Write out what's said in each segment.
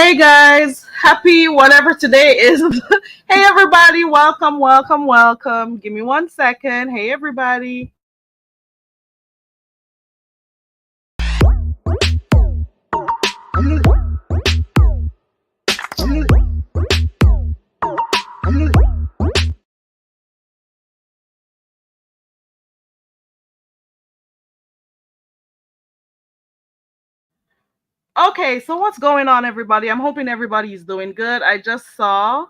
Hey guys, happy whatever today is. Hey everybody, welcome, welcome, welcome. Give me 1 second. Hey everybody. Okay, so what's going on, everybody? I'm hoping everybody is doing good. I just saw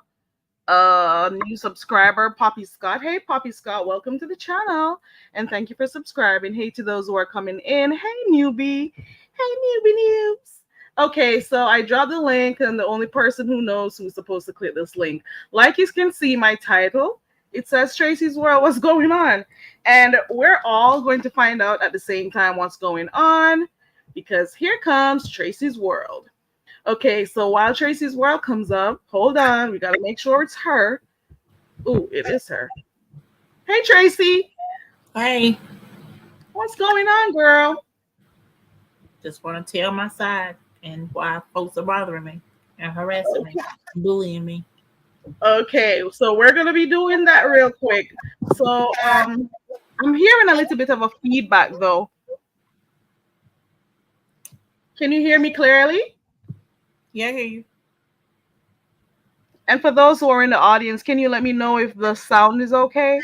a new subscriber, Poppy Scott. Hey, Poppy Scott, welcome to the channel, and thank you for subscribing. Hey to those who are coming in. Hey, Nuby. Hey, Newbie Noobs. Okay, so I dropped the link, and the only person who knows who's supposed to click this link. Like you can see, my title, it says Tracie's World. What's going on? And we're all going to find out at the same time what's going on, because here comes Tracie's World. Okay, so while Tracie's World comes up, hold on, we gotta make sure it's her. Ooh, it is her. Hey, Tracie. Hey, What's going on, girl? just want to tell my side and why folks are bothering me and harassing me, bullying me. Okay, so we're gonna be doing that real quick. So I'm hearing a little bit of a feedback though. Can you hear me clearly? Yeah, I hear you. And for those who are in the audience, can you let me know if the sound is okay?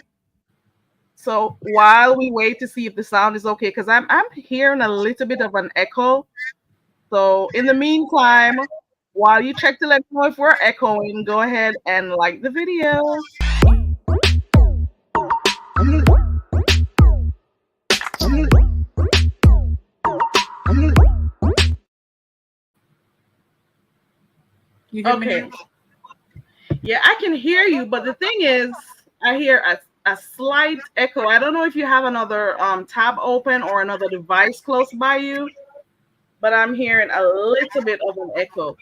So while we wait to see if the sound is okay, because I'm hearing a little bit of an echo. So in the meantime, while you check to let me know if we're echoing, go ahead and like the video. You hear me? Okay. now? Yeah, I can hear you, but the thing is, I hear a slight echo. I don't know if you have another tab open or another device close by you, but I'm hearing a little bit of an echo.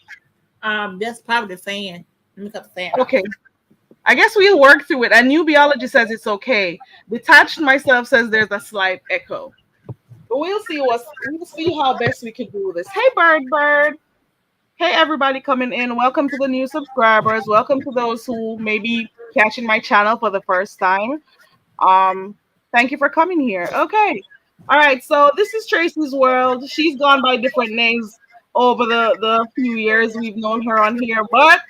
That's probably the fan. Let me cut the fan off. Okay, I guess we'll work through it. A new biology says it's okay. Detached myself says there's a slight echo. But we'll see how best we can do this. Hey, Bird. Hey, everybody coming in. Welcome to the new subscribers. Welcome to those who may be catching my channel for the first time. Thank you for coming here. Okay. All right. So this is Tracie's World. She's gone by different names over the few years we've known her on here, but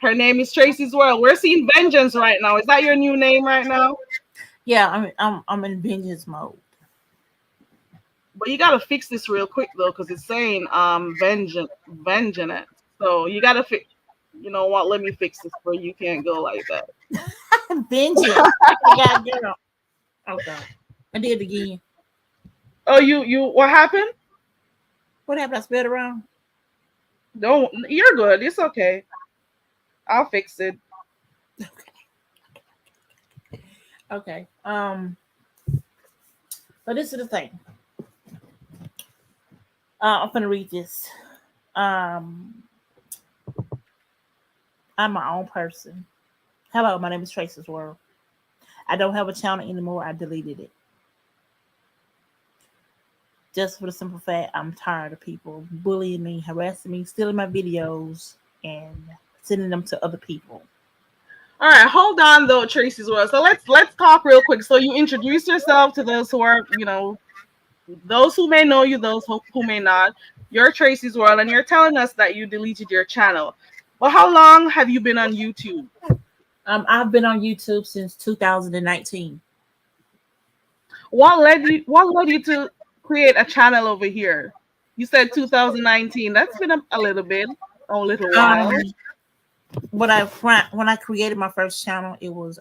her name is Tracie's World. We're seeing Vengeance right now. Is that your new name right now? Yeah, I'm in vengeance mode. But you gotta fix this real quick though, because it's saying vengeance. So you gotta fix. You know what? Let me fix this for you. You can't go like that. Vengeance. I got girl. Okay. I did it again. Oh, you. What happened? What happened? I spelled it wrong. Don't. You're good. It's okay. I'll fix it. Okay. So this is the thing. I'm gonna read this. I'm my own person. Hello, my name is Tracie's World. I don't have a channel anymore. I deleted it. Just for the simple fact, I'm tired of people bullying me, harassing me, stealing my videos, and sending them to other people. All right, hold on though, Tracie's World. So let's talk real quick. So you introduce yourself to those who are, those who may know you, those who may not. You're Tracie's World, and you're telling us that you deleted your channel. Well, how long have you been on YouTube? I've been on YouTube since 2019. What led you to create a channel over here? You said 2019. That's been a little bit, a little while. When I created my first channel, it was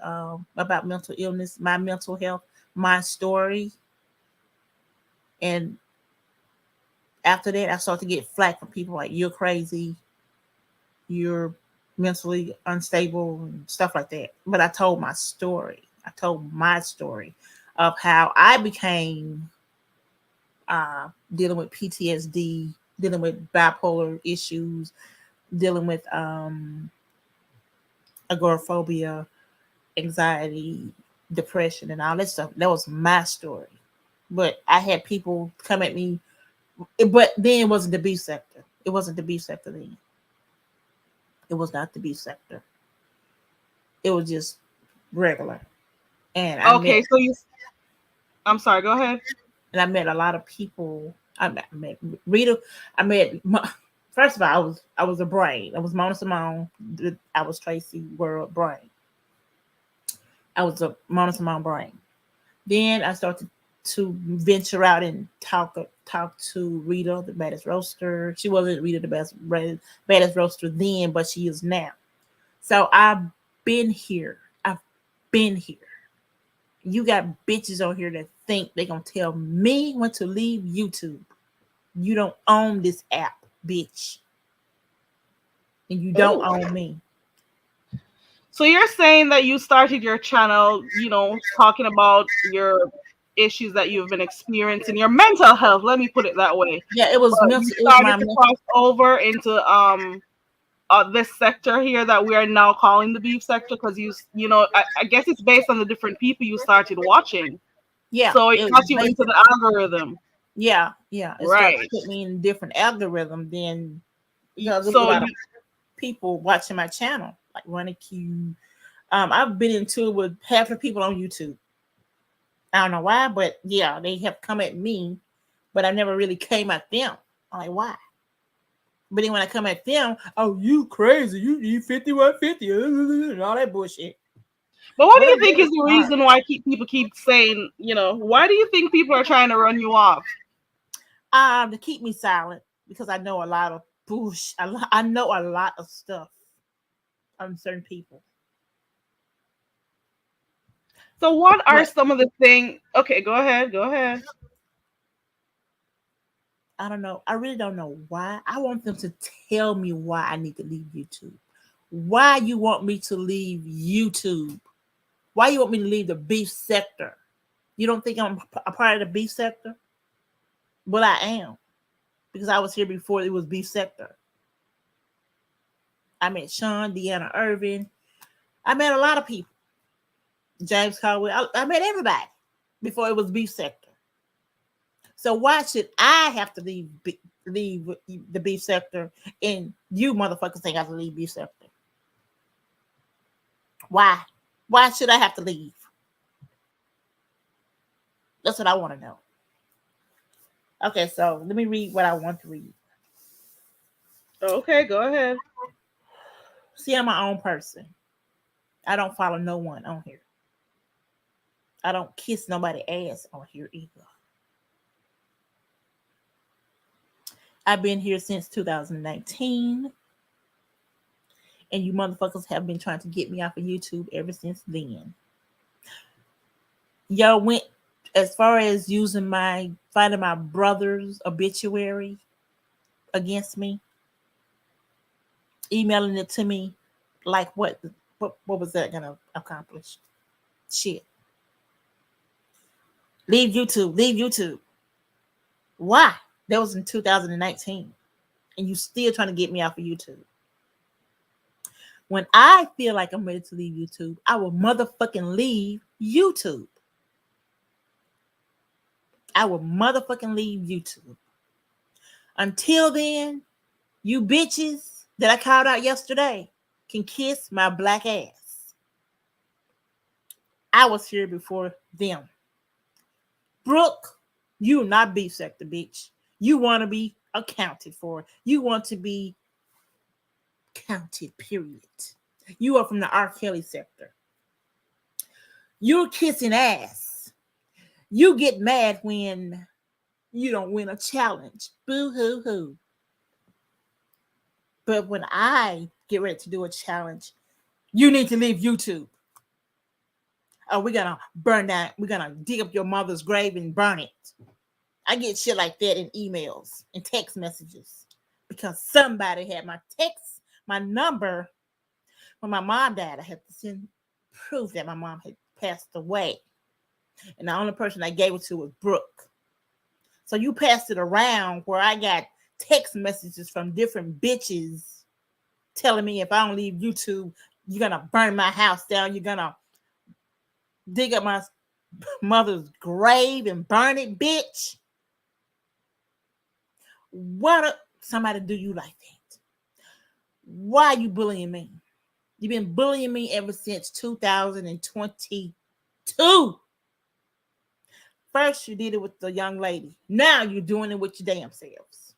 about mental illness, my mental health, my story, and after that, I started to get flack from people like you're crazy, you're mentally unstable, and stuff like that. But I told my story. I told my story of how I became dealing with PTSD, dealing with bipolar issues, dealing with agoraphobia, anxiety, depression, and all that stuff. That was my story. But I had people come at me, but then it wasn't the abuse sector. It wasn't the abuse sector then. It was not the beef sector. It was just regular. And I met Okay, so you. I'm sorry. Go ahead. and I met a lot of people. I met Rita. I met first of all, I was a brain. I was Mona Simone. I was Tracie World Brain. I was a Mona Simone brain. Then I started to venture out and talk to Rita, the baddest roaster. She wasn't Rita, the baddest roaster then, but she is now. So I've been here. I've been here. You got bitches on here that think they gonna tell me when to leave YouTube. You don't own this app, bitch. And you don't Oh. own me. So you're saying that you started your channel, talking about your issues that you've been experiencing, your mental health. Let me put it that way. Yeah, it was But you mental. It was started my to mental. cross over into this sector here that we are now calling the beef sector because I guess it's based on the different people you started watching. Yeah, So it it was got you into basic. the algorithm, Yeah. It started to right? put me in different algorithm then because there was a So lot of people watching my channel, like RonyiQ. I've been into it with half the people on YouTube. I don't know why, but yeah, they have come at me, but I never really came at them. I'm like, why? But then when I come at them, oh, you crazy. You need 5150 and all that bullshit. but what do But you I'm think very is the smart. reason why people keep saying, why do you think people are trying to run you off? To keep me silent because I know a lot of bullshit. I know a lot of stuff on certain people. So what are But some of the things? Okay, go ahead. Go ahead. I don't know. I really don't know why. I want them to tell me why I need to leave YouTube. Why you want me to leave YouTube? Why you want me to leave the beef sector? You don't think I'm a part of the beef sector? Well, I am because I was here before it was beef sector. I met Sean, Deanna Irvin. I met a lot of people. James Caldwell. I met everybody before it was beef sector. So why should I have to leave the beef sector and you motherfuckers think I have to leave beef sector? Why? Why should I have to leave? That's what I want to know. Okay, so let me read what I want to read. Okay, go ahead. See, I'm my own person. I don't follow no one on here. I don't kiss nobody ass on here either. I've been here since 2019, and you motherfuckers have been trying to get me off of YouTube ever since then. Y'all went as far as using finding my brother's obituary against me, emailing it to me. Like what was that gonna accomplish? Shit. Leave YouTube. Leave YouTube. Why? That was in 2019. And you still trying to get me off of YouTube. When I feel like I'm ready to leave YouTube, I will motherfucking leave YouTube. I will motherfucking leave YouTube. Until then, you bitches that I called out yesterday can kiss my black ass. I was here before them. Brooke, you not beef sector, bitch. You want to be accounted for. You want to be counted, period. You are from the R. Kelly sector. You're kissing ass. You get mad when you don't win a challenge. Boo hoo hoo. But when I get ready to do a challenge, you need to leave YouTube. Or we're gonna burn down, we're gonna dig up your mother's grave and burn it. I get shit like that in emails and text messages because somebody had my number when my mom died. I had to send proof that my mom had passed away. And the only person I gave it to was Brooke. So you passed it around where I got text messages from different bitches telling me if I don't leave YouTube, you're gonna burn my house down. You're gonna dig up my mother's grave and burn it, bitch. What somebody do you like that? Why are you bullying me? You've been bullying me ever since 2022. First, you did it with the young lady. Now you're doing it with your damn selves.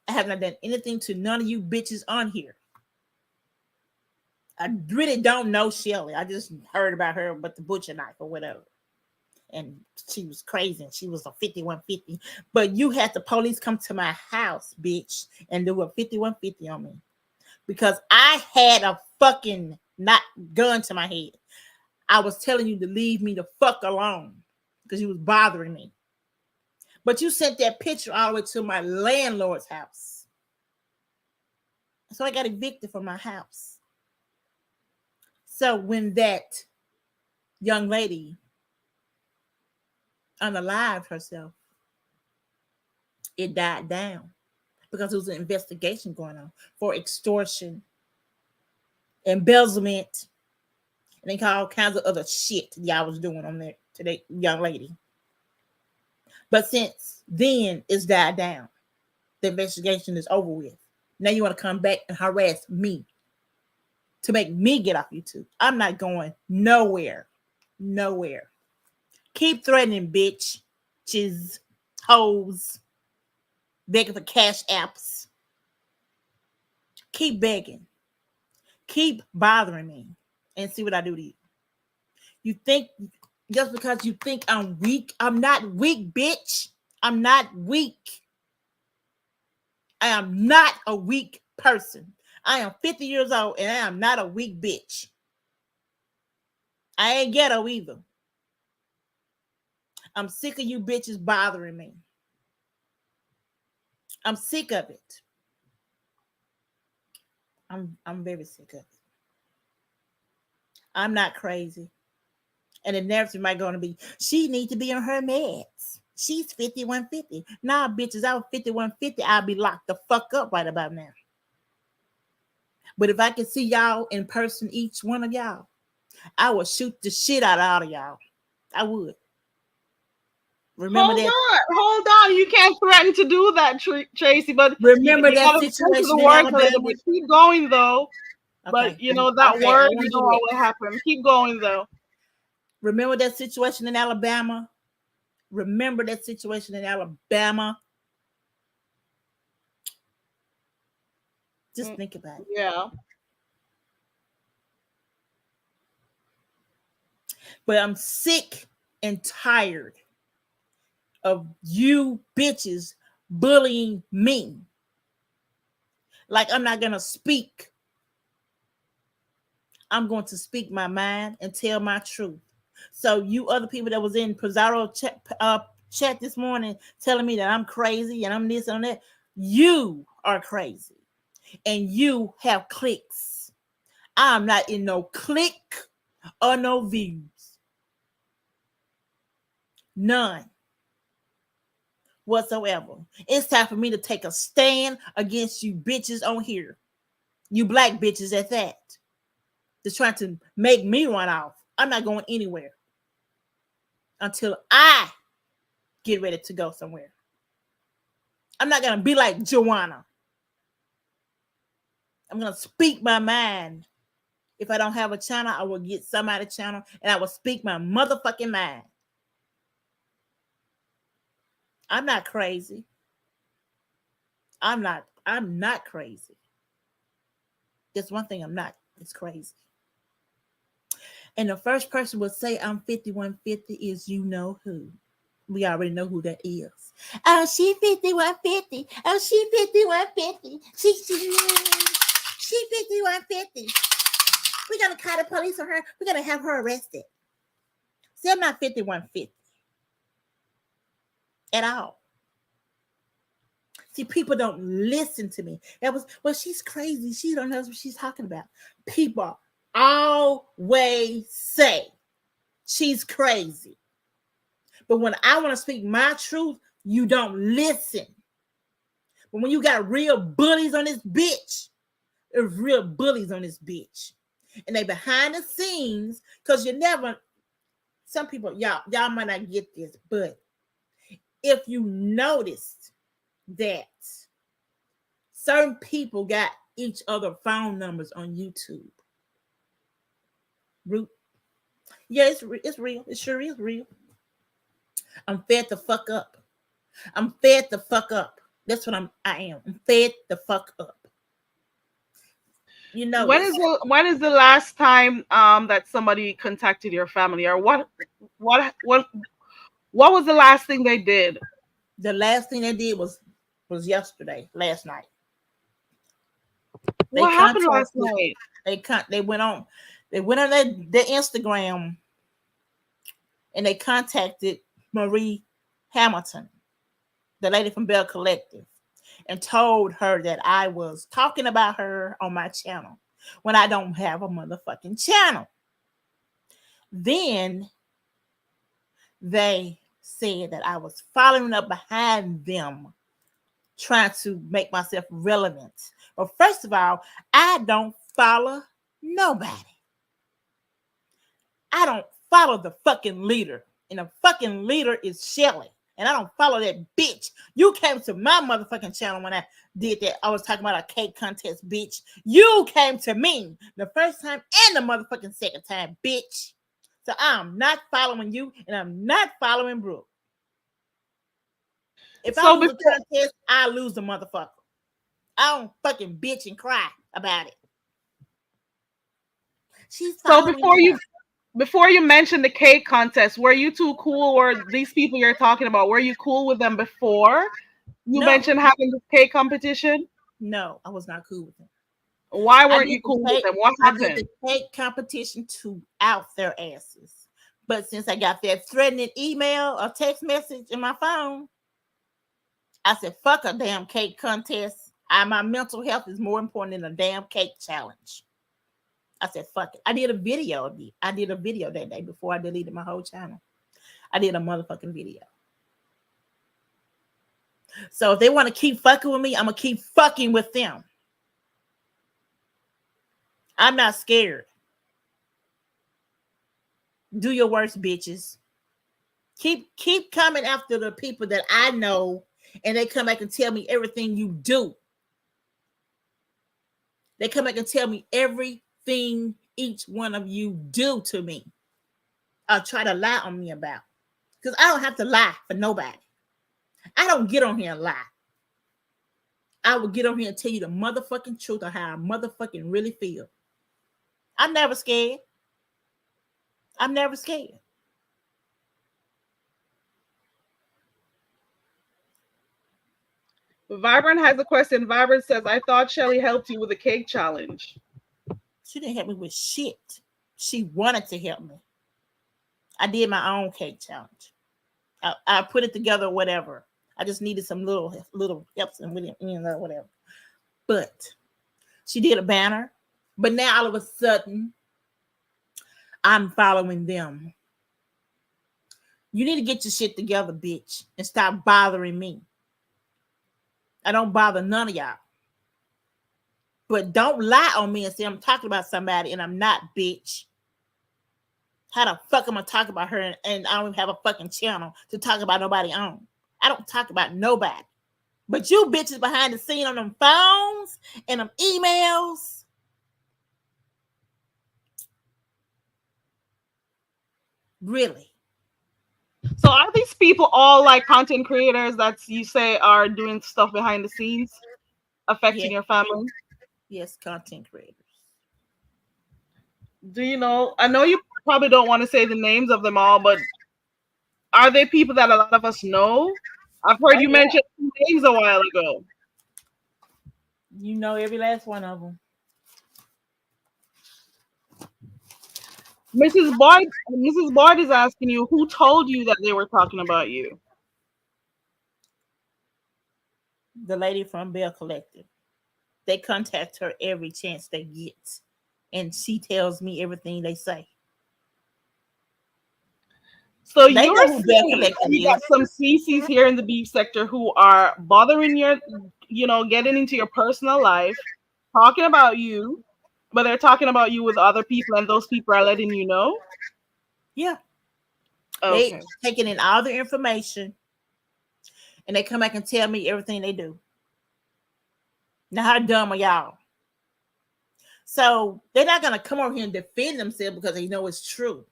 I have not done anything to none of you bitches on here. I really don't know Shelly. I just heard about her with the butcher knife or whatever. And she was crazy and she was a 5150. But you had the police come to my house, bitch, and do a 5150 on me. Because I had a fucking not gun to my head. I was telling you to leave me the fuck alone because you was bothering me. But you sent that picture all the way to my landlord's house. So I got evicted from my house. So when that young lady unalived herself, it died down because there was an investigation going on for extortion, embezzlement, and they call all kinds of other shit y'all was doing on there to that young lady. But since then, it's died down. The investigation is over with. Now you want to come back and harass me to make me get off YouTube. I'm not going nowhere. Nowhere. Keep threatening, bitches, hoes, begging for cash apps. Keep begging. Keep bothering me and see what I do to you. You think just because you think I'm weak, I'm not weak, bitch. I'm not weak. I am not a weak person. I am 50 years old and I am not a weak bitch. I ain't ghetto either. I'm sick of you bitches bothering me. I'm sick of it. I'm very sick of it. I'm not crazy. And the narrative might going to be, she needs to be on her meds. She's 5150. Nah, bitches, I was 5150. I'll be locked the fuck up right about now. But if I could see y'all in person, each one of y'all, I would shoot the shit out of all of y'all. I would. Remember that. Hold on. You can't threaten to do that, Tracie. But remember you that gotta situation the in word Alabama. but keep going though. Okay. But you know that okay, word, you know what happened. Keep going though. Remember that situation in Alabama? Remember that situation in Alabama? Just think about it. Yeah. But I'm sick and tired of you bitches bullying me. Like I'm not going to speak. I'm going to speak my mind and tell my truth. So you other people that was in Pizarro chat this morning telling me that I'm crazy and I'm this and that, you are crazy. And you have clicks. I'm not in no click or no views. None whatsoever. It's time for me to take a stand against you bitches on here. You black bitches at that. Just trying to make me run off. I'm not going anywhere until I get ready to go somewhere. I'm not going to be like Joanna. I'm going to speak my mind. If I don't have a channel, I will get somebody's channel and I will speak my motherfucking mind. I'm not crazy. I'm not crazy. That's one thing I'm not. It's crazy. And the first person will say I'm 5150 is you know who. We already know who that is. Oh, she 5150. Oh, she 5150. She 5150. We're going to call the police on her. We're going to have her arrested. See, I'm not 5150 at all. See, people don't listen to me. That was, well, she's crazy. She don't know what she's talking about. People always say she's crazy. But when I want to speak my truth, you don't listen. But when you got real bullies on this bitch, there's real bullies on this bitch. And they behind the scenes, because you never, some people, y'all might not get this, but if you noticed that certain people got each other phone numbers on YouTube. Root. Yeah, it's real. It sure is real. I'm fed the fuck up. I'm fed the fuck up. That's what I am. I'm fed the fuck up. You know this. When is the last time that somebody contacted your family, or what what what was the last thing they did? The last thing they did was yesterday, last night. They What happened last contacted. night? They went on. They went on their Instagram and they contacted Marie Hamilton, the lady from Bell Collective, and told her that I was talking about her on my channel when I don't have a motherfucking channel. Then they said that I was following up behind them, trying to make myself relevant. But first of all, I don't follow nobody. I don't follow the fucking leader. And the fucking leader is Shelly. And I don't follow that bitch. You came to my motherfucking channel when I did that. I was talking about a cake contest, bitch. You came to me the first time and the motherfucking second time, bitch. So I'm not following you and I'm not following Brooke. If I So lose a before contest, I lose the motherfucker. I don't fucking bitch and cry about it. She's so following me now. before you mentioned the cake contest, were you two cool, or these people you're talking about, were you cool with them before you No, mentioned having this cake competition? no, I was not cool with them. Why I weren't did you the cool with cake. them? What I did happened? the cake competition to out their asses. But since I got that threatening email or text message in my phone, I said, "Fuck a damn cake contest. My mental health is more important than a damn cake challenge." I said, "Fuck it." I did a video of it. I did a video that day before I deleted my whole channel. I did a motherfucking video. So if they want to keep fucking with me, I'm gonna keep fucking with them. I'm not scared. Do your worst, bitches. Keep coming after the people that I know, and they come back and tell me everything you do. They come back and tell me everything each one of you do to me. I'll try to lie on me about. Because I don't have to lie for nobody. I don't get on here and lie. I will get on here and tell you the motherfucking truth of how I motherfucking really feel. I'm never scared. I'm never scared. Vibrant has a question. Vibrant says, I thought Shelly helped you with the cake challenge. She didn't help me with shit. She wanted to help me. I did my own cake challenge. I put it together, whatever. I just needed some little helps and whatever. But she did a banner. But now all of a sudden, I'm following them. You need to get your shit together, bitch, and stop bothering me. I don't bother none of y'all. But don't lie on me and say I'm talking about somebody and I'm not, bitch. How the fuck am I talking about her and I don't have a fucking channel to talk about nobody on? I don't talk about nobody. But you bitches behind the scene on them phones and them emails. Really? So are these people all like content creators that you say are doing stuff behind the scenes affecting Yes, your family? yes, content creators. Do you know? I know you probably don't want to say the names of them all, but are they people that a lot of us know? I've heard Oh you yeah. mention names a while ago. You know every last one of them. Mrs. Boyd is asking you who told you that they were talking about you. The lady from Bell Collective. They contact her every chance they get. And she tells me everything they say. So They you're know who Bell saying that Collective you got is. some CCs here in the beef sector who are bothering your, getting into your personal life, talking about you, but they're talking about you with other people, and those people are letting you know. Yeah. They Okay. taking in all the information and they come back and tell me everything they do. Now how dumb are y'all? So they're not gonna come over here and defend themselves because they know it's true.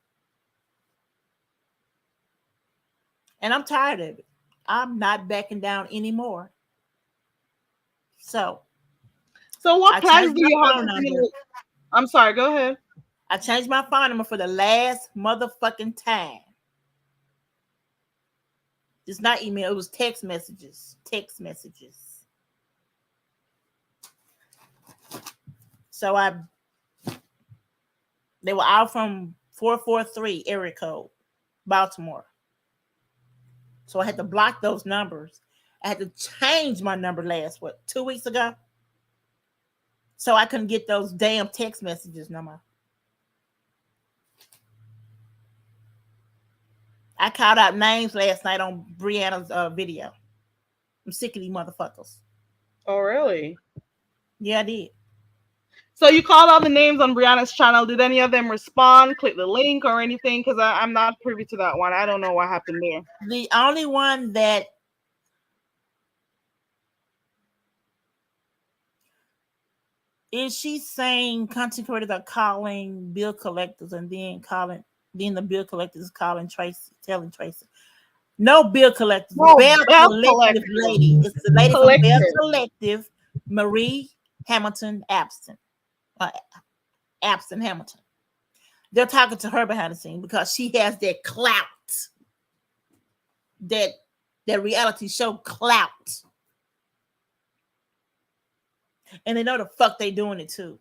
And I'm tired of it. I'm not backing down anymore. So what I plans changed do my you have phone to number. deal? I'm sorry. Go ahead. I changed my phone number for the last motherfucking time. It's not email, it was text messages. Text messages. So they were out from 443 area code, Baltimore. So I had to block those numbers. I had to change my number 2 weeks ago? So I couldn't get those damn text messages no more. I called out names last night on Brianna's video. I'm sick of these motherfuckers. Oh, really? Yeah, I did. So you called out the names on Brianna's channel. Did any of them respond, click the link or anything? Because I'm not privy to that one. I don't know what happened there. The only one that is she saying content creators are calling bill collectors and then the bill collectors is calling Tracie, telling Tracie. No bill collectors. No, Bell Bell Collective Collective. lady. It's the lady from Bell Collective. Collective, Marie Hamilton Abston. Abston Hamilton. They're talking to her behind the scene because she has that clout. That reality show clout. And they know the fuck they doing it too.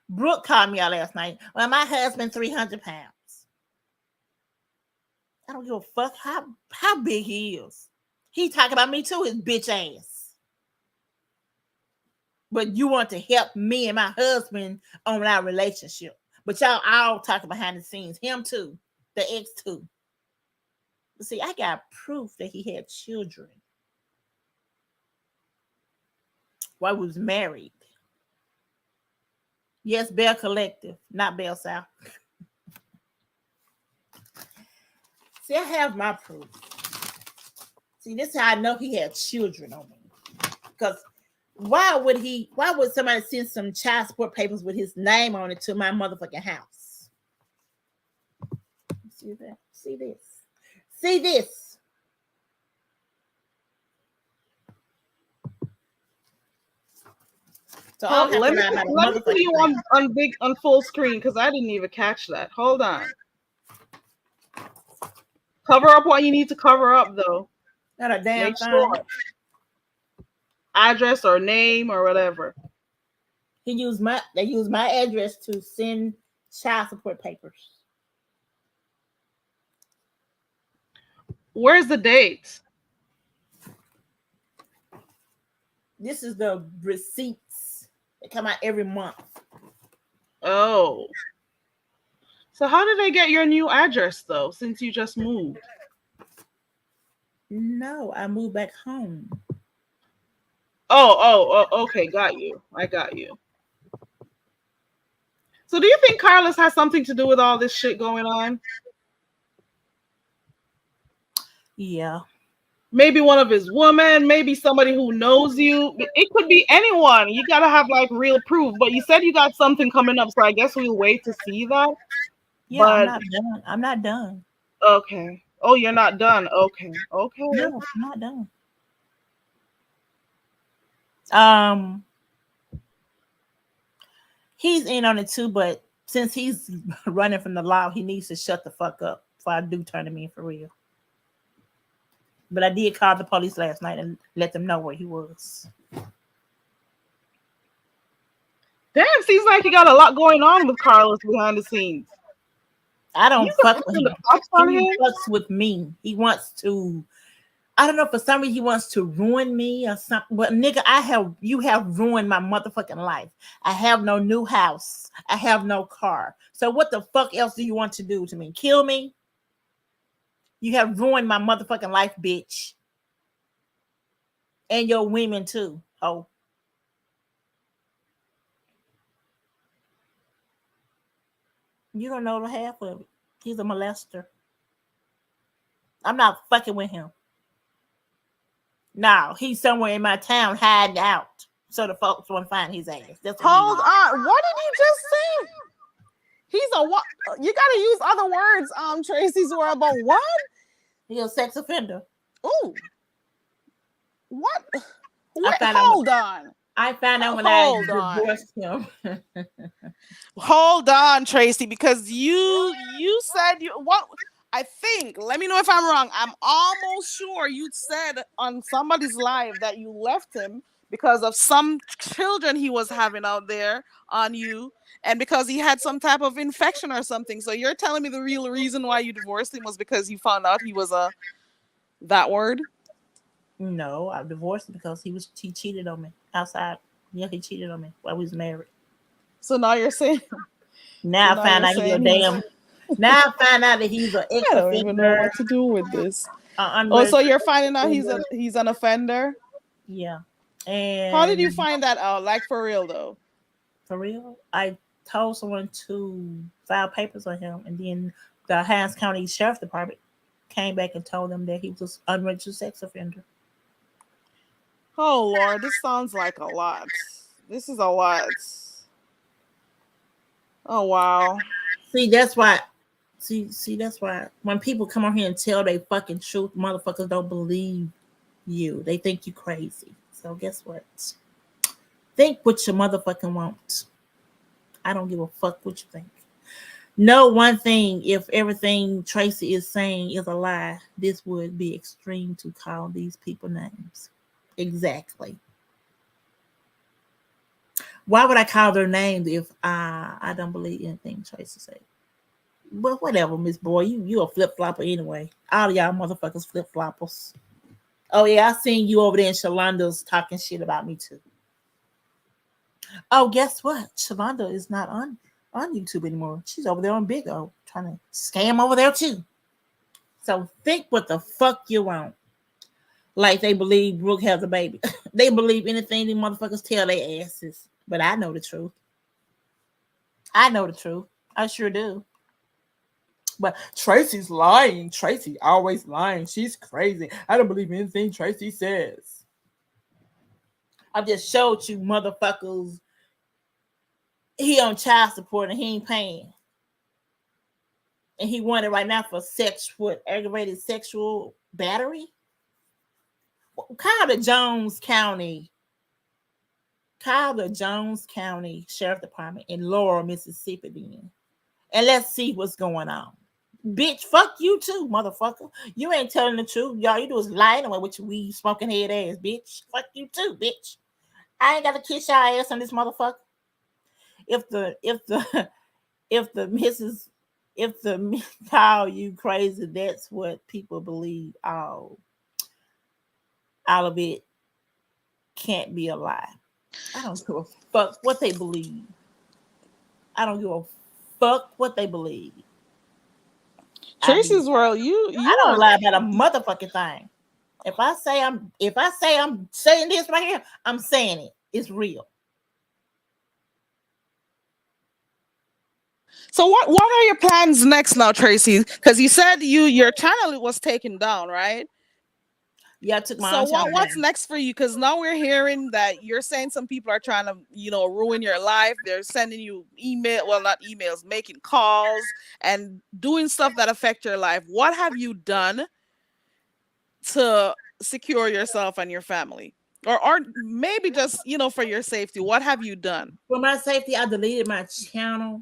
Brooke called me out last night. Well, my husband 300 pounds. I don't give a fuck how big he is. He talking about me too, his bitch ass. But you want to help me and my husband on our relationship. But y'all all talking behind the scenes. Him too. The ex too. But see, I got proof that he had children while he was married. Yes, Bell Collective, not Bell South. See, I have my proof. See, this is how I know he had children on me. Because why would somebody send some child support papers with his name on it to my motherfucking house? See that? See this? See this? So Let me put you on full screen because I didn't even catch that. Hold on. Cover up what you need to cover up though. Not a damn Make thing. sure. Address or name or whatever. They used my address to send child support papers. Where's the date? This is the receipts. They come out every month. Oh. So how did they get your new address though, since you just moved? No, I moved back home. Oh, okay, got you. I got you. So do you think Carlos has something to do with all this shit going on? Yeah. Maybe one of his women, maybe somebody who knows you. It could be anyone. You gotta have like real proof. But you said you got something coming up, so I guess we'll wait to see that. Yeah, but I'm not done. I'm not done. Okay. Oh, you're not done. Okay. Okay. No, I'm not done. He's in on it too, but since he's running from the law, he needs to shut the fuck up before I do turn him in for real. But I did call the police last night and let them know where he was. Damn, seems like you got a lot going on with Carlos behind the scenes. I don't fuck with him. He fucks with me. He wants to. I don't know, for some reason he wants to ruin me or something. But nigga, you have ruined my motherfucking life. I have no new house. I have no car. So what the fuck else do you want to do to me? Kill me? You have ruined my motherfucking life, bitch. And your women too. Oh. You don't know the half of it. He's a molester. I'm not fucking with him. No, he's somewhere in my town hiding out. so the folks want to find his ass. That's what he Hold is. on. What did you just say? He's a what? You gotta use other words, Tracie's world, but what? He's a sex offender. Ooh. What? I Wait, found out. hold on. I found out when I Hold on. divorced him. Hold on, Tracie, because you said you what I think, let me know if I'm wrong. I'm almost sure you said on somebody's live that you left him because of some children he was having out there on you and because he had some type of infection or something. So you're telling me the real reason why you divorced him was because you found out he was that word? No, I divorced him because he cheated on me outside. Yeah, he cheated on me while we was married. So now you're saying Now I found out he's a damn. Now I found out that he's an ex I don't even know offender. what to do with this. Oh, so you're finding out he's an offender? Yeah. And how did you find that out? Like for real though? For real? I told someone to file papers on him, and then the Hines County Sheriff Department came back and told them that he was an unregistered sex offender. Oh Lord, this sounds like a lot. This is a lot. Oh wow. See, that's why. See, that's why when people come on here and tell they fucking truth, motherfuckers don't believe you. They think you crazy. So guess what? Think what you motherfucking want. I don't give a fuck what you think. Know one thing: if everything Tracie is saying is a lie, this would be extreme to call these people names. Exactly. Why would I call their names if I don't believe anything Tracie said? But whatever, Miss Boy, you a flip flopper anyway. All of y'all motherfuckers flip floppers. Oh yeah, I seen you over there in Shalonda's talking shit about me too. Oh, guess what? Shalonda is not on YouTube anymore. She's over there on Big O trying to scam over there too. So think what the fuck you want. Like they believe Brooke has a baby. They believe anything these motherfuckers tell their asses. But I know the truth. I know the truth. I sure do. But Tracie's lying. Tracie always lying. She's crazy. I don't believe anything Tracie says. I just showed you motherfuckers. He on child support and he ain't paying. And he wanted right now for aggravated sexual battery. Call the Jones County Sheriff Department in Laurel, Mississippi then. And let's see what's going on. Bitch, fuck you too, motherfucker. You ain't telling the truth. Y'all you do is lying away with your weed smoking head ass, bitch. Fuck you too, bitch. I ain't got to kiss your ass on this motherfucker. If the missus if the call you crazy, that's what people believe. All of it can't be a lie. I don't give a fuck what they believe. I don't give a fuck what they believe. Tracie's world, I don't lie about a motherfucking thing. If I say I'm saying this right here, I'm saying it. It's real. So what are your plans next now, Tracie? Because you said your channel was taken down, right? Yeah, I took my so own channel what's down. next for you? Because now we're hearing that you're saying some people are trying to, ruin your life. They're sending you not emails, making calls and doing stuff that affect your life. What have you done to secure yourself and your family? Or maybe just, for your safety. What have you done? For my safety, I deleted my channel.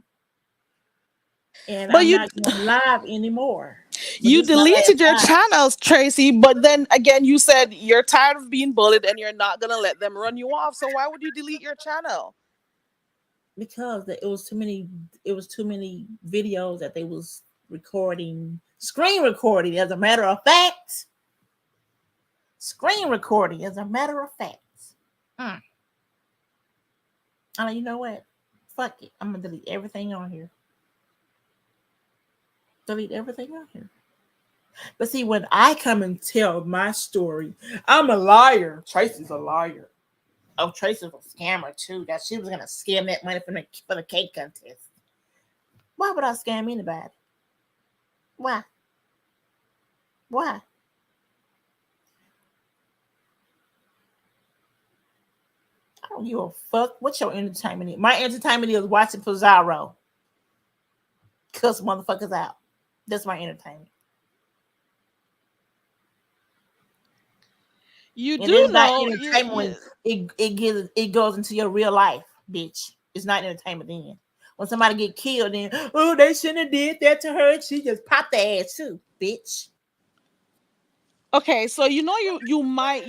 And I'm not going live anymore. You deleted your channels, Tracie, but then again, you said you're tired of being bullied and you're not going to let them run you off. So why would you delete your channel? Because it was too many videos that they was screen recording, as a matter of fact. You know what? Fuck it. I'm going to delete everything on here. But see, when I come and tell my story, I'm a liar. Tracie's a liar. Oh, Tracie was a scammer too. That she was gonna scam that money for the cake contest. Why would I scam anybody? Why? don't give a fuck what your entertainment is. My entertainment is watching Pizarro cuss motherfuckers out. That's my entertainment. You And do it's not know entertainment when it goes into your real life, bitch. It's not entertainment then. When somebody get killed, then oh they shouldn't have did that to her. She just popped their ass too, bitch. okay, so you know you might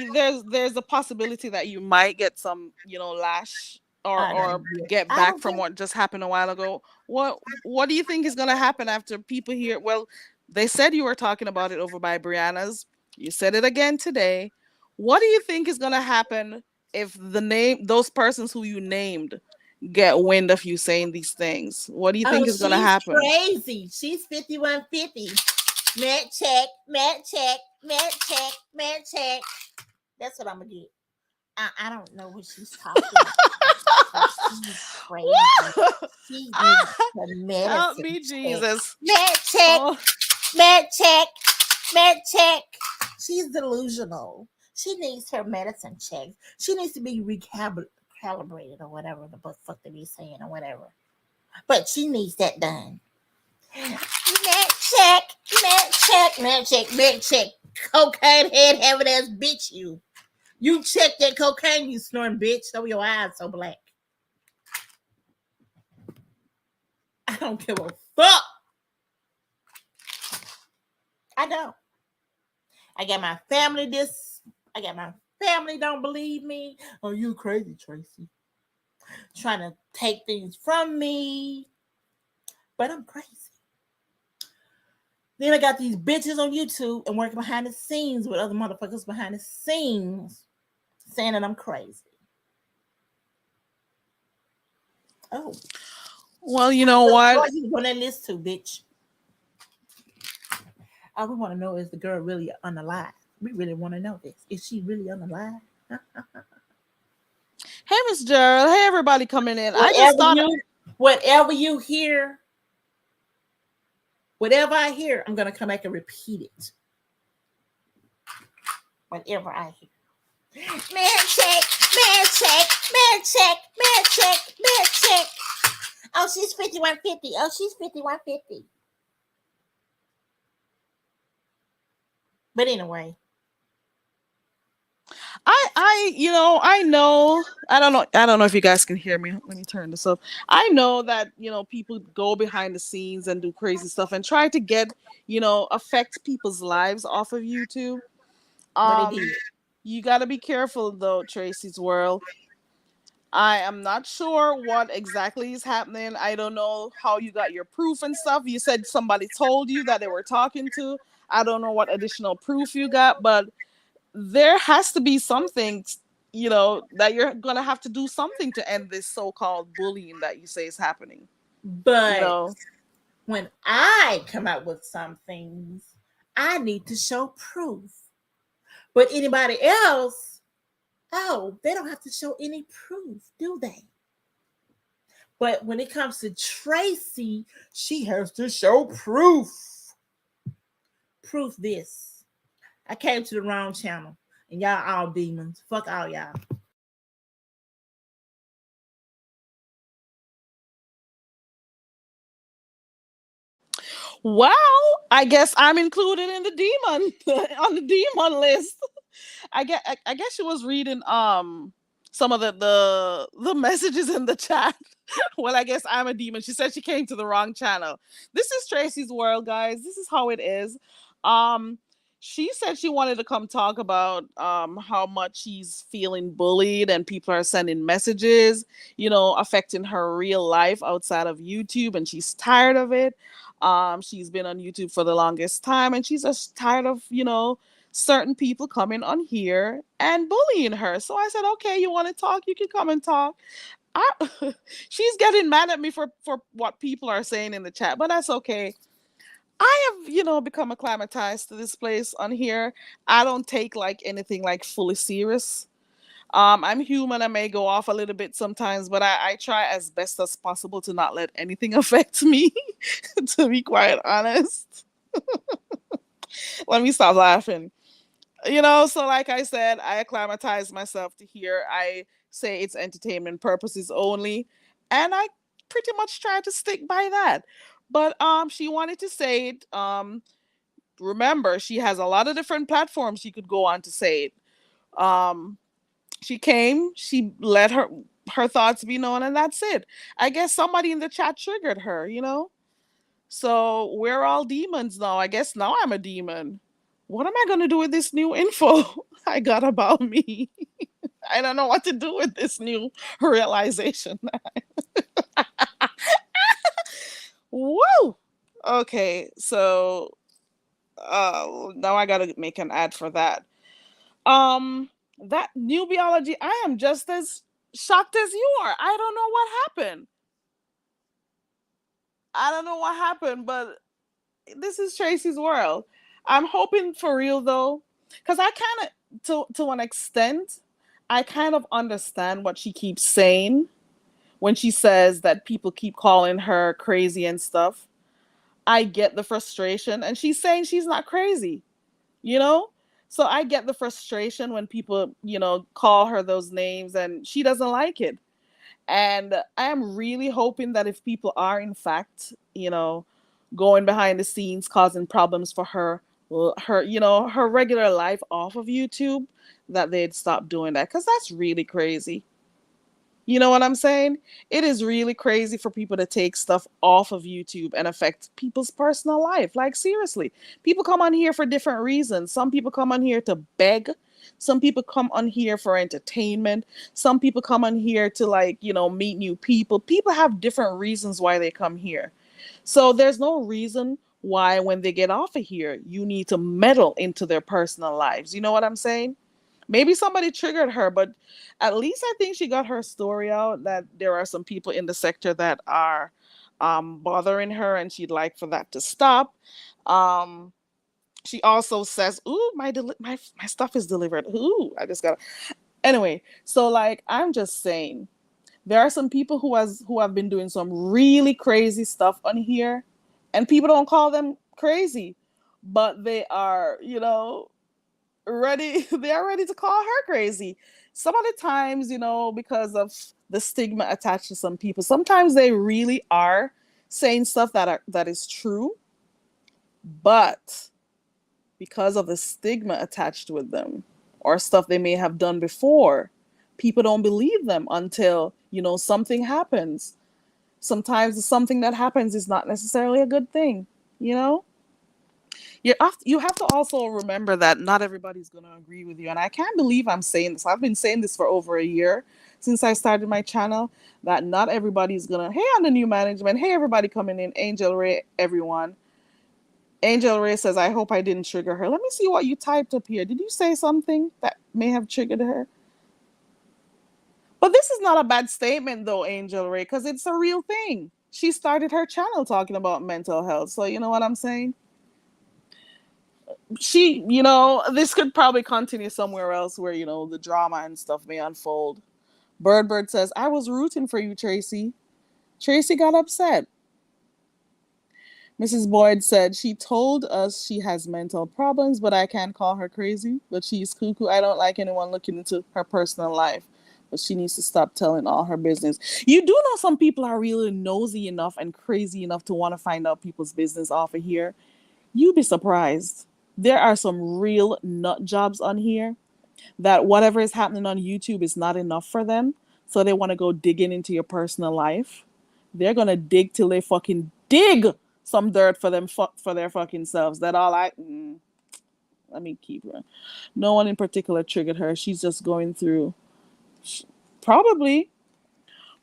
there's a possibility that you might get some, lash I don't. or get I back don't from think. what just happened a while ago. What do you think is going to happen after people hear, well, they said you were talking about it over by Brianna's. You said it again today. What do you think is going to happen if those persons who you named get wind of you saying these things? What do you Oh, think is going to she's happen? crazy. She's 5150. Matt check, Matt check, Matt check, Matt check. That's what I'm gonna get. I don't know what she's talking about. But she's crazy. She needs her Help medicine me, check. Jesus. Matt check, Oh. Matt check, Matt check. She's delusional. She needs her medicine checked. She needs to be recalibrated or whatever the fuck they be saying or whatever. But she needs that done. Matt check, Matt check, Matt check, Matt check. Cocaine head having ass bitch you. You check that cocaine, you snoring bitch. So your eyes so black. I don't give a fuck. I don't. I got my family I got my family don't believe me. Oh, you crazy, Tracie. Trying to take things from me. But I'm crazy. Then I got these bitches on YouTube and working behind the scenes with other motherfuckers behind the scenes saying that I'm crazy. Oh. Well, you know what? What you on that list too, bitch? All we want to know is the girl really unalive. We really want to know this. Is she really unalive? Hey, Miss Gerald. Hey, everybody coming in. I just Whatever thought. whatever you hear, whatever I hear, I'm gonna come back and repeat it. Whatever I hear. Man check, man check, man check, man check, man check. Oh, she's 5150. Oh, she's 5150. But anyway. I know. I don't know. I don't know if you guys can hear me. Let me turn this up. I know that, people go behind the scenes and do crazy stuff and try to get, affect people's lives off of YouTube. But it did. You got to be careful though, Tracie's world. I am not sure what exactly is happening. I don't know how you got your proof and stuff. You said somebody told you that they were talking to. I don't know what additional proof you got, but there has to be something, that you're going to have to do something to end this so-called bullying that you say is happening. But when I come out with some things, I need to show proof. But anybody else, they don't have to show any proof, do they? But when it comes to Tracie, she has to show proof. Proof this. I came to the wrong channel, and y'all all demons. Fuck all y'all. Well, I guess I'm included in the demon on the demon list. I guess she was reading some of the messages in the chat. Well, I guess I'm a demon. She said she came to the wrong channel. This is Tracie's world, guys. This is how it is. Um she said she wanted to come talk about how much she's feeling bullied and people are sending messages, affecting her real life outside of YouTube, and she's tired of it. She's been on YouTube for the longest time and she's just tired of, certain people coming on here and bullying her. So I said, okay, you want to talk? You can come and talk. She's getting mad at me for what people are saying in the chat, but that's okay. I have, become acclimatized to this place on here. I don't take like anything like fully serious. I'm human. I may go off a little bit sometimes, but I try as best as possible to not let anything affect me, to be quite honest. Let me stop laughing. So like I said, I acclimatized myself to here. I say it's entertainment purposes only, and I pretty much try to stick by that. But she wanted to say it. Remember, she has a lot of different platforms she could go on to say it. Um, she came, she let her thoughts be known, and that's it. I guess somebody in the chat triggered her, you know. So we're all demons now. I guess now I'm a demon. What am I gonna do with this new info I got about me? I don't know what to do with this new realization. Woo! Okay, so now I gotta make an ad for that. That new biology, I am just as shocked as you are. I don't know what happened. I don't know what happened, but this is Tracie's world. I'm hoping for real though, because I kind of, to an extent, I kind of understand what she keeps saying when she says that people keep calling her crazy and stuff. I get the frustration, and she's saying she's not crazy, you know? So I get the frustration when people, call her those names and she doesn't like it. And I am really hoping that if people are, in fact, going behind the scenes, causing problems for her regular life off of YouTube, that they'd stop doing that. Because that's really crazy. You know what I'm saying? It is really crazy for people to take stuff off of YouTube and affect people's personal life. Like, seriously, people come on here for different reasons. Some people come on here to beg. Some people come on here for entertainment. Some people come on here to, like, meet new people. People have different reasons why they come here. So there's no reason why, when they get off of here, you need to meddle into their personal lives. You know what I'm saying? Maybe somebody triggered her, but at least I think she got her story out that there are some people in the sector that are bothering her, and she'd like for that to stop. Um, she also says, "Ooh, my stuff is delivered. Ooh, I just got." Anyway, so, like, I'm just saying, there are some people who have been doing some really crazy stuff on here, and people don't call them crazy, but they are, ready. They are ready to call her crazy. Some of the times, because of the stigma attached to some people, sometimes they really are saying stuff that is true, but because of the stigma attached with them, or stuff they may have done before, people don't believe them until something happens. Sometimes something that happens is not necessarily a good thing. you know you have to also remember that not everybody's going to agree with you. And I can't believe I'm saying this. I've been saying this for over a year since I started my channel, that not everybody's going to, hey, on the new management, hey, everybody coming in, Angel Ray, everyone. Angel Ray says, I hope I didn't trigger her. Let me see what you typed up here. Did you say something that may have triggered her? But this is not a bad statement, though, Angel Ray, because it's a real thing. She started her channel talking about mental health. So you know what I'm saying? This could probably continue somewhere else where, the drama and stuff may unfold. Bird says, I was rooting for you, Tracie. Tracie got upset. Mrs. Boyd said, she told us she has mental problems, but I can't call her crazy. But she's cuckoo. I don't like anyone looking into her personal life. But she needs to stop telling all her business. You do know some people are really nosy enough and crazy enough to want to find out people's business off of here. You'd be surprised. There are some real nut jobs on here that whatever is happening on YouTube is not enough for them. So they want to go digging into your personal life. They're going to dig till they fucking dig some dirt for them, for their fucking selves. That all let me keep her. No one in particular triggered her. She's just going through, probably.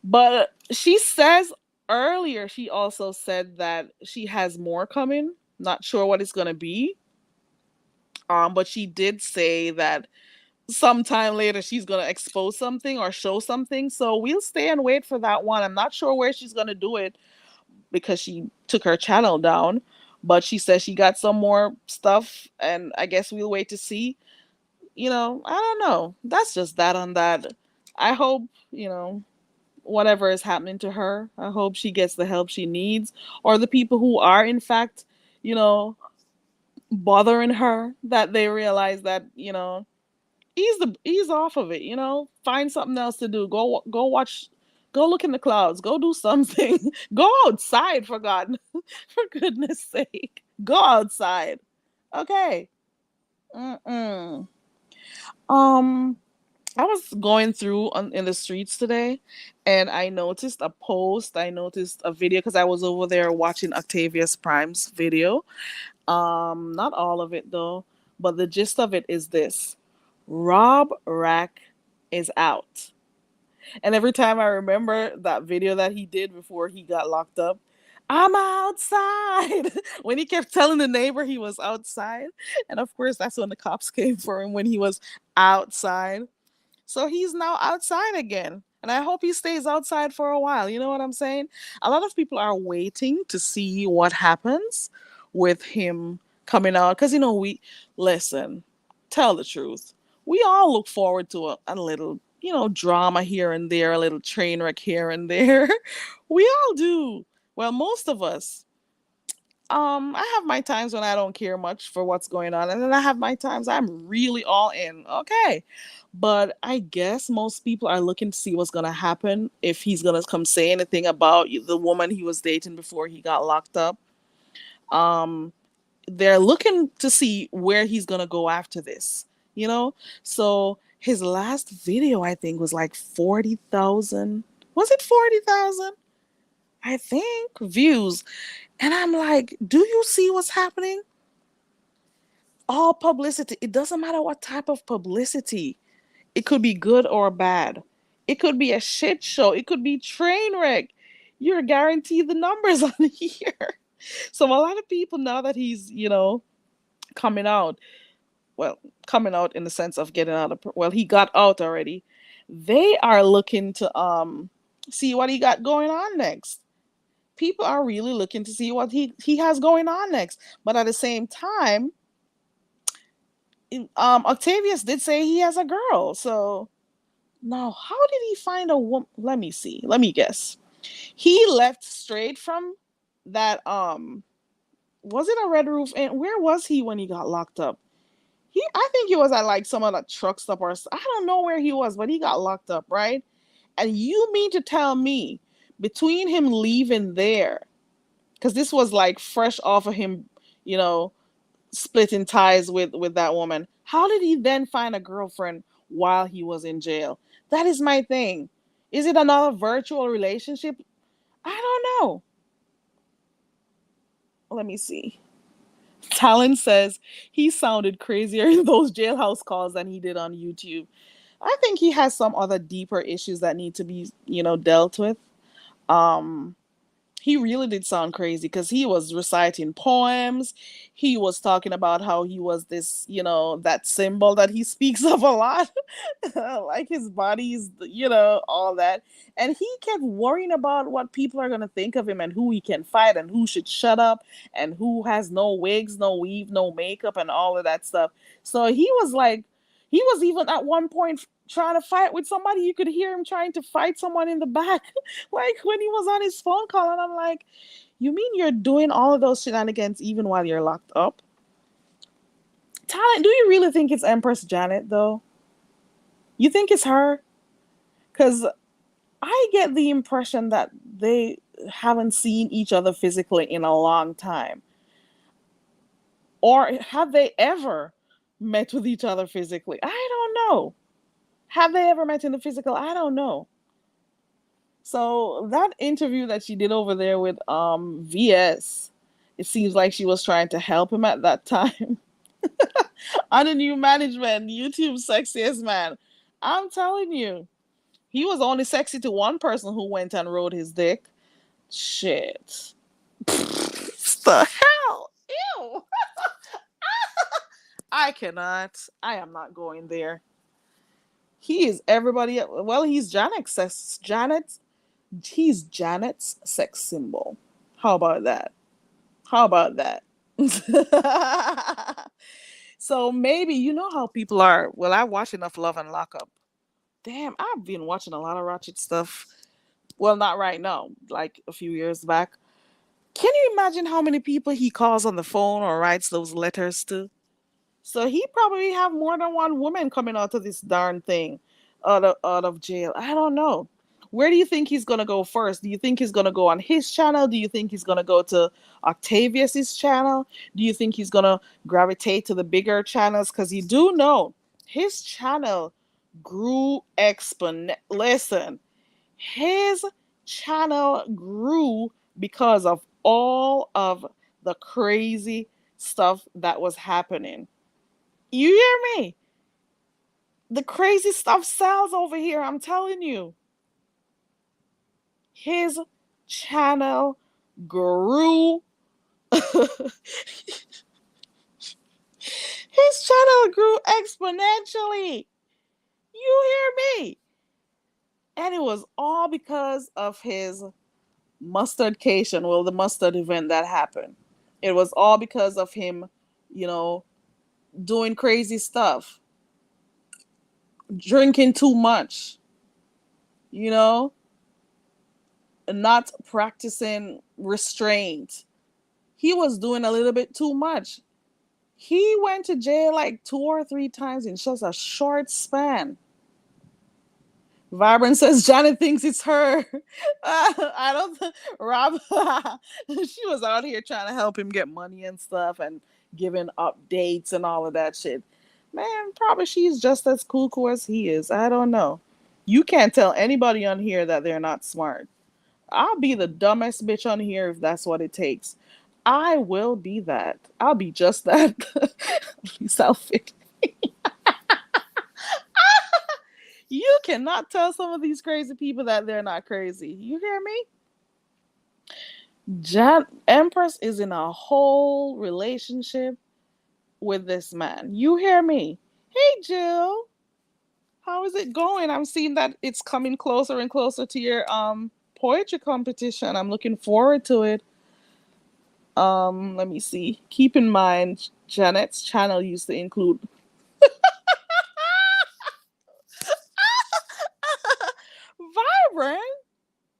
But she says earlier, she also said that she has more coming. Not sure what it's going to be. But she did say that sometime later she's going to expose something or show something. So we'll stay and wait for that one. I'm not sure where she's going to do it because she took her channel down. But she says she got some more stuff, and I guess we'll wait to see. I don't know. That's just that on that. I hope, whatever is happening to her, I hope she gets the help she needs, or the people who are, in fact, bothering her, that they realize that, ease off of it, find something else to do. Go watch, go look in the clouds, go do something. Go outside, for God, for goodness sake, go outside. Okay. Mm-mm. um I was going through in the streets today, and I noticed a post. I noticed a video because I was over there watching Octavius Prime's video. Not all of it though, but the gist of it is this: Rob Rack is out. And every time I remember that video that he did before he got locked up, I'm outside. When he kept telling the neighbor he was outside. And of course, that's when the cops came for him, when he was outside. So he's now outside again. And I hope he stays outside for a while. You know what I'm saying? A lot of people are waiting to see what happens with him coming out. Because, we listen, tell the truth. We all look forward to a little, drama here and there, a little train wreck here and there. We all do. Well, most of us. I have my times when I don't care much for what's going on, and then I have my times I'm really all in. Okay. But I guess most people are looking to see what's gonna happen, if he's gonna come say anything about the woman he was dating before he got locked up. Um, they're looking to see where he's gonna go after this, you know? So his last video, I think, was like 40,000. Was it 40,000? I think views. And I'm like, do you see what's happening? All publicity. It doesn't matter what type of publicity. It could be good or bad. It could be a shit show. It could be train wreck. You're guaranteed the numbers on here. So a lot of people, now that he's, coming out, well, coming out in the sense of getting out of, well, he got out already. They are looking to see what he got going on next. People are really looking to see what he has going on next. But at the same time, Octavius did say he has a girl. So now, how did he find a woman? Let me see. Let me guess. He left straight from that. Was it a Red Roof? And where was he when he got locked up? I think he was at like some of the truck stop, or I don't know where he was, but he got locked up, right? And you mean to tell me, between him leaving there, because this was like fresh off of him, you know, splitting ties with that woman, how did he then find a girlfriend while he was in jail? That is my thing. Is it another virtual relationship? I don't know. Let me see. Talon says he sounded crazier in those jailhouse calls than he did on YouTube. I think he has some other deeper issues that need to be, dealt with. Um, he really did sound crazy because he was reciting poems. He was talking about how he was this, that symbol that he speaks of a lot, like his body's, all that. And he kept worrying about what people are going to think of him, and who he can fight, and who should shut up, and who has no wigs, no weave, no makeup, and all of that stuff. So he was like, he was even at one point trying to fight with somebody. You could hear him trying to fight someone in the back, like when he was on his phone call. And I'm like, you mean you're doing all of those shenanigans even while you're locked up? Talent, do you really think it's Empress Janet, though? You think it's her? Because I get the impression that they haven't seen each other physically in a long time. Or have they ever met with each other physically? I don't know. Have they ever met in the physical? I don't know. So that interview that she did over there with VS, it seems like she was trying to help him at that time. On the new management, YouTube's sexiest man. I'm telling you, he was only sexy to one person who went and rode his dick. Shit. The hell? Ew. I cannot. I am not going there. He is everybody. Well, he's He's Janet's sex symbol. How about that? How about that? So maybe, you know how people are. Well, I watch enough Love and Lockup. Damn, I've been watching a lot of ratchet stuff. Well, not right now, like a few years back. Can you imagine how many people he calls on the phone or writes those letters to? So he probably have more than one woman coming out of this darn thing, out of jail. I don't know. Where do you think he's gonna go first? Do you think he's gonna go on his channel? Do you think he's gonna go to Octavius's channel? Do you think he's gonna gravitate to the bigger channels? Because you do know his channel grew exponent. Listen, his channel grew because of all of the crazy stuff that was happening. You hear me? The crazy stuff sells over here. I'm telling you. His channel grew. His channel grew exponentially. You hear me? And it was all because of his mustardcation. Well, the mustard event that happened. It was all because of him, you know, doing crazy stuff, drinking too much, you know, not practicing restraint. He was doing a little bit too much. He went to jail like 2 or 3 times in just a short span. Vibrant says Janet thinks it's her. I don't. Rob, she was out here trying to help him get money and stuff, and giving updates and all of that shit. Man, probably she's just as cool as he is. I don't know. You can't tell anybody on here that they're not smart. I'll be the dumbest bitch on here if that's what it takes. I will be that. I'll be just that. At least I'll fit. You cannot tell some of these crazy people that they're not crazy. You hear me? Empress is in a whole relationship with this man. You hear me? Hey, Jill. How is it going? I'm seeing that it's coming closer and closer to your poetry competition. I'm looking forward to it. Let me see. Keep in mind, Janet's channel used to include Vibrant.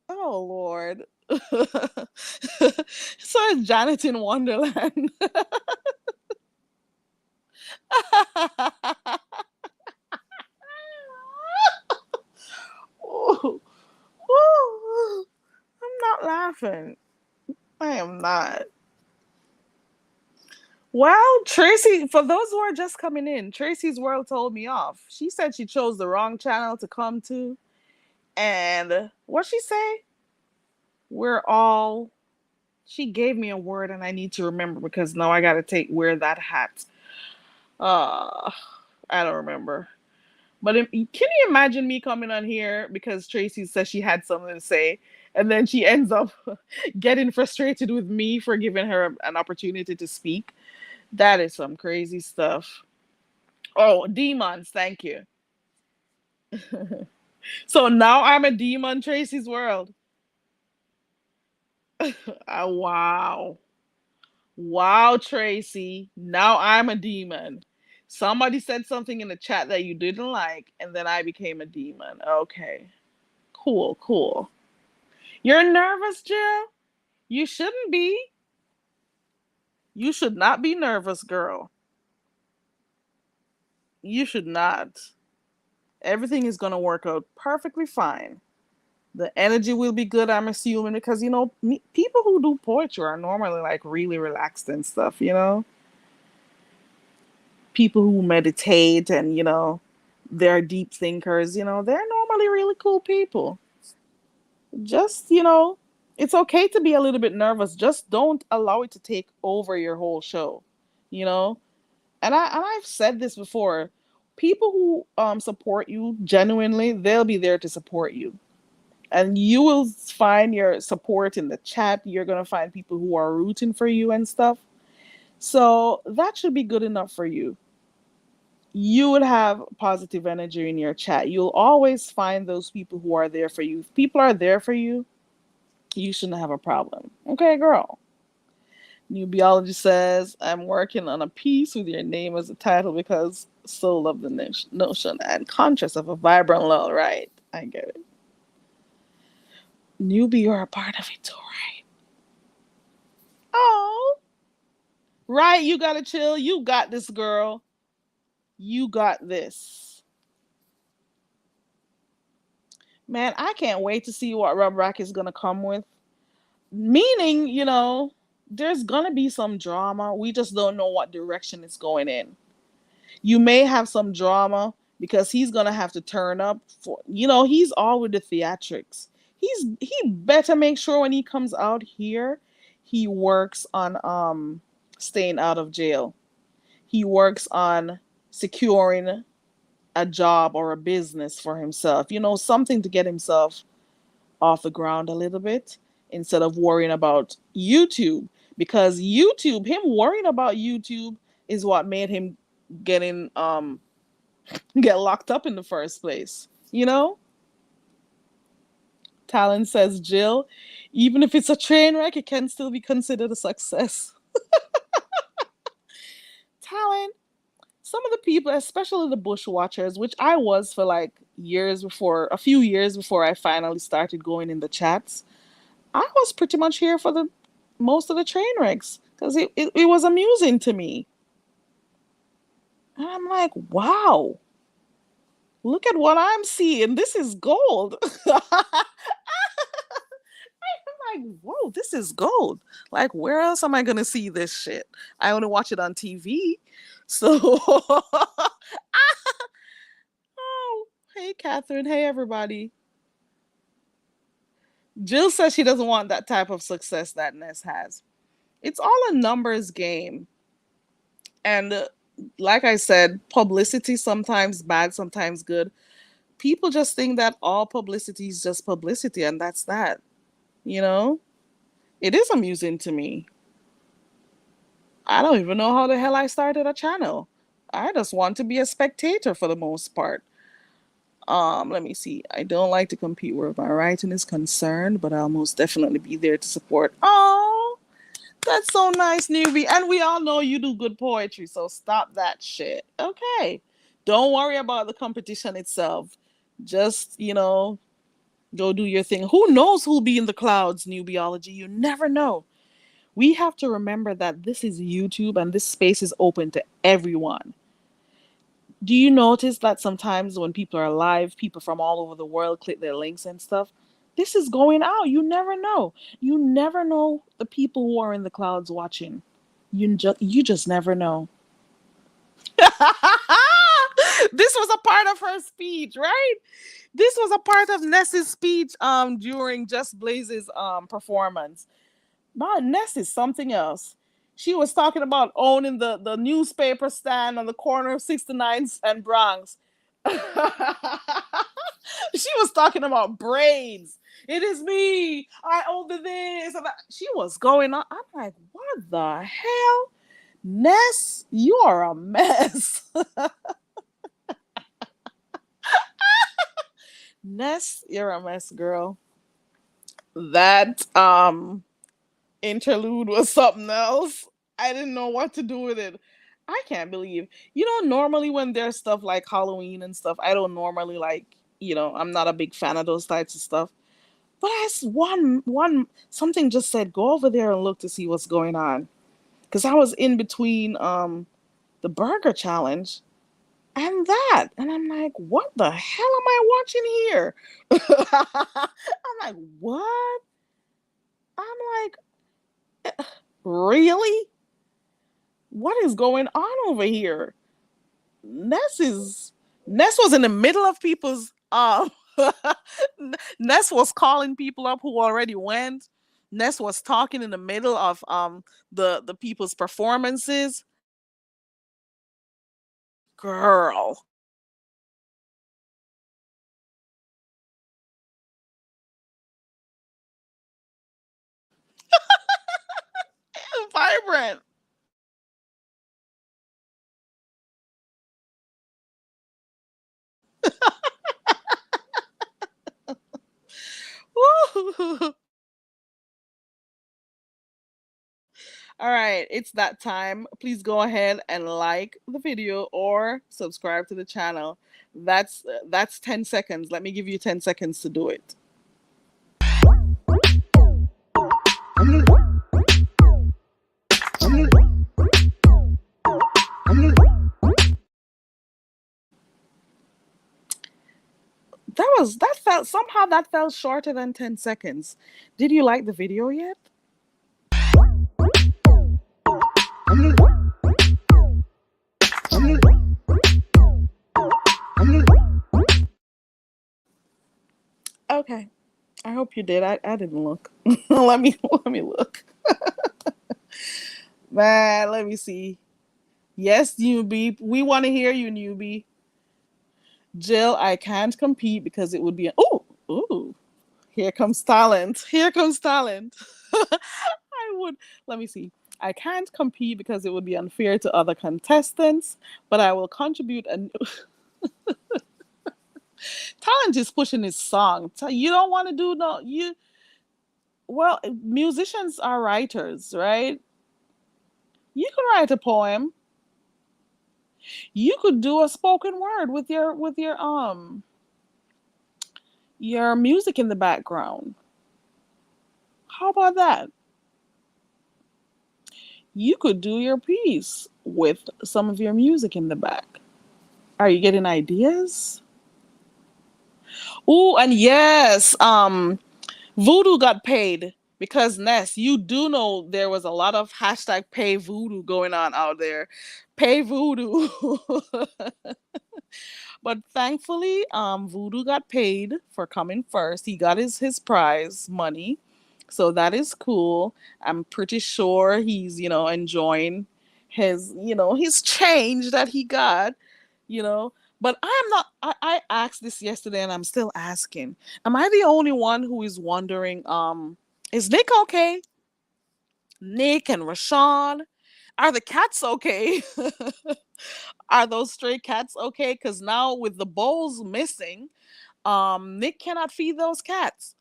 Oh Lord. So it's Janet in Wonderland. Ooh, ooh, I'm not laughing. I am not. Well, Tracie, for those who are just coming in, Tracie's world told me off. She said she chose the wrong channel to come to. And what she say? We're all. She gave me a word and I need to remember because now I gotta wear that hat. Uh I don't remember. But can you imagine me coming on here because Tracie says she had something to say, and then she ends up getting frustrated with me for giving her an opportunity to speak? That is some crazy stuff. Oh, demons, thank you. So now I'm a demon, Tracie's world. Wow. Wow, Tracie. Now I'm a demon. Somebody said something in the chat that you didn't like, and then I became a demon. Okay. Cool, cool. You're nervous, Jill? You shouldn't be. You should not be nervous, girl. You should not. Everything is going to work out perfectly fine. The energy will be good, I'm assuming, because, people who do poetry are normally like really relaxed and stuff, People who meditate and, they're deep thinkers, they're normally really cool people. Just, it's okay to be a little bit nervous. Just don't allow it to take over your whole show, you know? And I've said this before. People who support you genuinely, they'll be there to support you. And you will find your support in the chat. You're going to find people who are rooting for you and stuff. So that should be good enough for you. You would have positive energy in your chat. You'll always find those people who are there for you. If people are there for you, you shouldn't have a problem. Okay, girl. Nubiology says, I'm working on a piece with your name as a title because soul of the notion and conscious of a vibrant love. Right. I get it. Newbie, you're a part of it too, right? Oh. Right, you gotta chill. You got this, girl. You got this. Man, I can't wait to see what Rub Rack is gonna come with. Meaning, there's gonna be some drama. We just don't know what direction it's going in. You may have some drama because he's gonna have to turn up for he's all with the theatrics. He better make sure when he comes out here, he works on staying out of jail. He works on securing a job or a business for himself. Something to get himself off the ground a little bit instead of worrying about YouTube. Because him worrying about YouTube is what made him getting get locked up in the first place. Talon says, Jill, even if it's a train wreck, it can still be considered a success. Talon, some of the people, especially the bush watchers, which I was for like a few years before I finally started going in the chats, I was pretty much here for the most of the train wrecks because it was amusing to me. And I'm like, wow, look at what I'm seeing. This is gold. I'm like, whoa, this is gold. Like, where else am I going to see this shit? I only watch it on TV. So, oh, hey, Catherine. Hey, everybody. Jill says she doesn't want that type of success that Ness has. It's all a numbers game. And like I said, publicity sometimes bad, sometimes good. People just think that all publicity is just publicity, and that's that. It is amusing to me. I don't even know how the hell I started a channel. I just want to be a spectator for the most part. Let me see. I don't like to compete where my writing is concerned, but I'll most definitely be there to support. Oh, that's so nice, Nuby. And we all know you do good poetry, so stop that shit. Okay. Don't worry about the competition itself. Just, go do your thing. Who knows who'll be in the clouds, Nubiology? You never know. We have to remember that this is YouTube and this space is open to everyone. Do you notice that sometimes when people are live, people from all over the world click their links and stuff? This is going out. You never know. You never know the people who are in the clouds watching. You just never know. This was a part of her speech, right? This was a part of Ness's speech during Just Blaze's performance. But Ness is something else. She was talking about owning the newspaper stand on the corner of 69th and Bronx. She was talking about braids. It is me. I own this. She was going on. I'm like, what the hell? Ness, you are a mess. Ness, you're a mess, girl. That interlude was something else. I didn't know what to do with it. I can't believe. Normally when there's stuff like Halloween and stuff, I don't normally I'm not a big fan of those types of stuff. But as something just said, go over there and look to see what's going on. Because I was in between the burger challenge and that. And I'm like, what the hell am I watching here? I'm like, what? I'm like, really? What is going on over here? Ness was in the middle of people's Ness was calling people up who already went. Ness was talking in the middle of the people's performances. Girl. Vibrant. All right, it's that time. Please go ahead and like the video or subscribe to the channel. That's 10 seconds. Let me give you 10 seconds to do it. that felt somehow that felt shorter than 10 seconds. Did you like the video yet? Okay. I hope you did. I didn't look. Let me look. Man, let me see. Yes, Newbie. We want to hear you, Newbie. Jill, I can't compete because it would be ooh. Here comes talent. Here comes talent. I would let me see. I can't compete because it would be unfair to other contestants, but I will contribute a talent is pushing his song. You don't want to do no you well, musicians are writers, right? You can write a poem. You could do a spoken word with your music in the background. How about that? You could do your piece with some of your music in the back. Are you getting ideas? Oh, and yes, Voodoo got paid because Ness, you do know there was a lot of hashtag pay Voodoo going on out there. Pay Voodoo. But thankfully, Voodoo got paid for coming first. He got his prize money. So that is cool. I'm pretty sure he's, enjoying his change that he got, you know. But I'm not I asked this yesterday and I'm still asking. Am I the only one who is wondering, is Nick okay? Nick and Rashawn? Are the cats okay? Are those stray cats okay? Because now with the bowls missing, Nick cannot feed those cats.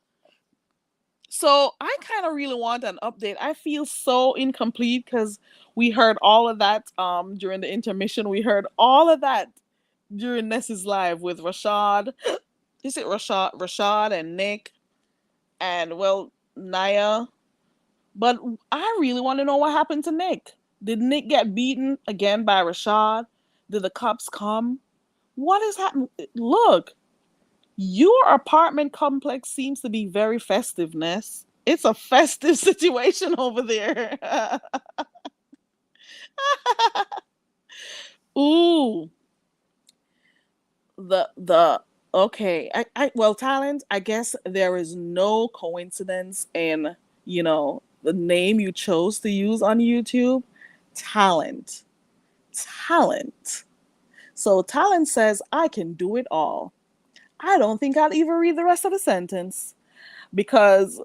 So I kind of really want an update. I feel so incomplete because we heard all of that during the intermission. We heard all of that during Ness's live with Rashad. Is it Rashad and Nick and well Naya? But I really want to know what happened to Nick. Did Nick get beaten again by Rashad? Did the cops come? What is happening? Look, your apartment complex seems to be very festiveness. It's a festive situation over there. Ooh, the okay. I well, talent. I guess there is no coincidence in the name you chose to use on YouTube. Talent, talent. So talent says I can do it all. I don't think I'll even read the rest of the sentence because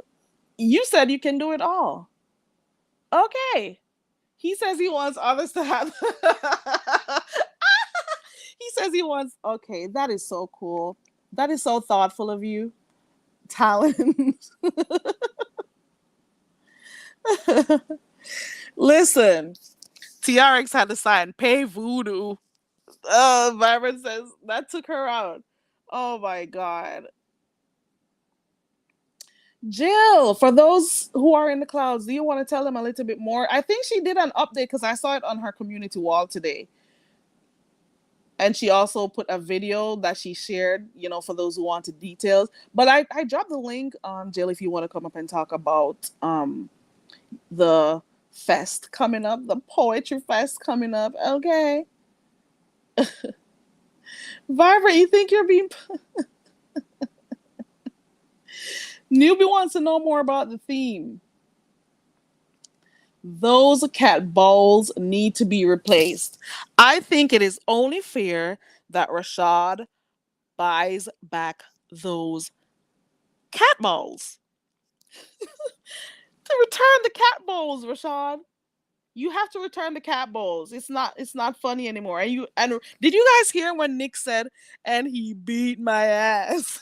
you said you can do it all. Okay. He says he wants others to have. He says he wants. Okay, that is so cool. That is so thoughtful of you. Talent. Listen, TRX had to sign pay voodoo. Oh, Byron says that took her out. Oh my god. Jill, for those who are in the clouds, do you want to tell them a little bit more? I think she did an update because I saw it on her community wall today. And she also put a video that she shared, for those who wanted details. But I dropped the link on Jill if you want to come up and talk about the fest coming up, the poetry fest coming up. Okay. Barbara, you think you're being Nuby wants to know more about the theme. Those cat balls need to be replaced. I think it is only fair that Rashad buys back those cat balls. To return the cat balls, Rashad. You have to return the cat balls. It's not funny anymore. And did you guys hear when Nick said, and he beat my ass?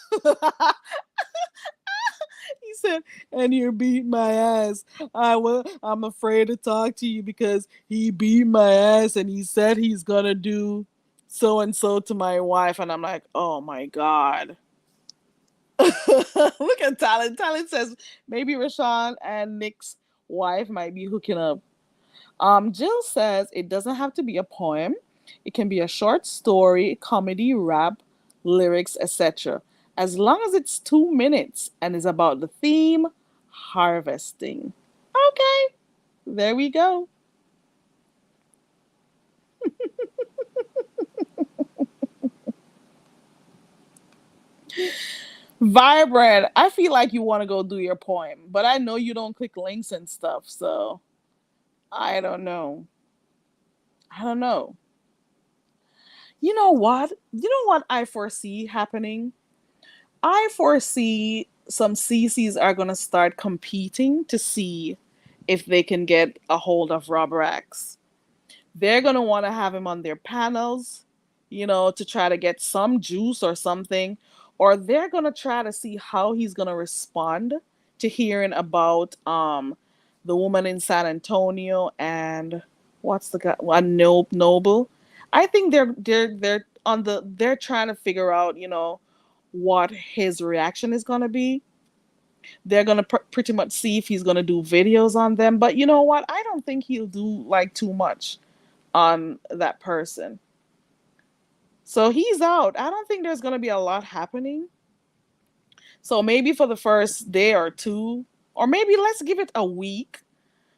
He said, and you beat my ass. I'm afraid to talk to you because he beat my ass and he said he's gonna do so and so to my wife. And I'm like, oh my god. Look at Talent. Talent says maybe Rashawn and Nick's wife might be hooking up. Jill says it doesn't have to be a poem. It can be a short story, comedy, rap, lyrics, etc. as long as it's 2 minutes and is about the theme harvesting. Okay, there we go. Vibrant, I feel like you want to go do your poem, but I know you don't click links and stuff, so I don't know. I don't know. You know what? You know what I foresee happening? I foresee some CCs are going to start competing to see if they can get a hold of Rob Rax. They're going to want to have him on their panels, to try to get some juice or something. Or they're going to try to see how he's going to respond to hearing about the woman in San Antonio and what's the guy? Noble. I think they're trying to figure out, what his reaction is going to be. They're going to pretty much see if he's going to do videos on them. But you know what? I don't think he'll do like too much on that person. So he's out. I don't think there's going to be a lot happening. So maybe for the first day or two, or maybe let's give it a week.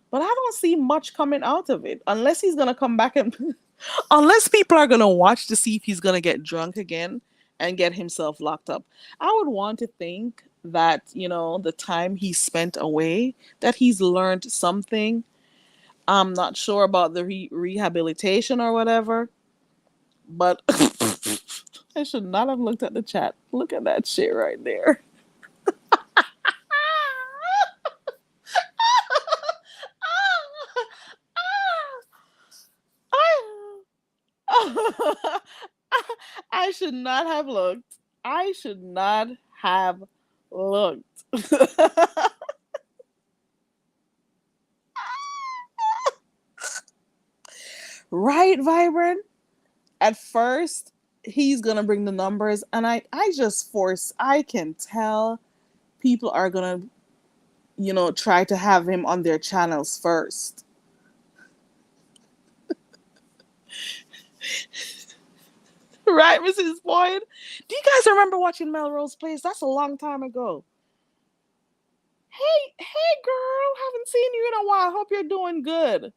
But I don't see much coming out of it unless he's going to come back and unless people are going to watch to see if he's going to get drunk again and get himself locked up. I would want to think that, the time he spent away, that he's learned something. I'm not sure about the rehabilitation or whatever, but I should not have looked at the chat. Look at that shit right there. I should not have looked. I should not have looked. Right, Vibrant? At first, he's going to bring the numbers, and I can tell people are going to, try to have him on their channels first. Right, Mrs. Boyd? Do you guys remember watching Melrose Place? That's a long time ago. Hey, girl, haven't seen you in a while. Hope you're doing good.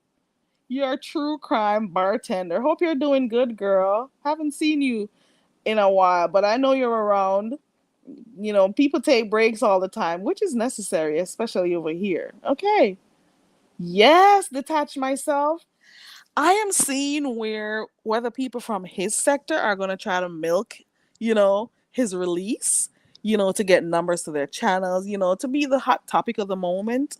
You're a true crime bartender. Hope you're doing good, girl. Haven't seen you in a while, but I know you're around. People take breaks all the time, which is necessary, especially over here. Okay. Yes, detach myself. I am seeing whether people from his sector are going to try to milk, his release, to get numbers to their channels, to be the hot topic of the moment.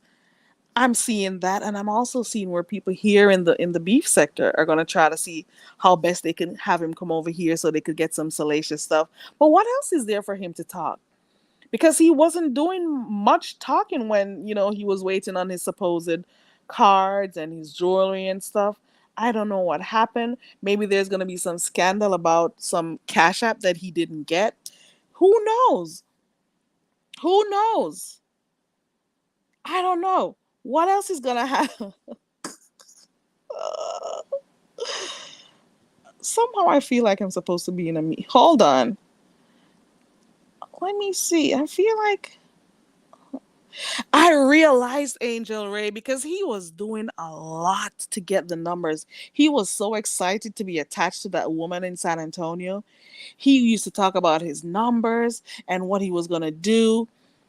I'm seeing that, and I'm also seeing where people here in the beef sector are going to try to see how best they can have him come over here so they could get some salacious stuff. But what else is there for him to talk? Because he wasn't doing much talking when he was waiting on his supposed cards and his jewelry and stuff. I don't know what happened. Maybe there's going to be some scandal about some cash app that he didn't get. Who knows? Who knows? I don't know. What else is going to happen? Somehow I feel like I'm supposed to be in a meet. Hold on. Let me see. I feel like I realized Angel Ray because he was doing a lot to get the numbers. He was so excited to be attached to that woman in San Antonio. He used to talk about his numbers and what he was going to do.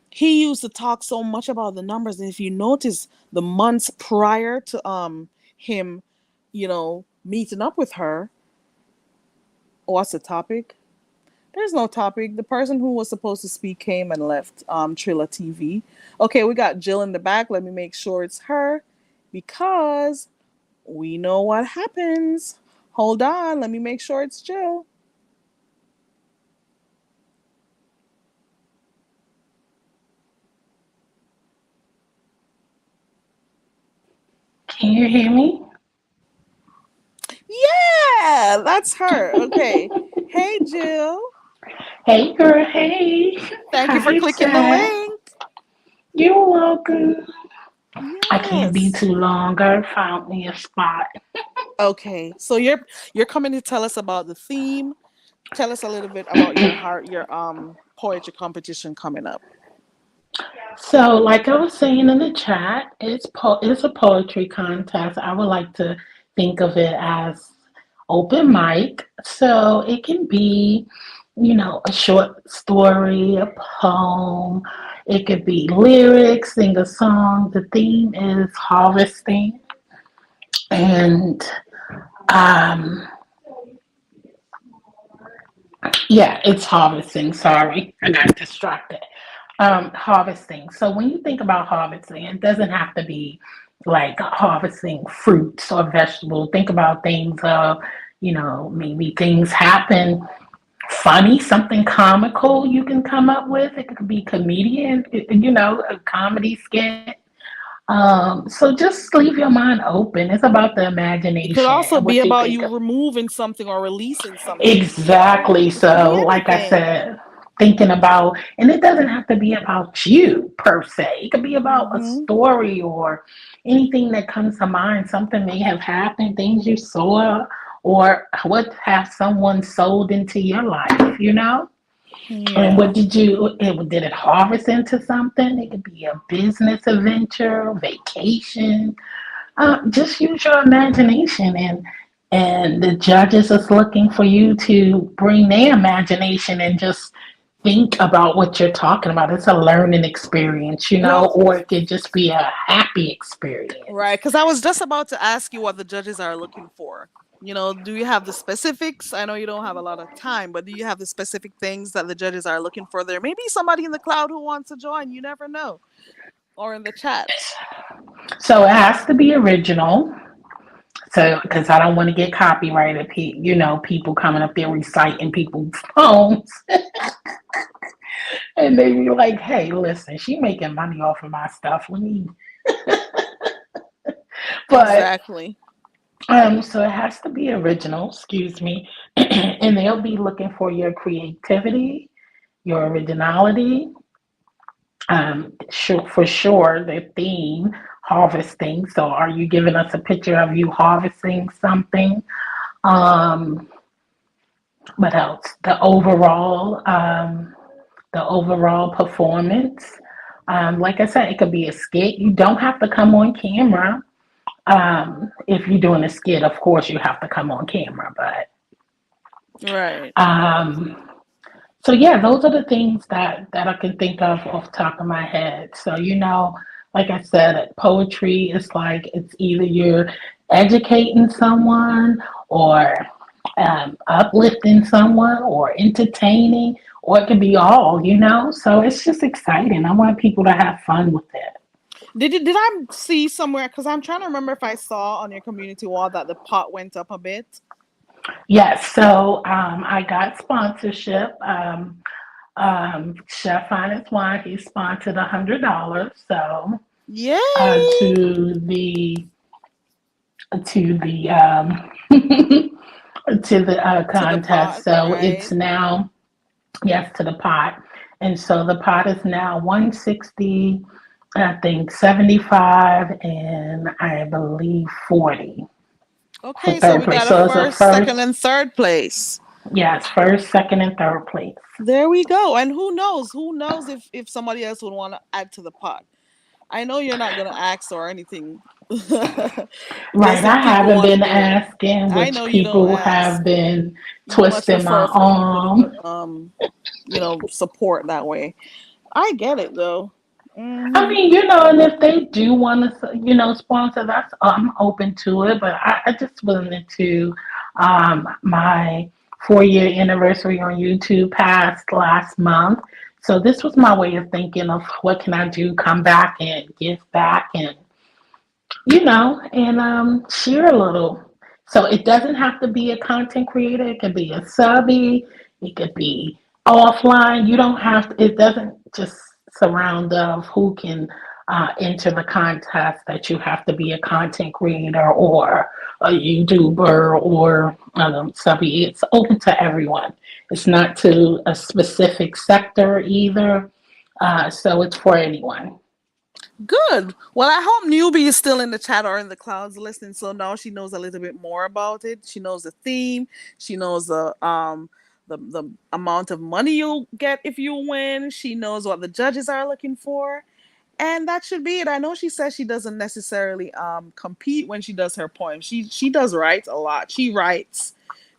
He used to talk so much about the numbers. And if you notice the months prior to him, meeting up with her, what's the topic? There's no topic. The person who was supposed to speak came and left Trilla TV. Okay, we got Jill in the back. Let me make sure it's her because we know what happens. Hold on. Let me make sure it's Jill. Can you hear me? Yeah, that's her. Okay. Hey, Jill. Hey, girl. Hey. Thank you for Hi, clicking the Ted. link. You're welcome. Yes. I can't be too long. Girl found me a spot. Okay, so you're coming to tell us about the theme. Tell us a little bit about your poetry competition coming up? So, like I was saying in the chat, it's a poetry contest. I would like to think of it as open mic. So it can be, a short story, a poem. It could be lyrics, sing a song. The theme is harvesting, and um, yeah, it's harvesting. Sorry, I got distracted. Harvesting. So when you think about harvesting, it doesn't have to be like harvesting fruits or vegetables. Think about things of, maybe things happen funny, something comical you can come up with. It could be comedian, a comedy skit. So just leave your mind open. It's about the It could imagination also and be what you about think you of. removing something or releasing something. Exactly. It could be So, like I anything. said, thinking about, and it doesn't have to be about you per se. It could be about a Hmm. story or anything that comes to mind. Something may have happened, things you saw, or what have someone sold into your life. And Yeah. what did it harvest into something? It could be a business adventure, vacation, just use your imagination, and the judges is looking for you to bring their imagination and just think about what you're talking about. It's a learning experience, Well, or it could just be a happy experience. right, because I was just about to ask you what the judges are looking for. Do you have the specifics? I know you don't have a lot of time, but do you have the specific things that the judges are looking for? There may be somebody in the cloud who wants to join. You never know. Or in the chat. So it has to be original. So, because I don't want to get copyrighted, people coming up there reciting people's poems, and they be like, "Hey, listen, she making money off of my stuff. We need." But Exactly. so it has to be original, excuse me, and they'll be looking for your creativity, your originality, for sure, the theme, harvesting. So are you giving us a picture of you harvesting something? Um, what else? The overall performance. Like I said, it could be a skit. You don't have to come on camera. If you're doing a skit, of course you have to come on camera, but Right. um, so yeah, those are the things that I can think of off the top of my head. So like I said, poetry is like it's either you're educating someone or uplifting someone or entertaining, or it could be all. So it's just exciting. I want people to have fun with it. Did I see somewhere? Because I'm trying to remember if I saw on your community wall that the pot went up a bit. Yes, so I got sponsorship. Chef Finest Wine, he sponsored $100. So Yay! to the to the To the contest. pot, So it's right? now, yes, to the pot, and so the pot is now 160. I think 75, and I believe 40 for Okay, so third we place. got a So it's a first, second, first, and third place. yes, first, second, and third place. There we go. And who knows? Who knows if somebody else would want to add to the pot? I know you're not gonna ask or anything. Right, Just I if people haven't want to been do it. asking, I which know you don't people ask. have been You much twisting prefer my for people arm. to support that way. I get it though. I Hmm. mean, and if they do want to, sponsor, that's I'm open to it. But I just wanted to, my 4-year anniversary on YouTube passed last month, so this was my way of thinking of what can I do, come back and give back, and share a little. So it doesn't have to be a content creator. It could be a subby. It could be offline. You don't have to. It doesn't just surround of who can enter the contest. That you have to be a content creator or a YouTuber or subby. It's open to everyone. It's not to a specific sector either. So it's for anyone. Good. Well, I hope Newbie is still in the chat or in the clouds listening. So now she knows a little bit more about it. She knows the theme. She knows the amount of money you'll get if you win. She knows what the judges are looking for. And that should be it. I know she says she doesn't necessarily compete when she does her poems. She does write a lot. She writes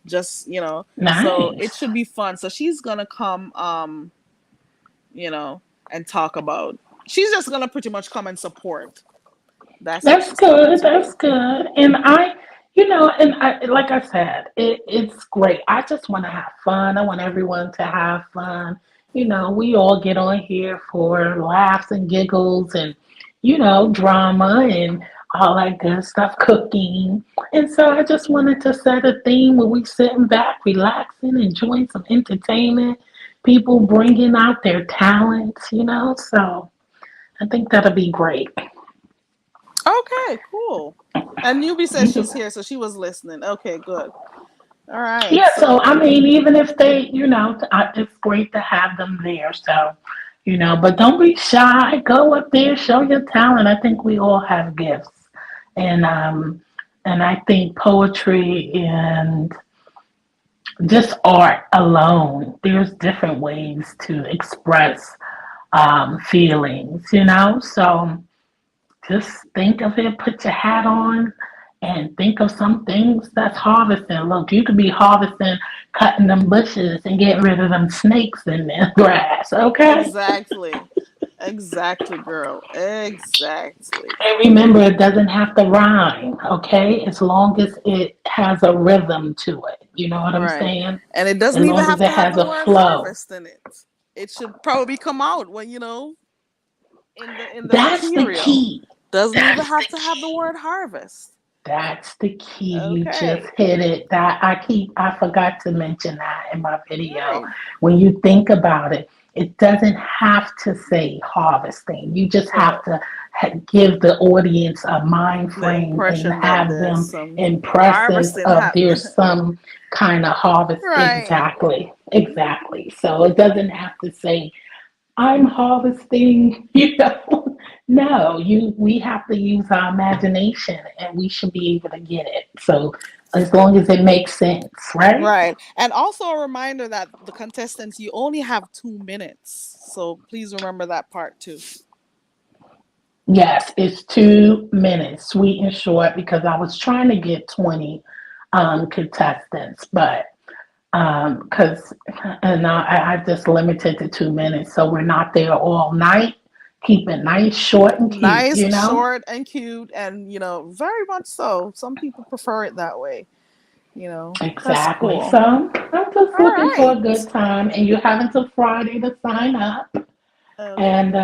just, so it Nice. should be fun. So she's gonna come and talk about, she's just gonna pretty much come and support. That's what That's she's coming good. to That's do. good. And like I said, it's great. I just want to have fun. I want everyone to have fun. We all get on here for laughs and giggles and, drama and all that good stuff, cooking. And so I just wanted to set a theme where we sitting back, relaxing, enjoying some entertainment, people bringing out their talents. So I think that'll be great. Okay, cool. And Nuby says she's here, so she was listening. Okay, good. All right. Yeah, so I So mean, even if it's great to have them there. So, but don't be shy. Go up there, show your talent. I think we all have gifts, and I think poetry and just art alone. There's different ways to express feelings. So just think of it, put your hat on, and think of some things that's harvesting. Look, you could be harvesting, cutting them bushes and getting rid of them snakes in the grass, okay? exactly. Exactly, girl. Exactly. And remember, it doesn't have to rhyme, okay? As long as it has a rhythm to it. You know what I'm Right. saying? And it As doesn't even long as have it to have has the a word flow. harvest in it. It should probably come out when, in the That's the material. key. Doesn't even That's have the to have the key. word harvest. That's the key. You just Okay. hit it. I forgot to mention that in my video. Right. When you think about it, it doesn't have to say harvesting. You just have Right. to give the audience a mind The frame and impression that have there's them some impressions harvesting of happening. there's some kind of harvest. Right. Exactly. Exactly. So it doesn't have to say I'm harvesting, No, we have to use our imagination and we should be able to get it. So as long as it makes sense, right? Right. And also a reminder that the contestants, you only have 2 minutes. So please remember that part too. Yes, it's 2 minutes, sweet and short, because I was trying to get 20 contestants, but because and I just limited to 2 minutes, so we're not there all night. Keep it nice, short, and cute, Nice, short, and cute, and very much so. Some people prefer it that way. That's Exactly. cool. So I'm just All looking for a right. good time, and you have until Friday to sign up. Okay. And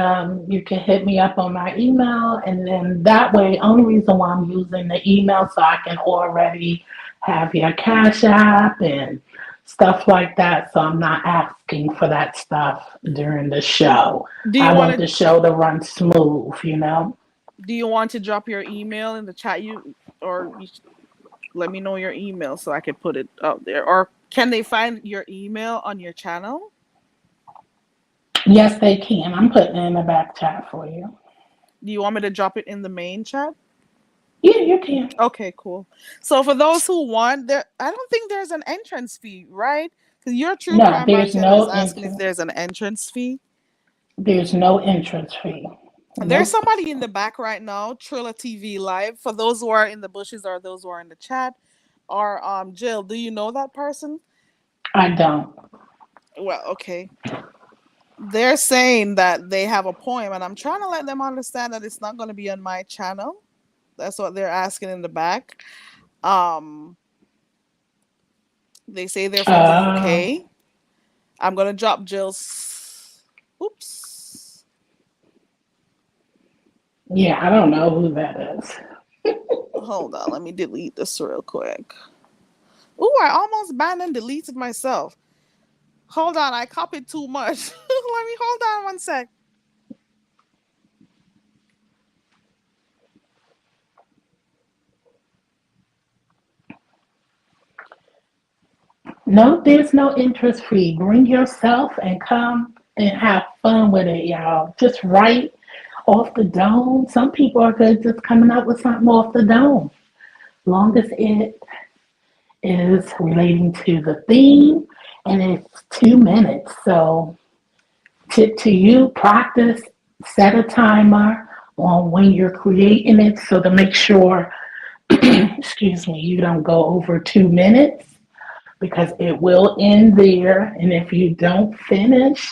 you can hit me up on my email, and then that way, only reason why I'm using the email so I can already have your Cash App and stuff like that. So I'm not asking for that stuff during the show. Do you I want want to the show to run smooth. do you want to drop your email in the chat? Let me know your email so I can put it out there. Or can they find your email on your channel? Yes, they can. I'm putting it in the back chat for you. Do you want me to drop it in the main chat? Yeah, you can. Okay, cool. So for those who want, I don't think there's an entrance fee, right? Because your true No, crime there's bartender is no asking if entrance. there's an entrance fee. There's no entrance fee. There's Nope. somebody in the back right now, Trilla TV Live. For those who are in the bushes or those who are in the chat, or Jill, do you know that person? I don't. Well, okay. They're saying that they have a poem, and I'm trying to let them understand that it's not going to be on my channel. That's what they're asking in the back. Um, they say they're from the Uh, UK. I'm gonna drop Jill's. Oops. yeah, I don't know who that is. Hold on, let me delete this real quick. Ooh, I almost banned and deleted myself. Hold on, I copied too much. Let me hold on one sec. No, there's no interest fee. Bring yourself and come and have fun with it, y'all. Just write off the dome. Some people are good just coming up with something off the dome. Long as it is relating to the theme and it's 2 minutes. So to you, practice, set a timer on when you're creating it so to make sure, excuse me, you don't go over 2 minutes because it will end there. And if you don't finish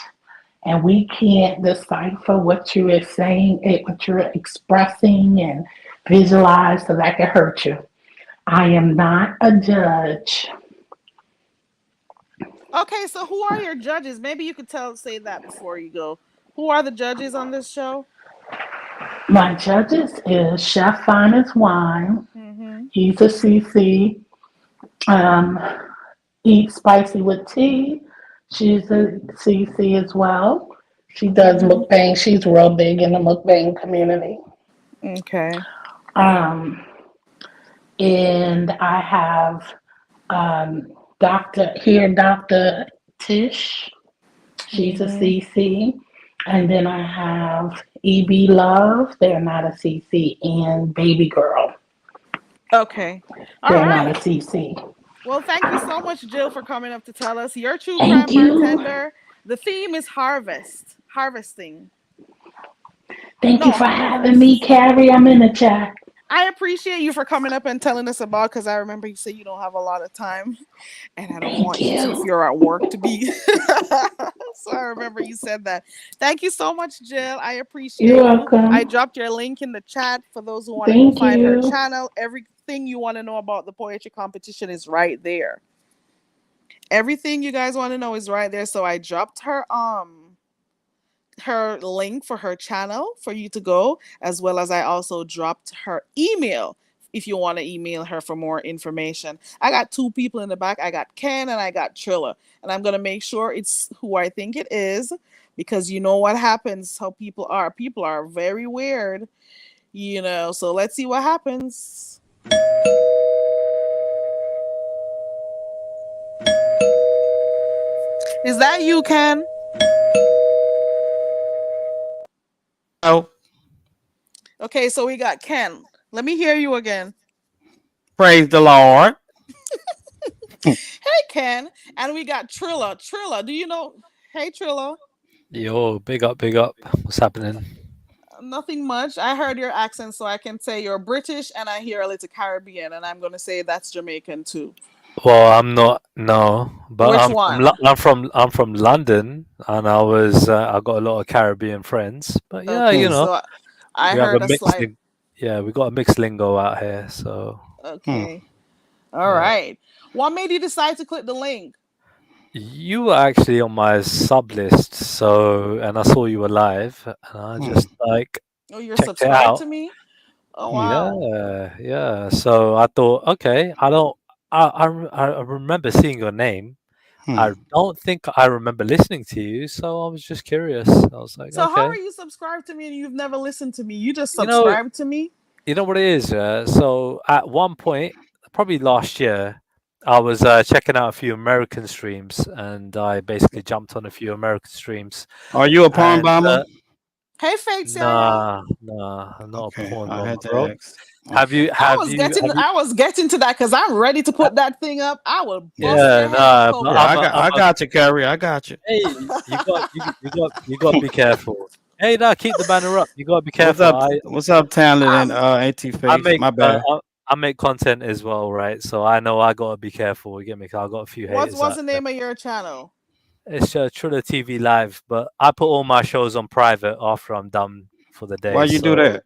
and we can't decipher what you are saying, what you're expressing and visualize, so that can hurt you. I am not a judge. Okay, so who are your judges? Maybe you could say that before you go. Who are the judges on this show? My judges is Chef Finest Wine. Mm-hmm. He's a CC. Um, Eat Spicy with Tea. She's a CC as well. She does Mm-hmm. mukbang. She's real big in the mukbang community. Okay. Um, and I have Dr. Tish. She's a Mm-hmm. CC. And then I have EB Love. They're not a CC. And Baby Girl. Okay. All They're not right. a CC. Well, thank you so much, Jill, for coming up to tell us your true crime Thank you. bartender. The theme is harvesting. Thank you No, for having me, harvest. Carrie. I'm in the chat. I appreciate you for coming up and telling us about because I remember you said you don't have a lot of time, and I don't Thank want you to if you. you're at work to be. So I remember you said that. Thank you so much, Jill. I You're appreciate you. I welcome. dropped your link in the chat for those who want to go Thank find her you. channel. Everything you want to know about the poetry competition is right there. Everything you guys want to know is right there. So I dropped her link for her channel for you to go, as well as I also dropped her email if you want to email her for more information. I got two people in the back. I got Ken and I got Trilla. And I'm going to make sure it's who I think it is because you know what happens, how people are. People are very weird, So let's see what happens. Is that you, Ken? Oh, Okay, so we got Ken. Let me hear you again. praise the Lord. Hey, Ken. And we got Trilla. Trilla, do you know? Hey, Trilla. Yo, big up, big up. What's happening? Nothing much. I heard your accent, so I can say you're British, and I hear a little Caribbean, and I'm gonna say that's Jamaican too. Well, I'm not, no, but Which I'm one? I'm from London, and I got a lot of Caribbean friends. But yeah, Okay, so I we have a heard a mixed, slight. yeah, we got a mixed lingo out here. So Hmm. Okay, all yeah, right. What made you decide to click the link? you were actually on my sub list, and I saw you were live, and I Hmm. just like Oh, you're checked it subscribed out. to me. Oh Hmm. wow. Yeah, yeah. So I thought, okay, I don't, I remember seeing your name. Hmm. I don't think I remember listening to you, so I was just curious. I was like, So how okay, are you subscribed to me and you've never listened to me? You just you know, subscribed to me? you know what it is. So at one point, probably last year, I was checking out a few American streams, and I basically jumped on a few American streams. Are you a porn And bomber? Hey, Fake Sarah. nah, I'm not a Okay, porn I bomber, had to bro. ask. Have Okay. you, have you, have you? I was getting to that because I'm ready to put that thing up. I will Yeah. bust Yeah, your head, nah, but Yeah, Coco. I'm I a. got you, Carrie. I got you. Hey, you got to be careful. Hey, nah, keep the banner up. You got to be What's careful. up? What's up, Talent and I'm AT I Face? make My bad. I make content as well, right? So I know I gotta be careful. You get me? 'Cause I got a few haters what's out the there. name of your channel? It's Triller TV Live, but I put all my shows on private after I'm done for the Why day. you do So that?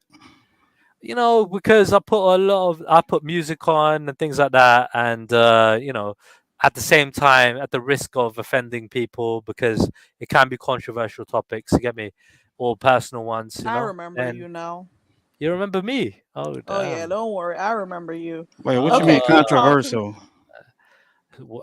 because I put music on and things like that, and at the same time, at the risk of offending people, because it can be controversial topics. You get me? Or personal ones, I remember And you now. you remember me? Oh Oh yeah, damn! don't worry. I remember you. Wait, what you mean Okay, Uh, keep talking. controversial?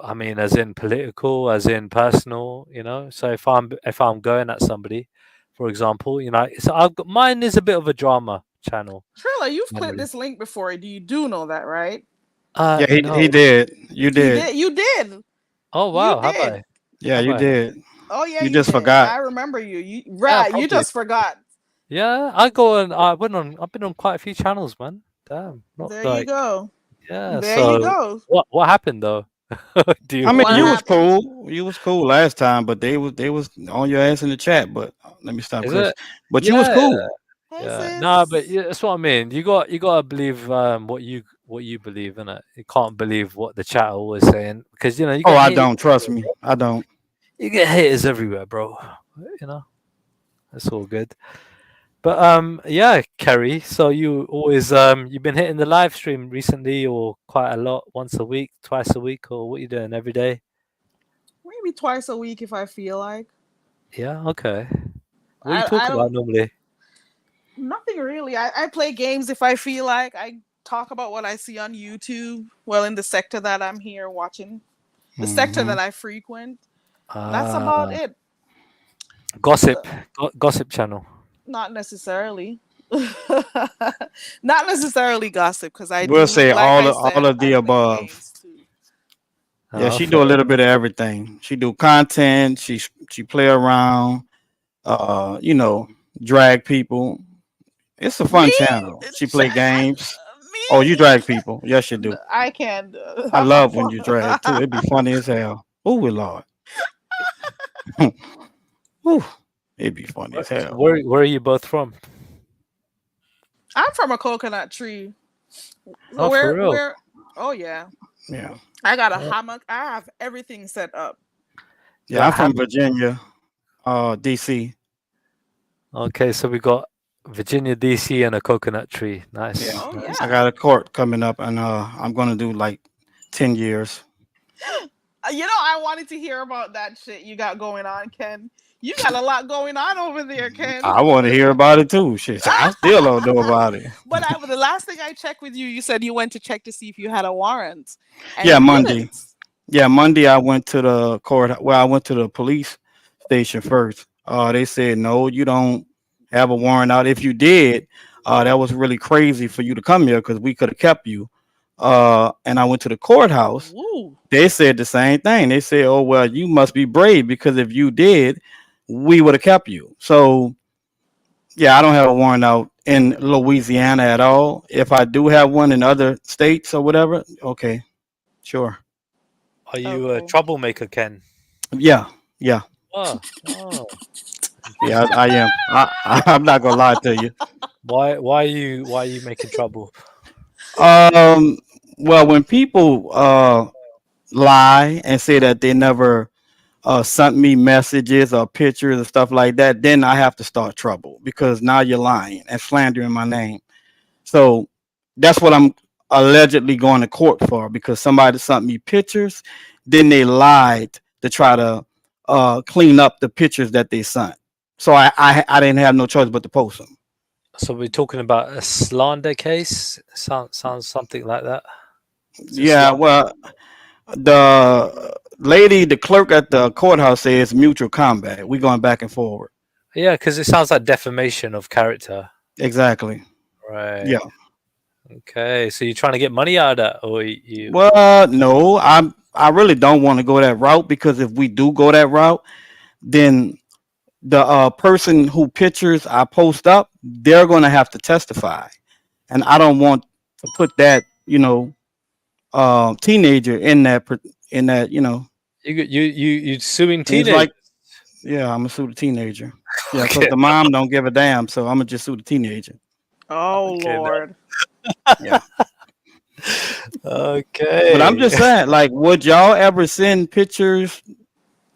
I mean, as in political, as in personal, So if I'm going at somebody, for example, so mine is a bit of a drama channel. Trilla, you've clicked Generally. this link before. You do know that, right? Yeah, he No. did. You He did. did. You did. Oh You wow, have did. I? Yeah, Have you I? did. Oh yeah, You you just did. forgot. I remember you. You Yeah, right. You probably. just forgot. Yeah, I go on. I went on. I've been on quite a few channels, man. Damn, not There you like go. yeah. There you So go. what happened though? Do you I mean, What you agree? was happened? cool. You was cool last time, but they was on your ass in the chat. But let me stop Is cursing. it? But you was Yeah, cool. Hey yeah. No, but sis. yeah, that's what I mean. You gotta believe what you believe in it. You can't believe what the chat always saying because you Oh, get I haters don't trust everywhere, me. bro. I don't. You get haters everywhere, bro. You know that's all good. But yeah, Kerry. So you always you've been hitting the live stream recently, or quite a lot, once a week, twice a week, or what you doing every day? Maybe twice a week if I feel like. Yeah, okay. What you I talk about don't normally? nothing really. I play games if I feel like. I talk about what I see on YouTube. Well, in the sector that I'm here watching, the sector Hmm. that I frequent. That's about Ah, it. gossip, gossip channel. Not necessarily. Not necessarily gossip because I We'll do, say like I all said, of I the play above. games too. Yeah, Oh, she fair do a little enough. bit of everything. She do content. She play around. You know, drag people. It's a Me? fun channel. She play games. Oh, you Me? drag people? Yes, you do. I can. I love when you drag too. It'd be funny as hell. Oh, Lord. Ooh, it'd be funny as So hell. where are you both from? I'm from a coconut tree. So Oh, for real? where? Oh yeah, Yeah, I got a Oh, hammock. I have everything set up. you yeah. got I'm a from hammock. Virginia, DC. Okay, so we got Virginia, DC, and a coconut tree. Yeah, Nice, Oh nice. I yeah. got a court coming up, and I'm gonna do like 10 years. I wanted to hear about that shit you got going on, Ken. You got a lot going on over there, Ken. I want to hear about it too. Shit, I still don't know about it. But the last thing I checked with you, you said you went to check to see if you had a warrant, and Yeah, you Monday. didn't. Yeah, Monday I went to the court. Well, I went to the police station first. They said no, you don't have a warrant out. If you did, that was really crazy for you to come here because we could have kept you. And I went to the courthouse. Woo. They said the same thing. They said, "Oh well, you must be brave because if you did, we would have kept you." So yeah, I don't have a warrant out in Louisiana at all. If I do have one in other states or whatever, okay, sure. Are you a Okay. troublemaker, Ken? Yeah, yeah. Oh, Yeah, interesting. I am. I'm not gonna lie to you. Why are you making trouble? Um, well, when people lie and say that they never sent me messages or pictures and stuff like that, then I have to start trouble because now you're lying and slandering my name. So that's what I'm allegedly going to court for because somebody sent me pictures, then they lied to try to clean up the pictures that they sent. So I didn't have no choice but to post them. So we're talking about a slander case. Sounds something like that. Is it Yeah, slander? well, the lady, the clerk at the courthouse says mutual combat. We going back and forward. Yeah, because it sounds like defamation of character. Exactly. Right. Yeah. Okay. So you're trying to get money out of that, or you? Well, no, I really don't want to go that route because if we do go that route, then the person who pictures I post up, they're going to have to testify, and I don't want to put that teenager in that You suing it's like teenagers? yeah, I'm gonna sue the teenager. Yeah, because Okay. the mom don't give a damn, so I'm gonna just sue the teenager. Oh Okay. Lord. Yeah. But I'm Okay. just saying, like, would y'all ever send pictures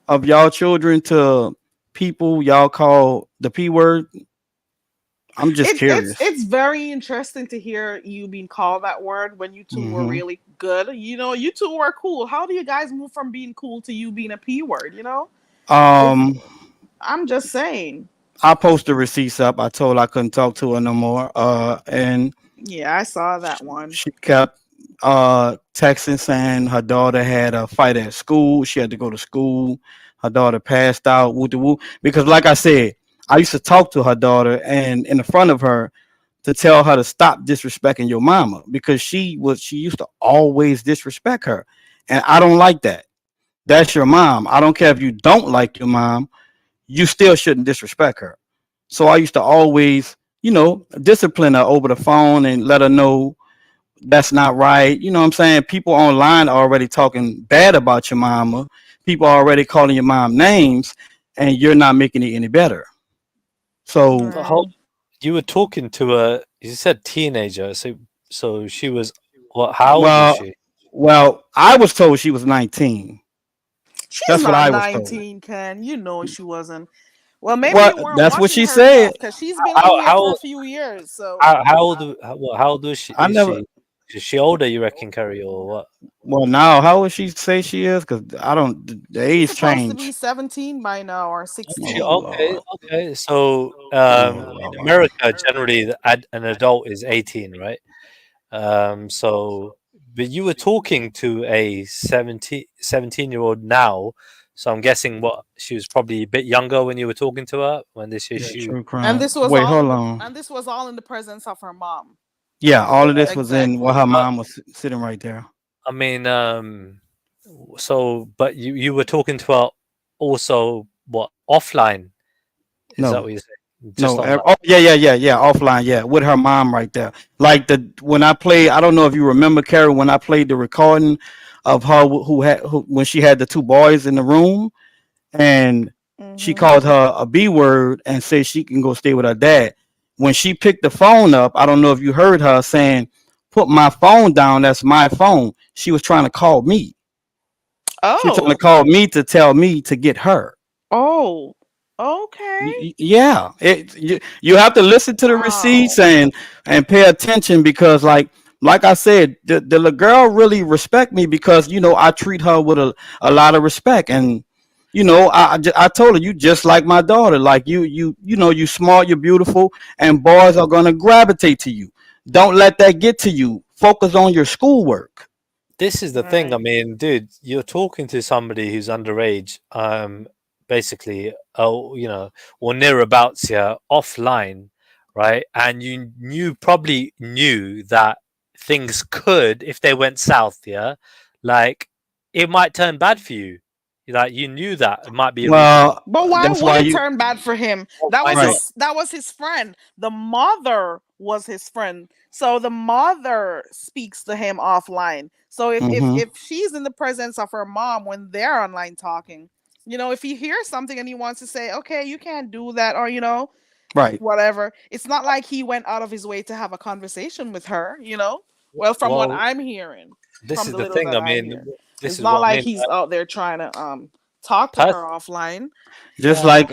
of y'all children to people y'all call the P word? I'm just curious. It's very interesting to hear you being called that word when you two were Hmm. really good. You two were cool. How do you guys move from being cool to you being a P word? If Um, I'm just saying. I posted receipts up. I told I couldn't talk to her no more. And Yeah, I saw that one. she kept texting saying her daughter had a fight at school. She had to go to school. Her daughter passed out. Woo de woo. Because like I said, I used to talk to her daughter and in the front of her to tell her to stop disrespecting your mama because she used to always disrespect her. And I don't like that. That's your mom. I don't care if you don't like your mom, you still shouldn't disrespect her. So I used to always, discipline her over the phone and let her know that's not right. You know what I'm saying? People online are already talking bad about your mama. People are already calling your mom names, and you're not making it any better. So, So how Right. you were talking to a you said teenager, so she was what? How old was well, she? well, I was told she was 19. She's That's what not I was told. 19, Ken. You know she wasn't. Well, maybe What? you weren't That's what watching she her said. enough because she's been on How here for how a few years. So, how old was she? I never. Is she older? You reckon, Curry, or what? Well, now how would she say she is? Because I don't. The she's age supposed to be change. 17 by now or She 16. Oh okay, Lord. okay. So Oh in Lord. America, generally, an adult is 18, right? So, but you were talking to a 17-year-old now, so I'm guessing what she was probably a bit younger when you were talking to her when this Yeah, issue. true And crime. this was Wait, all hold in the on. and this was all in the presence of her mom. Yeah, all of this was in while Exactly. her But mom was sitting right there. I mean, so but you were talking to her also what offline? Is that No, what you're saying? Just no. online? Oh, yeah. Offline, yeah, with her mom right there. Like the when I played, I don't know if you remember, Carrie, when I played the recording of her who when she had the two boys in the room and she Mm-hmm. called her a B word and said she can go stay with her dad. When she picked the phone up, I don't know if you heard her saying, "Put my phone down. That's my phone." She was trying to call me. She was trying to Oh. call me to tell me to get her. Oh. Okay. Yeah, you have to listen to the receipts Wow. and pay attention because like I said, the little girl really respect me because I treat her with a lot of respect. And I told her, you just like my daughter, like you smart, you're beautiful, and boys are gonna gravitate to you. Don't let that get to you. Focus on your schoolwork. This is the thing. I Right. mean, dude, you're talking to somebody who's underage, basically, or nearabouts here, offline, right? And you probably knew that things could, if they went south, yeah, like it might turn bad for you. Like you knew that it might be a repercussion. Well, But why that's would why it you turn bad for him? Well, That why was not? right. his friend. The mother was his friend. So the mother speaks to him offline. So Hmm. if she's in the presence of her mom when they're online talking, if he hears something and he wants to say, "Okay, you can't do that," or Right. whatever, it's not like he went out of his way to have a conversation with her. Well, from what Well, I'm hearing, this from is the the little thing. that I I mean, hear, this it's is not what I like mean. he's out there trying to talk to her Pers- offline. Just like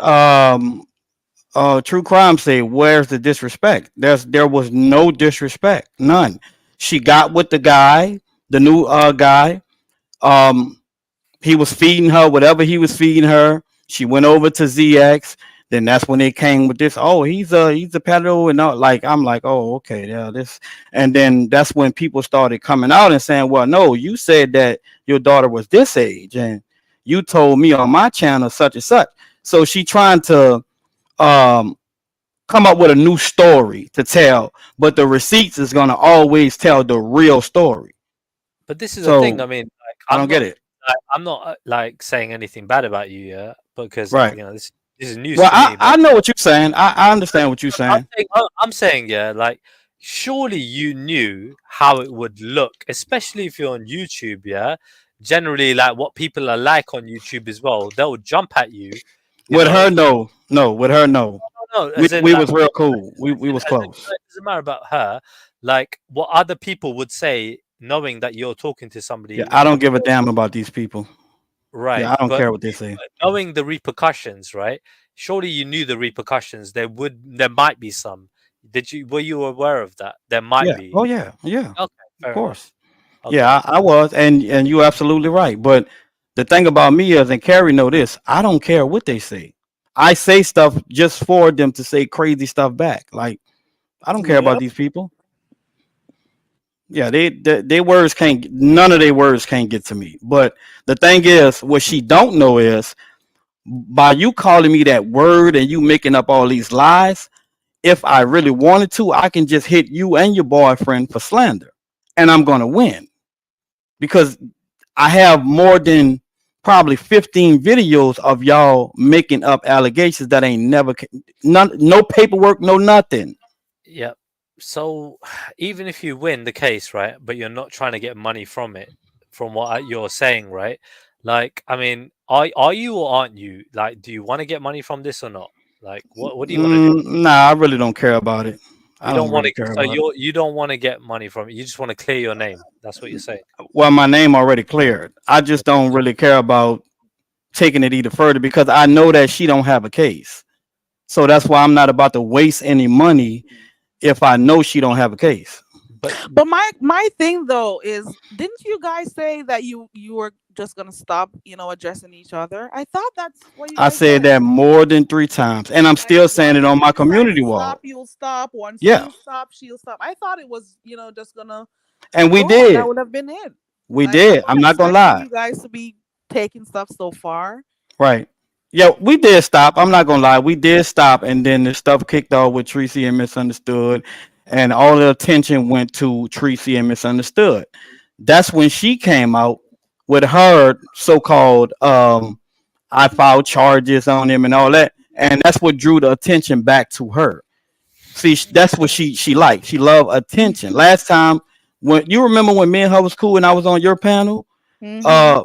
true crime say, where's the disrespect? There was no disrespect, none. She got with the guy, the new guy. Um, he was feeding her whatever he was feeding her. She went over to ZX. Then that's when they came with this. Oh, he's a pedo and all. Like I'm like, oh, okay, yeah, this. And then that's when people started coming out and saying, well, no, you said that your daughter was this age, and you told me on my channel such and such. So she trying to um come up with a new story to tell, but the receipts is gonna always tell the real story. but this is the thing. I So mean, like, I don't get it. I'm not like saying anything bad about you, yeah, because Right. this is news Well, to I, me. But I know what you're saying. I understand what you're saying. I'm saying, yeah, like surely you knew how it would look, especially if you're on YouTube, yeah. Generally, like what people are like on YouTube as well, they'll jump at you, you With know. her, no, no. With her, no. No, We as in we like was real cool. We was as in, close. it doesn't matter about her. Like what other people would say, knowing that you're talking to Yeah, somebody I don't on give a damn about these people. Yeah, right, I don't but care what they say. knowing the repercussions, right? Surely you knew the repercussions. There might be some. Were you aware of that? There might Yeah. be. Oh yeah. Yeah. Okay, Of fair enough. course. Yeah, Okay. I was, and you're absolutely right. But the thing about me is, and Carrie know this, I don't care what they say. I say stuff just for them to say crazy stuff back. Like I don't care about Yep. these people. Yeah, they words can't. None of their words can't get to me. But the thing is, what she don't know is by you calling me that word and you making up all these lies. If I really wanted to, I can just hit you and your boyfriend for slander, and I'm gonna win because I have more than probably 15 videos of y'all making up allegations that ain't never none, no paperwork, no nothing. Yep. So even if you win the case, right, but you're not trying to get money from it, from what you're saying, right? Like, I mean, are you or aren't you? Like, do you want to get money from this or not? Like, what do you want to do? Nah, I really don't care about it. I You don't don't want really to. care So about it. you don't want to get money from it. You just want to clear your name. That's what you're saying. Well, my name already cleared. I just Okay. don't really care about taking it either further because I know that she don't have a case. So that's why I'm not about to waste any money if I know she don't have a case. But But my thing though is, didn't you guys say that you were just gonna stop, addressing each other? I thought that's what you I guys said said. that more than 3 times, and I'm Like still saying once it on you my decide community to stop, wall. you'll stop. Once Yeah, you stop, she'll stop. I thought it was, just gonna and we go, and that did. would have been it. We Like, I'm did. not I'm not gonna expecting lie. you guys to be taking stuff so far. Right. Yeah, we did stop. I'm not gonna lie. We did stop, and then the stuff kicked off with Tracy and Misunderstood, and all the attention went to Tracy and Misunderstood. That's when she came out with her so-called I filed charges on him and all that, and that's what drew the attention back to her. See, that's what she liked. She loved attention. Last time, when you remember when me and her was cool and I was on your panel, Mm-hmm. uh,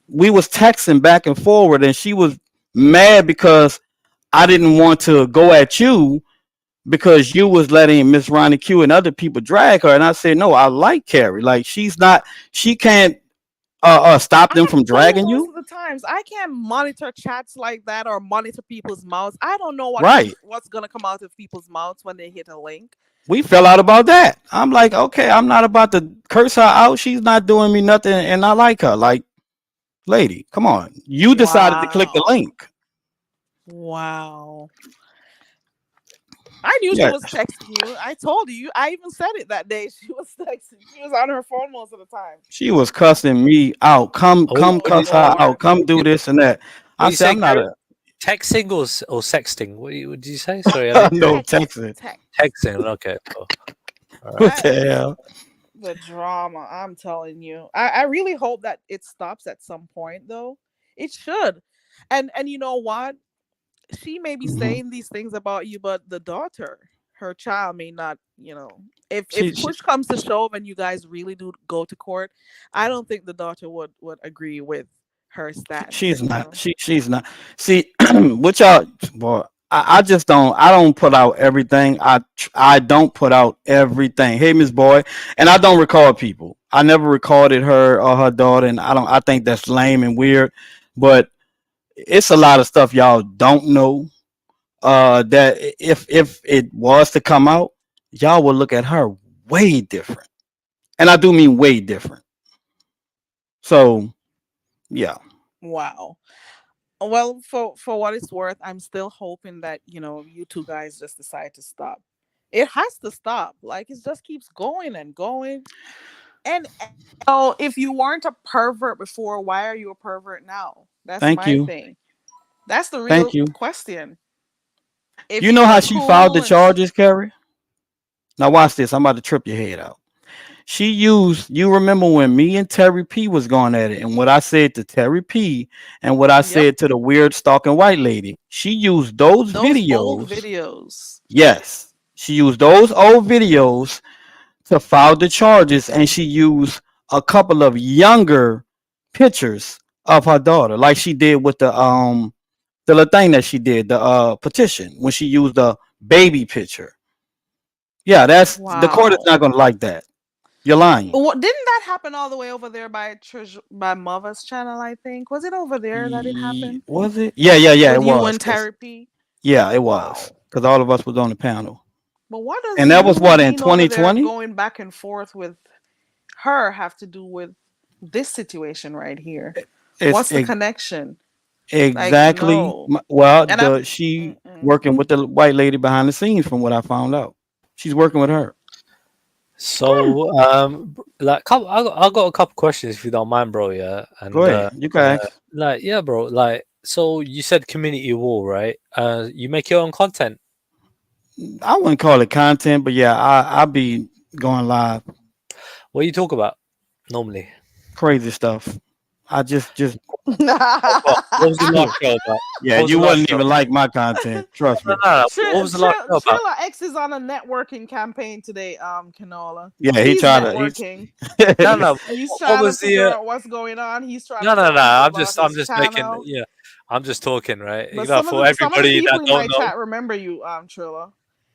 we was texting back and forward, and she was mad because I didn't want to go at you because you was letting Miss Ronnie Q and other people drag her, and I said no, I like Carrie. Like she can't stop them from But dragging most you. of the times, I can't monitor chats like that or monitor people's mouths. I don't know Right. what's gonna come out of people's mouths when they hit a link. We fell out about that. I'm like, okay, I'm not about to curse her out. She's not doing me nothing, and I like her. Like, lady, come on. You decided to click the Wow. link. Wow. I knew she Yeah, was texting you. I told you. I even said it that day. She was texting. She was on her phone most of the time. she was cussing me out. Come Oh what do you cuss her out. Lord. Come do this and that. what I do you said, say, I'm not Carrie? a Texting or sexting? What did you say? Sorry, I didn't hear no you. Text. Texan. Text. Texting. Okay. Cool. All right. What I, the hell? the drama, I'm telling you. I really hope that it stops at some point though. It should. And you know what? She may be Hmm. saying these things about you, but the daughter, her child may not, if She push comes to shove and you guys really do go to court, I don't think the daughter would agree with her she's not. stance. She's not. See, what y'all, boy. I just don't. I don't put out everything. I don't put out everything. Hey, Miss Boy, and I don't record people. I never recorded her or her daughter, and I don't. I think that's lame and weird. But it's a lot of stuff y'all don't know. That if it was to come out, y'all would look at her way different, and I do mean way different. So yeah, Wow. Well, for what it's worth, I'm still hoping that you two guys just decide to stop. It has to stop. Like, it just keeps going and going. And so, if you weren't a pervert before, why are you a pervert now? That's thank my you, thing. That's the thank real you. question. If You you know how were she filed cool the and charges, Carrie? Now watch this. I'm about to trip your head out. She used. You remember when me and Terry P was going at it, and what I said to Terry P, and what I yep, said to the weird stalking white lady. She used those those old videos. videos. Yes, she used those old videos to file the charges, and she used a couple of younger pictures of her daughter, like she did with the little thing that she did, the petition, when she used the baby picture. Yeah, that's the court is Wow. not gonna like that. You're lying. What didn't that happen all the way over there by by Mother's channel? I think was it over there that it happened Was it? Yeah, with it you was. and therapy. Yeah, it was. Wow. Because all of us was on the panel. But what does And that was you what, in being over there 2020? going back and forth with her have to do with this situation right here? It's What's the connection? Like, exactly. no. Well, And I'm she mm-mm. working with the white lady behind the scenes, from what I found out. She's working with her. So, like, I got a couple questions if you don't mind, bro. Yeah, Go and ahead. You can ask. like, yeah, bro. Like, so you said community wall, right? You make your own content. I wouldn't call it content, but yeah, I be going live, What do you talk about normally? crazy stuff. I just What was the last show about? yeah, What was you the last wouldn't show? even like my content. Trust No, me. no, no. What was the last show about? Trilla X is on a networking campaign today, Canola. Yeah, he He's tried to. networking. No, no. He's What trying to was figure the? out what's going on. He's trying No, to no, no. brand I'm his just making. channel. Yeah, I'm just talking, right? But For some of the everybody people that in don't my know, chat remember you, Trilla.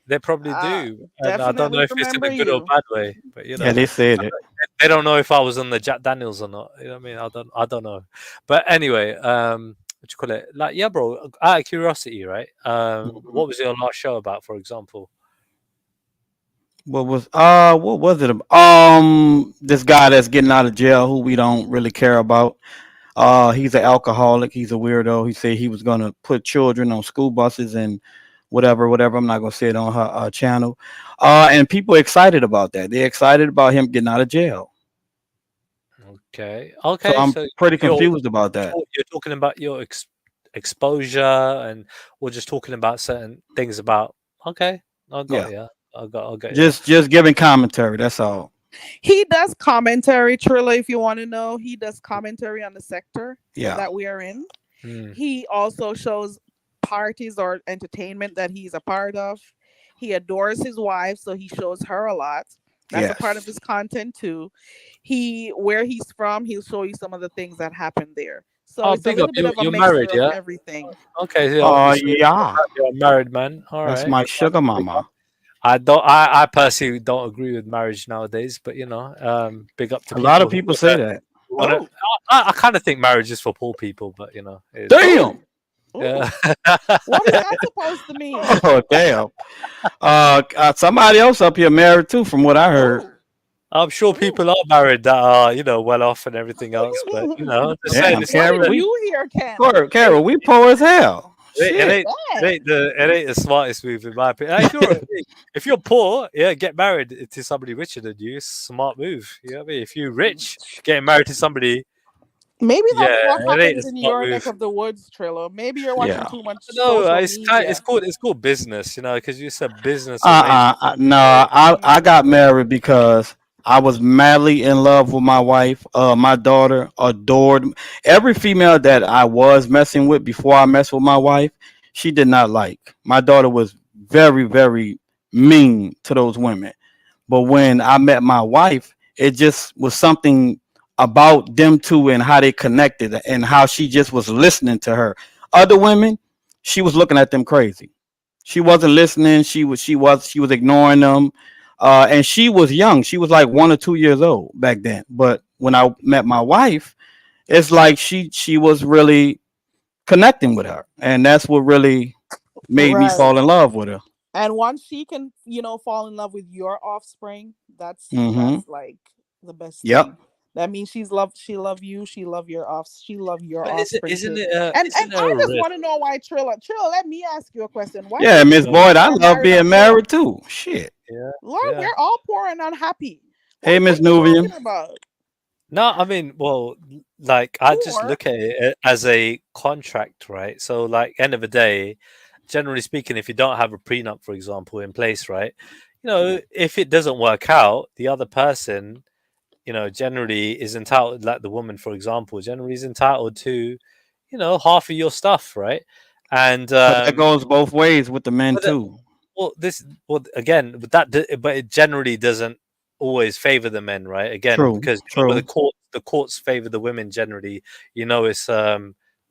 they probably do, and I don't know Definitely if it's in remember a good or you. bad way. But Yeah, they said it. they don't know if I was on the Jack Daniels or not. You know what I mean? I don't know. But anyway, what you call it? Like, yeah, bro. Out of curiosity, right? Mhm. What was your last show about, for example? What was it? This guy that's getting out of jail who we don't really care about. He's an alcoholic. He's a weirdo. He said he was gonna put children on school buses and whatever. I'm not gonna say it on her channel. And people excited about that. They're excited about him getting out of jail. Okay, So okay. I'm So pretty you're confused about that. you're talking about your exposure, and we're just talking about certain things about. Okay, I Yeah, got you. I got you. just giving commentary. That's all. He does commentary, Trilla, if you want to know. He does commentary on the sector Yeah. that we are in. Hmm. He also shows parties or entertainment that he's a part of. He adores his wife, so he shows her a lot. That's a part of Yes. his content too. Where he's from, he'll show you some of the things that happen there. So Oh, it's a big up. little bit of a You're married, mixture of yeah? everything. Okay, Oh so yeah. you're a married man. All That's right. my sugar mama. I personally don't agree with marriage nowadays, but big up to A lot people of who people say that. wanna. Oh, I kind of think marriage is for poor people, but it is what it is. Damn. oh, Yeah. oh. What is that supposed to mean? Oh damn. Somebody else up here married too, from what I heard. Oh, I'm sure oh. people are married that are well off and everything else, but I'm just saying Damn, it's not What Carol, did the we you hear, Ken? Carol, we poor as hell. Shit. Dang. it ain't the smartest move in my opinion. If you're poor, yeah, get married to somebody richer than you. Smart move. You know what I mean? If you're rich, getting married to somebody, Maybe yeah, that's what it ain't a happens in smart your neck mue. of the woods, Trillo. Maybe you're watching Yeah. too much No, social media. it's called business, because you said business arrangement. No, Right? I got married because I was madly in love with my wife. My daughter adored every female that I was messing with before I messed with my wife. She did not like. My daughter was very, very mean to those women. But when I met my wife, it just was something about them two and how they connected and how she just was listening to her. Other women, she was looking at them crazy. She wasn't listening. She was ignoring them. And she was young. She was like 1 or 2 years old back then. But when I met my wife, it's like she was really connecting with her, and that's what really made me Right. fall in love with her. And once she can, fall in love with your offspring, Hmm. that's like the best Yep. thing. That means she love you, she love your But offspring isn't too. it And isn't there I a just risk? want to know why Trilla, let me ask you a question. Why do Yeah, you Miss think Yeah, Boyd, people I are love married being until married too. Shit. yeah, Lord, yeah. we're all poor and unhappy. What Hey, what Miss are you Nubian. talking about? No, I mean, well, like I just Poor? look at it as a contract, right? So, like, end of the day, generally speaking, if you don't have a prenup, for example, in place, right? If it doesn't work out, the other person, generally is entitled, like the woman, for example, generally is entitled to, half of your stuff, right? And But that goes both ways with the men but too. well, again, but it generally doesn't always favor the men, right? Again, True. because True. the courts favor the women generally. It's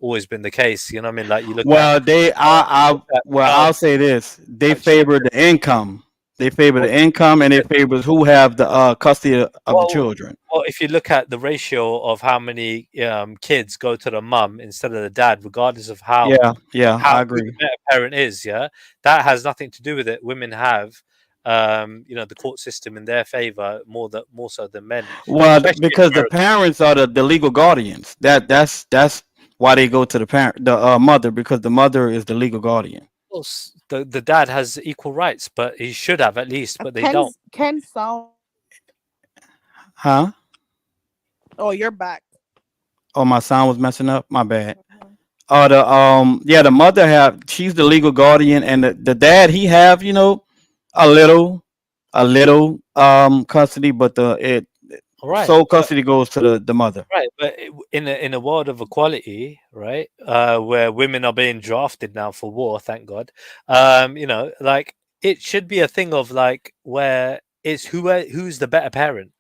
always been the case. You know what I mean? Like you look at Well, look at I'll child say this: they child favor children. the income. They favor Well, the income, and they yeah, favor who have the custody of the well, children. well, if you look at the ratio of how many kids go to the mum instead of the dad, regardless of Yeah. Yeah. how I who the agree. better parent is, yeah, that has nothing to do with it. Women have, the court system in their favor more so than men, Well, especially in because the America. parents are the legal guardians. That's why they go to the parent, the mother, because the mother is the legal guardian. Of course, the dad has equal rights, but he should have at least, but they don't. Ken sound. Huh? Oh, you're back. Oh, my sound was messing up. My bad. Mhm. The mother have she's the legal guardian, and the dad he have a little custody, but Right. sole custody goes to the mother. Right, but in a world of equality, right, where women are being drafted now for war, thank God. Like it should be a thing of like where it's who's the better parent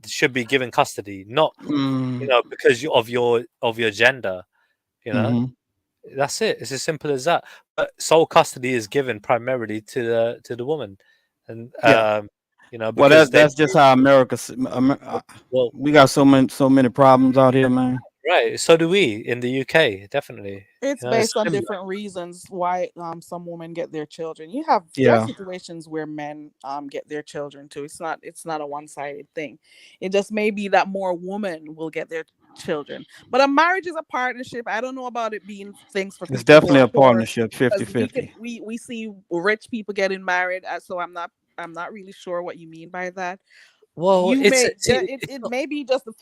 should be given custody, not Mm, because of your gender. You know, hmm. that's it. It's as simple as that. But sole custody is given primarily to the woman, and Yeah. Well, because they that's just how America. well, We got so many problems out here, man. right. So do we in the UK, definitely. It's It's based on similar. different reasons why some women get their children. You have Yeah, situations where men get their children too. It's not a one-sided thing. It just may be that more women will get their children. But a marriage is a partnership. I don't know about it being things for it's people who definitely are a poor, partnership, because we can 50-50. we see rich people getting married. So I'm not really sure what you mean by that. Well, You it's may see, it's it not. may be just the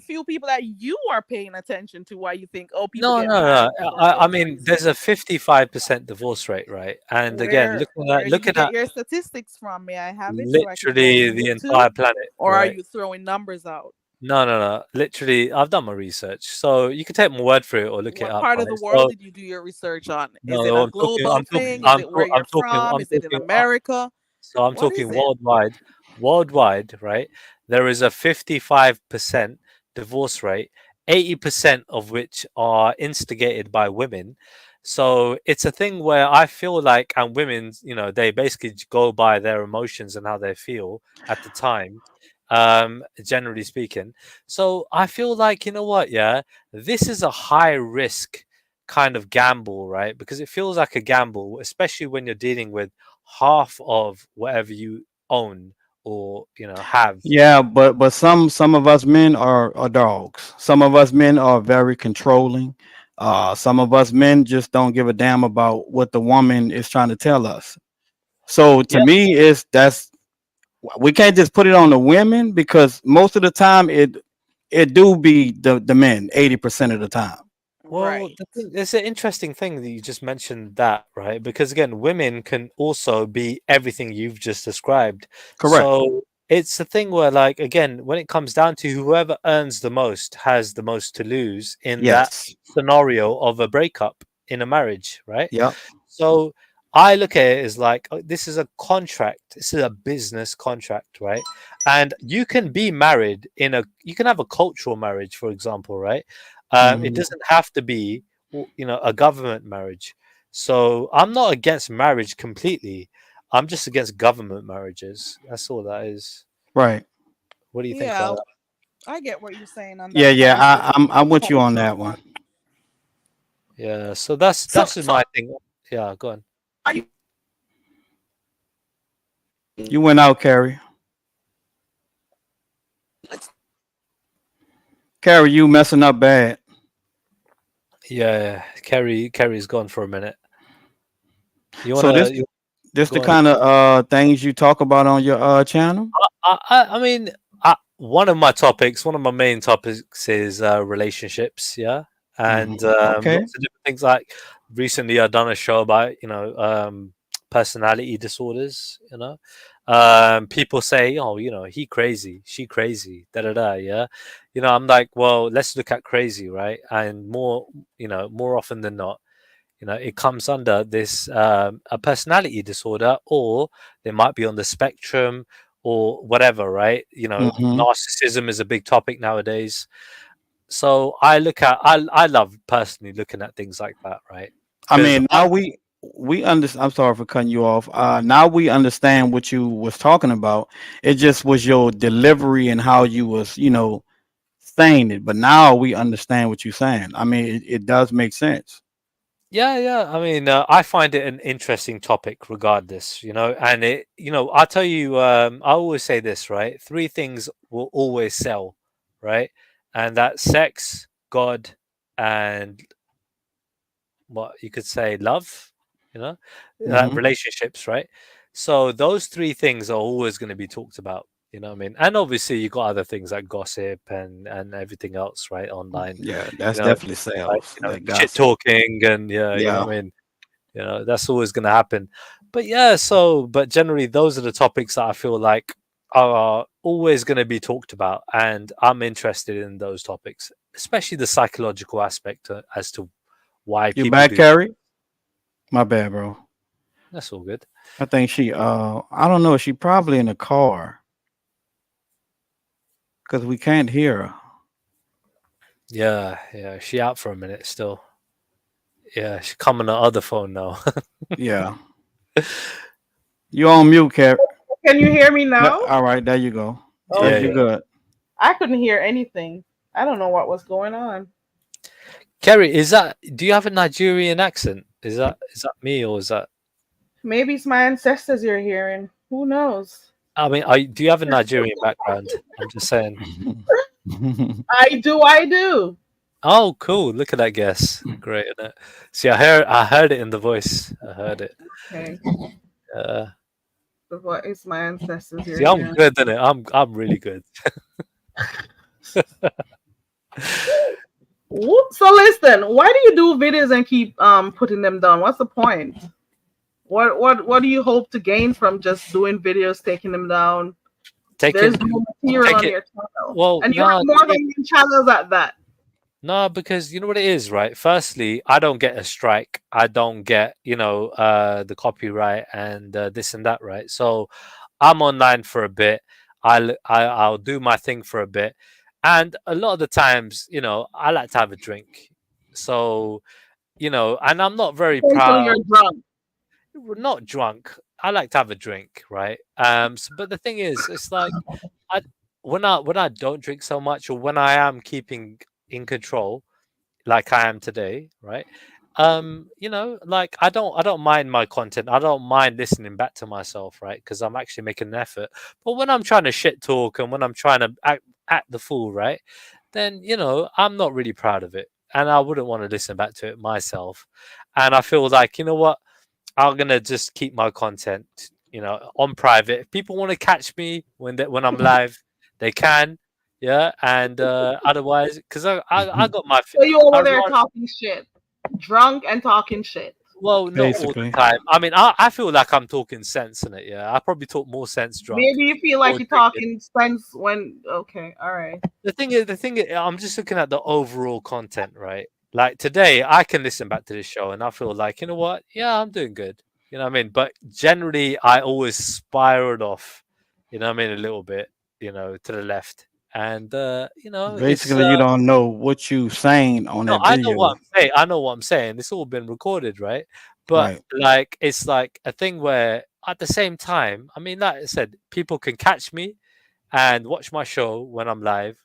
few people that you are paying attention to why you think, oh, people No, get no, no. married for I those mean, there's reasons. a 55% divorce rate, right? And again, looking at Where did you looking get at your statistics from? May I have it so I can go literally and the look too? entire planet, Or are right? you throwing numbers out? No, no, no. Literally, I've done my research, so you can take my word for it or look it What up, part of the right? world So did you do your research on? Is it no, a I'm talking, global I'm talking, thing? Is it where you're from? I'm Is it in talking. America? So I'm What is talking it? worldwide, right? There is a 55% divorce rate, 80% of which are instigated by women. So it's a thing where I feel like, and women, they basically go by their emotions and how they feel at the time, generally speaking. So I feel like, you know what, yeah, this is a high risk kind of gamble, right? Because it feels like a gamble, especially when you're dealing with half of whatever you own or have. Yeah, but some of us men are dogs. Some of us men are very controlling. Some of us men just don't give a damn about what the woman is trying to tell us. So to Yeah, me, it's that's we can't just put it on the women because most of the time it do be the men 80% of the time. well, Right. it's an interesting thing that you just mentioned that, right? Because again, women can also be everything you've just described. Correct. So it's a thing where, like, again, when it comes down to whoever earns the most has the most to lose in that Yes. scenario of a breakup in a marriage, right? Yep. So I look at it as like, this is a contract. This is a business contract, right? And you can be married you can have a cultural marriage, for example, right? It Hmm. doesn't have to be, a government marriage. So I'm not against marriage completely. I'm just against government marriages. That's all that is. Right. What do you think about Yeah, that? I get what you're saying on Yeah, that yeah. part, especially I'm the with you on cultural that one. part. Yeah. So that's just my thing. Yeah. Go on. You went out, Carrie. Carrie, you messing up bad. Yeah. Carrie's gone for a minute. You So wanna this you this the go on? kind of things you talk about on your channel? I mean, one of my main topics is relationships, yeah, Hmm. and Okay. lots of different things. Like recently, I've done a show about personality disorders. People say, oh, he crazy, she crazy, da da da, yeah. I'm like, well, let's look at crazy, right? And more often than not, it comes under this a personality disorder, or they might be on the spectrum or whatever, right? Hmm. Narcissism is a big topic nowadays. So I love personally looking at things like that, right? I Because mean, now we understand. I'm sorry for cutting you off. Now we understand what you was talking about. It just was your delivery and how you was, saying it. But now we understand what you're saying. I mean, it does make sense. yeah, yeah. I mean, I find it an interesting topic, regardless. And I'll tell you. I always say this, right? Three things will always sell, right? And that's sex, God, and what you could say love, you know, Hmm. relationships, right? So those three things are always going to be talked about. You know what I mean? And obviously, you got other things like gossip and everything else, right? Online, Yeah, that's you know, definitely like sales. That shit gossip. talking, and yeah, you know Yeah. what I mean. That's always going to happen. But yeah, but generally those are the topics that I feel like are always going to be talked about, and I'm interested in those topics, especially the psychological aspect as to why You people back, do. Carrie? My bad, bro. That's all good. I think she I don't know, she probably in the car because we can't hear her. Yeah. She out for a minute still. Yeah, she come on the other phone now. Yeah. You on mute, Carrie. Can you hear me now? All right, there you go. Yeah, Yes, you Okay. yeah. good. I couldn't hear anything. I don't know what was going on. Kerry, do you have a Nigerian accent? Is that me, or is that? Maybe it's my ancestors you're hearing. Who knows? I mean, do you have a Nigerian background? I'm just saying. I do. I do. Oh, cool! Look at that guess. Great, isn't it? See, I heard it in the voice. I heard it. Okay. Uh, So what is my ancestors you're See, I'm hearing? good, isn't it? I'm really good. So listen, why do you do videos and keep putting them down? What's the point? What do you hope to gain from just doing videos, taking them down? There's no material on your channel. Well, and you have more than 1 channels at that. No, because you know what it is, right? Firstly, I don't get a strike. I don't get, the copyright and this and that, right? So I'm online for a bit. I'll do my thing for a bit, and a lot of the times, I like to have a drink. So, and I'm not very proud. You're drunk. We're not drunk. I like to have a drink, right? But the thing is, it's like when I don't drink so much, or when I am keeping in control, like I am today, right? Like I don't mind my content. I don't mind listening back to myself, right? Because I'm actually making an effort. But when I'm trying to shit talk and when I'm trying to act the fool, right? Then I'm not really proud of it, and I wouldn't want to listen back to it myself. And I feel like, you know what? I'm gonna just keep my content, on private. If people want to catch me when I'm live, they can, yeah. And otherwise, because I got my. So you over there talking shit, drunk and talking shit. Well, not all the time. I mean, I feel like I'm talking sense in it. Yeah, I probably talk more sense drunk. Maybe you feel like you're talking sense when. Okay, all right. The thing is, I'm just looking at the overall content, right? Like today, I can listen back to this show and I feel like, you know what? Yeah, I'm doing good. You know what I mean? But generally, I always spiraled off, a little bit, to the left. And, basically, you don't know what you saying on that I video. know what I'm saying. I know what I'm saying. It's all been recorded, right? But like, it's like a thing where at the same time, I mean, like I said, people can catch me and watch my show when I'm live.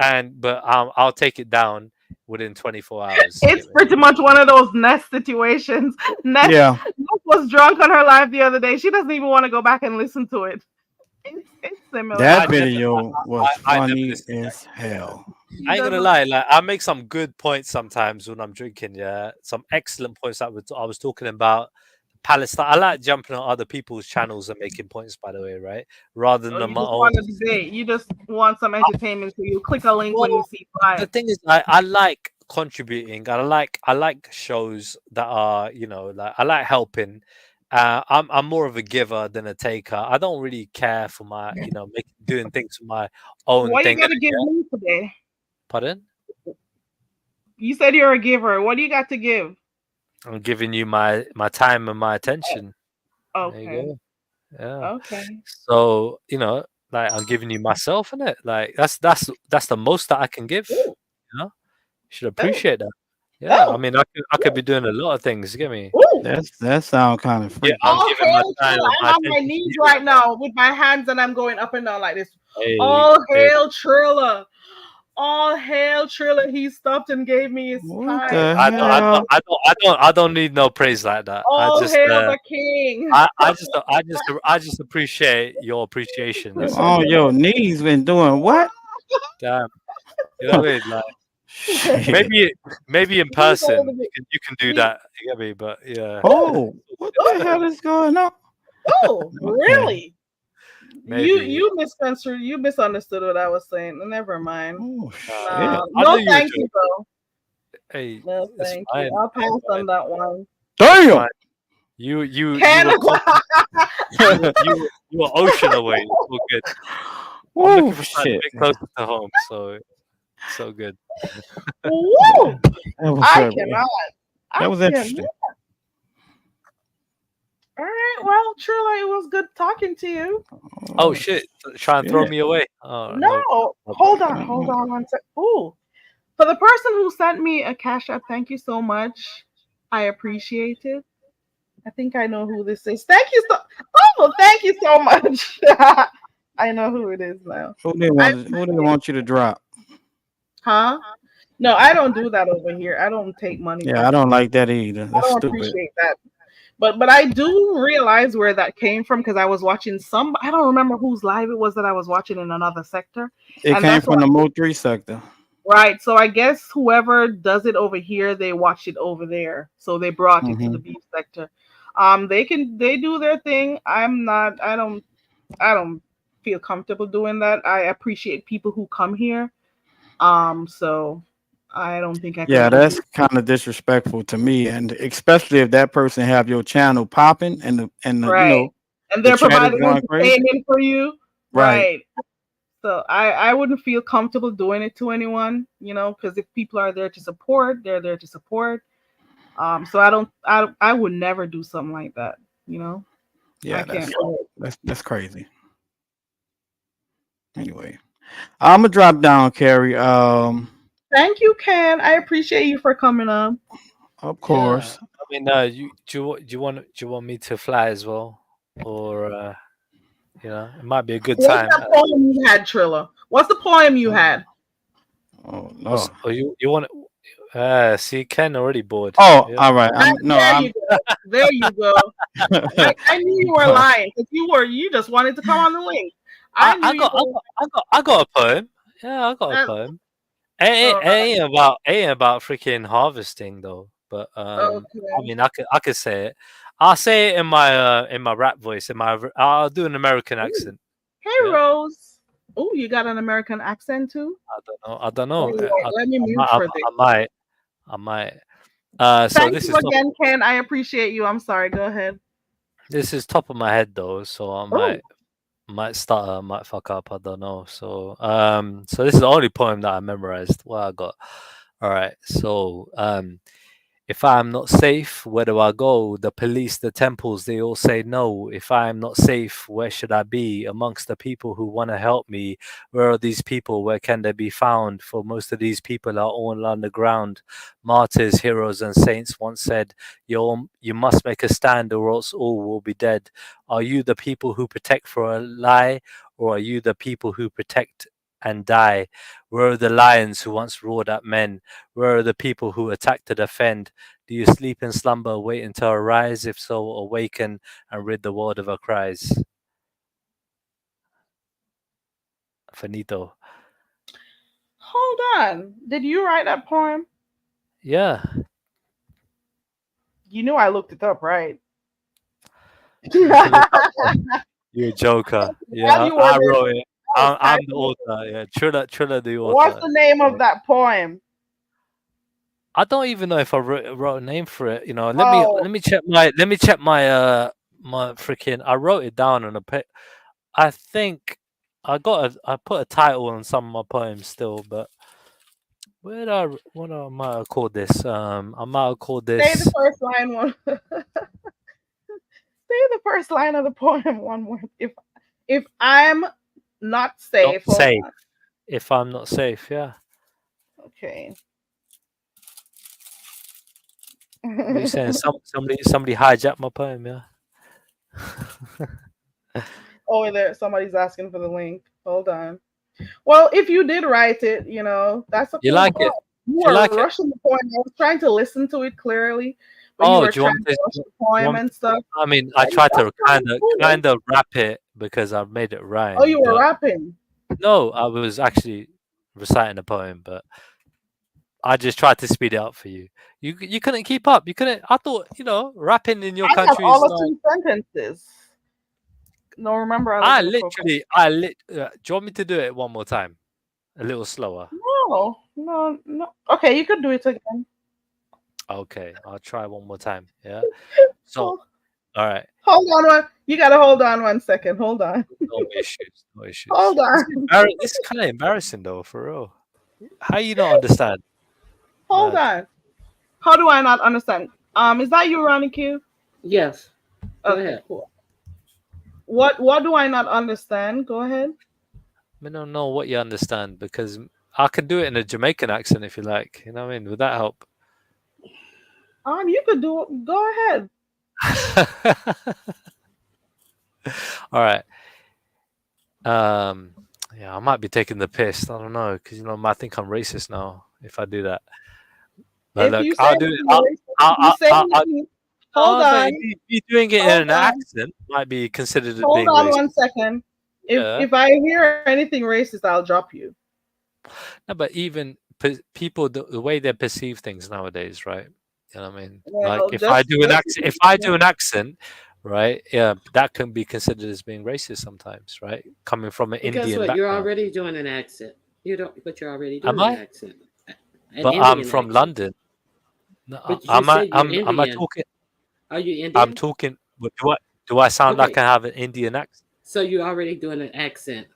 But I'll take it down within 24 hours. It's pretty much one of those Ness situations. Ness was drunk on her live the other day. She doesn't even want to go back and listen to it. It's similar. That video was funny as hell. I ain't gonna lie, like I make some good points sometimes when I'm drinking. Yeah, some excellent points that I was talking about Palestine. I like jumping on other people's channels and making points, by the way, right? Rather than my own. You just want some entertainment, so you click a link when you see fire. The thing is, I like contributing. I like shows that are, like I like helping. I'm more of a giver than a taker. I don't really care for my, doing things for my own What thing. What you gotta give me today? Pardon? You said you're a giver. What do you got to give? I'm giving you my time and my attention. Okay. There you go. Yeah. Okay. So, like I'm giving you myself in it. Like that's the most that I can give. You should appreciate that. Yeah. I mean, I could be doing a lot of things. You get me? That sound kind of freaky. Yeah, I'm giving my time. I'm on my knees right now with my hands and I'm going up and down like this. All hail Trilla. All hail Trilla. He stopped and gave me his time. I don't need no praise like that. All hail the king. I just appreciate your appreciation. Oh, your knees been doing what? Damn. You know what I mean? Like maybe in person you can do that. You get me? But yeah. Oh, what the hell is going on? Oh, really? Maybe. You misunderstood what I was saying. Never mind. Oh, no, thank you, though. Hey, no, thank you. I'll pass on that one. Damn. You were ocean away. It's all good. I'm looking Woo, for something a shit. bit closer to home, so good. Woo! That was I very, cannot. that I was cannot. interesting. All right. Well, Trilla, it was good talking to you. Oh Oh, shit! Try and throw shit. me away. Oh no. No, no. hold on one sec. Ooh, for the person who sent me a cash app, thank you so much. I appreciate it. I think I know who this is. Thank you so. Oh, thank you so much. I know who it is now. I Who they want you to drop? huh? No, I don't do that over here. I don't take money Yeah, from I don't people. like that either. I That's don't stupid. appreciate that. But I do realize where that came from because I was watching some. I don't remember whose live it was that I was watching in another sector, It and came that's why. from the Mo 3 sector. Right. So I guess whoever does it over here, they watch it over there. So they brought it to the Hmm. beef sector. They do their thing. I'm not I don't feel comfortable doing that. I appreciate people who come here. So I don't think I could Yeah, go that's do. kind of disrespectful to me, and especially if that person have your channel popping and Right. And the they're chat is providing going crazy. entertainment for you. Right. Right. So I wouldn't feel comfortable doing it to anyone, because if people are there to support, they're there to support. So I would never do something like that, you know. I Yeah, can't do it. that's crazy. Anyway, I'm gonna drop down, Carrie. Thank you, Ken. I appreciate you for coming up. Of Yeah. course. I mean, do you want me to fly as well, or it might be a good What's time. that poem you had, Trilla? What's the poem you had? Oh What's no. oh you want? See, Ken already bored. Oh, Yeah. all right. There you go. There you go. I knew you were lying because you just wanted to come on the link. I I, knew I you got I were. got I got I got a poem. Yeah, I got a Uh, poem. It ain't about freaking harvesting though. But I okay. mean, I could say it. I'll say it in my rap voice. I'll do an American Ooh. accent. Hey, Yeah. Rose. Oh, you got an American accent too? I don't know. I don't All know. right. Let me mute for this. I might. I might. So Thank this you is top. again, Ken. I appreciate you. I'm sorry. Go ahead. This is top of my head though. So I Oh, might stutter, might fuck up. I don't know. So this is the only poem that I memorized. What I got. All right. So if I am not safe, where do I go? The police, the temples, they all say no. If I am not safe, where should I be? Amongst the people who want to help me, where are these people? Where can they be found? For most of these people are all underground. Martyrs, heroes, and saints once said, you must make a stand or else all will be dead. Are you the people who protect for a lie, or are you the people who protect and die? Where are the lions who once roared at men? Where are the people who attack to defend? Do you sleep in slumber, wait until I rise? If so, awaken and rid the world of our cries. Finito. hold on. Did you write that poem? Yeah. You knew I looked it up, right? You can look up. You're a joker. While Yeah, you were I there, wrote it. I was I'm the typing it. author. Yeah, Trilla the What's author. the name Yeah. of that poem? I don't even know if I wrote a name for it. Let me Oh, let me check my freaking. I wrote it down on a pit. I think I put a title on some of my poems still, but what I might have called this? I might have called say the this first line one. Say the first line of the poem one more. If I'm not "Not safe, hold Safe." on. If I'm not safe, yeah. Okay. What are you saying? Somebody hijacked my poem, yeah. Oh, there somebody's asking for the link. Hold on. Well, if you did write it, that's a You cool like poem. it? You Do you were like it? rushing the poem. I was trying to listen to it clearly, but you Oh, were do you want trying me to to? rush Do the you poem want me and stuff. I mean, I tried That's to kind of cool. kind of rap it because I made it Oh, rhyme, you were but rapping. no, I was actually reciting a poem, but I just tried to speed it up for you. You couldn't keep up. You couldn't. I thought rapping in your I have country is all of like. two sentences. No, remember I live I in the cocoa. literally, I lit. Do you want me to do it one more time? A little slower. No, no, no. Okay, you could do it again. Okay, I'll try one more time. Yeah. So Oh. All right. Hold on one. You gotta hold on 1 second. Hold on. No issues. No issues. Hold on. This is kind of embarrassing though, for real. How you not understand? Hold Mad. on. How do I not understand? Is that you, RonyiQ? Yes. Go Okay, ahead. cool. What do I not understand? Go ahead. I don't know what you understand because I can do it in a Jamaican accent if you like. You know what I mean? Would that help? You could do it. Go ahead. All right. Yeah, I might be taking the piss. I don't know because you know I might think I'm racist now if I do that. But If look, you say I'll do it. anything racist, if you say anything, hold No, but on. if you doing it in Hold an on. accent, might be considered as Hold being on racist. 1 second. Yeah. If I hear anything racist, I'll drop you. No, but even people, the way they perceive things nowadays, right? You know what I mean? Like Well, if I just do an accent, if I do an accent, right? Yeah, that can be considered as being racist sometimes, right? Coming from an Well, guess Indian what? You're background. already doing an accent. You don't, but you're already Am doing an I? accent, an But I'm Indian from accent. London. No, But you said you're am I Indian. talking? Are you I'm Indian? talking. Do I sound like Okay, I have an Indian accent? so you're already doing an accent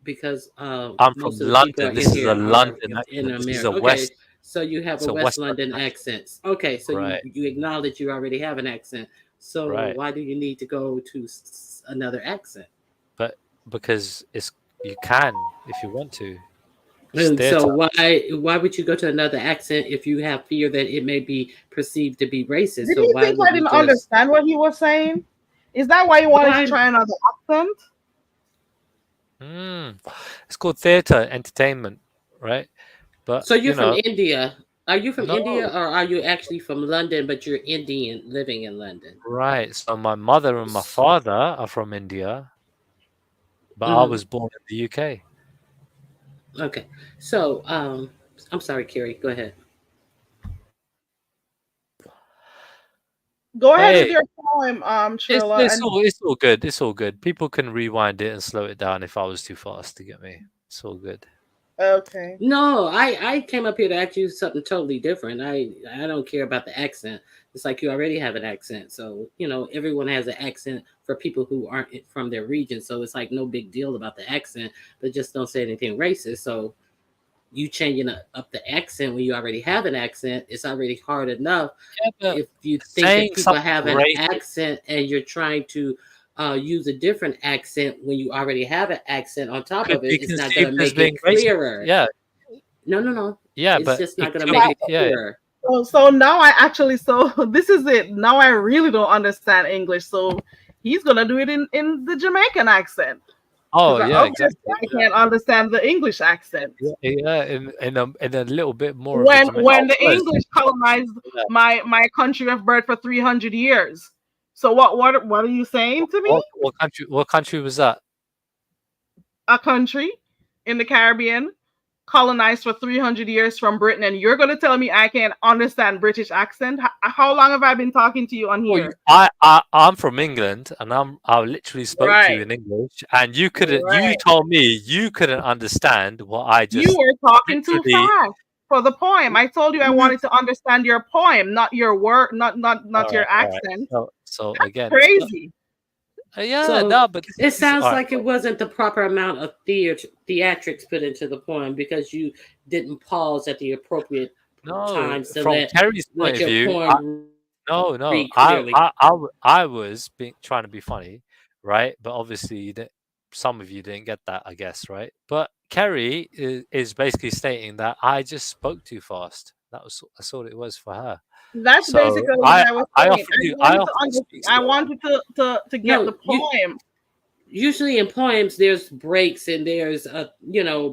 because I'm from most of the people London. in This is a here are London in accent. This is a America. Okay, West. so you have It's a a West West London London accent. accent. Okay, so you Right. you acknowledge you already have an accent. So Right. why do you need to go to another accent? But because it's you can if you want to. It's And so theatre. why would you go to another accent if you have fear that it may be perceived to be racist? Did So he why think I would you didn't just understand what he was saying? Is that why you wanted to why? try another accent? Mm. It's called theatre entertainment, right? But So you're you from know, India. Are you from India no, or are you actually from London but you're Indian living in London? right. So my mother and my S- father are from India, but I mhm. was born in the UK. Okay. So I'm sorry, Carrie, go ahead. Go ahead with Hey, your poem, Trilla. And it's all good. It's all good. People can rewind it and slow it down if I was too fast to get me. It's all good. okay, No, I came up here to ask you something totally different. I don't care about the accent. It's like you already have an accent. So, everyone has an accent for people who aren't from their region. So it's like no big deal about the accent, but just don't say anything racist. So you changing up the accent when you already have an accent, it's already hard enough. Yeah, but If you think that saying people something have an racist accent and you're trying to use a different accent when you already have an accent on top could of it, be it's not going to conceived as make being it racist. clearer. Yeah, No, no, no. yeah, It's but just not it going to could make right. it yeah. clearer. So now so this is it. Now I really don't understand English. So he's gonna do it in the Jamaican accent Oh because yeah, obviously exactly. I can't understand the English accent. Yeah, yeah, in a little bit more of a When Jamaican the word. English colonized Yeah. my country of birth for 300 years. So what are you saying to me? What country was that? A country in the Caribbean colonized for 300 years from Britain, and you're going to tell me I can't understand British accent? How long have I been talking to you on Well, here? I'm from England, and I literally spoke to you Right, in English, and you couldn't. You right. told me you couldn't understand what I You just were talking too literally. fast for the poem. I told you I Mm. wanted to understand your poem, not your word, not All your right, all right. accent. So That's again, crazy. yeah, So no, but it this sounds all right. like it wasn't the proper amount of theatrics put into the poem because you didn't pause at the appropriate No, times to from Kerry's point let of your view, poem no, read no. clearly. I was being trying to be funny, right? But obviously, some of you didn't get that, I guess, right? But Kerry is basically stating that I just spoke too fast. That's all it was for her. That's So basically what I was I saying. offered you I offered to speak I slower. wanted to get No, the poem. usually in poems there's breaks and there's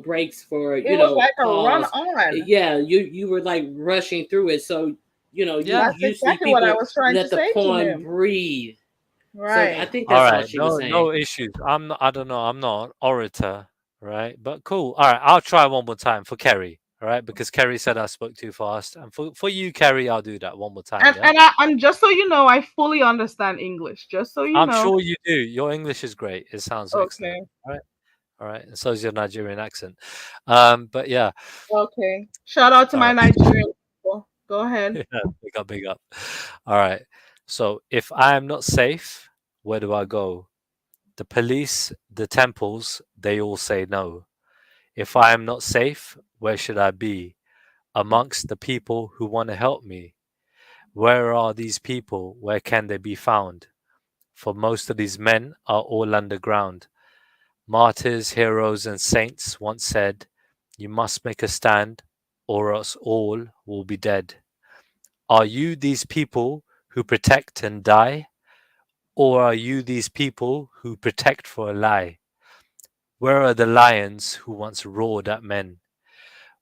breaks for It was like a run pause. on. Yeah, you were like rushing through it, so you Yeah. That's usually exactly what I people was trying to let the say to poem him. breathe. So I Right. think All that's all right. she was No, saying. no issues. I'm not. I don't know. I'm not an orator, right? But cool. All right. I'll try one more time for Kerry. All right, because Kerry said I spoke too fast, and for you, Kerry, I'll do that one more time. Yeah. And just so you know, I fully understand English. Just so you I'm know. sure you do. Your English is great. It sounds excellent. Okay. All right. All right. And so is your Nigerian accent. But yeah. Okay. Shout out to All my right. Nigerian people. Go ahead. Yeah. Big up. Big up. All right. So if I am not safe, where do I go? The police, the temples, they all say no. If I am not safe, where should I be? Amongst the people who want to help me. Where are these people? Where can they be found? For most of these men are all underground. Martyrs, heroes, and saints once said, you must make a stand, or else all will be dead. Are you these people who protect and die? Or are you these people who protect for a lie? Where are the lions who once roared at men?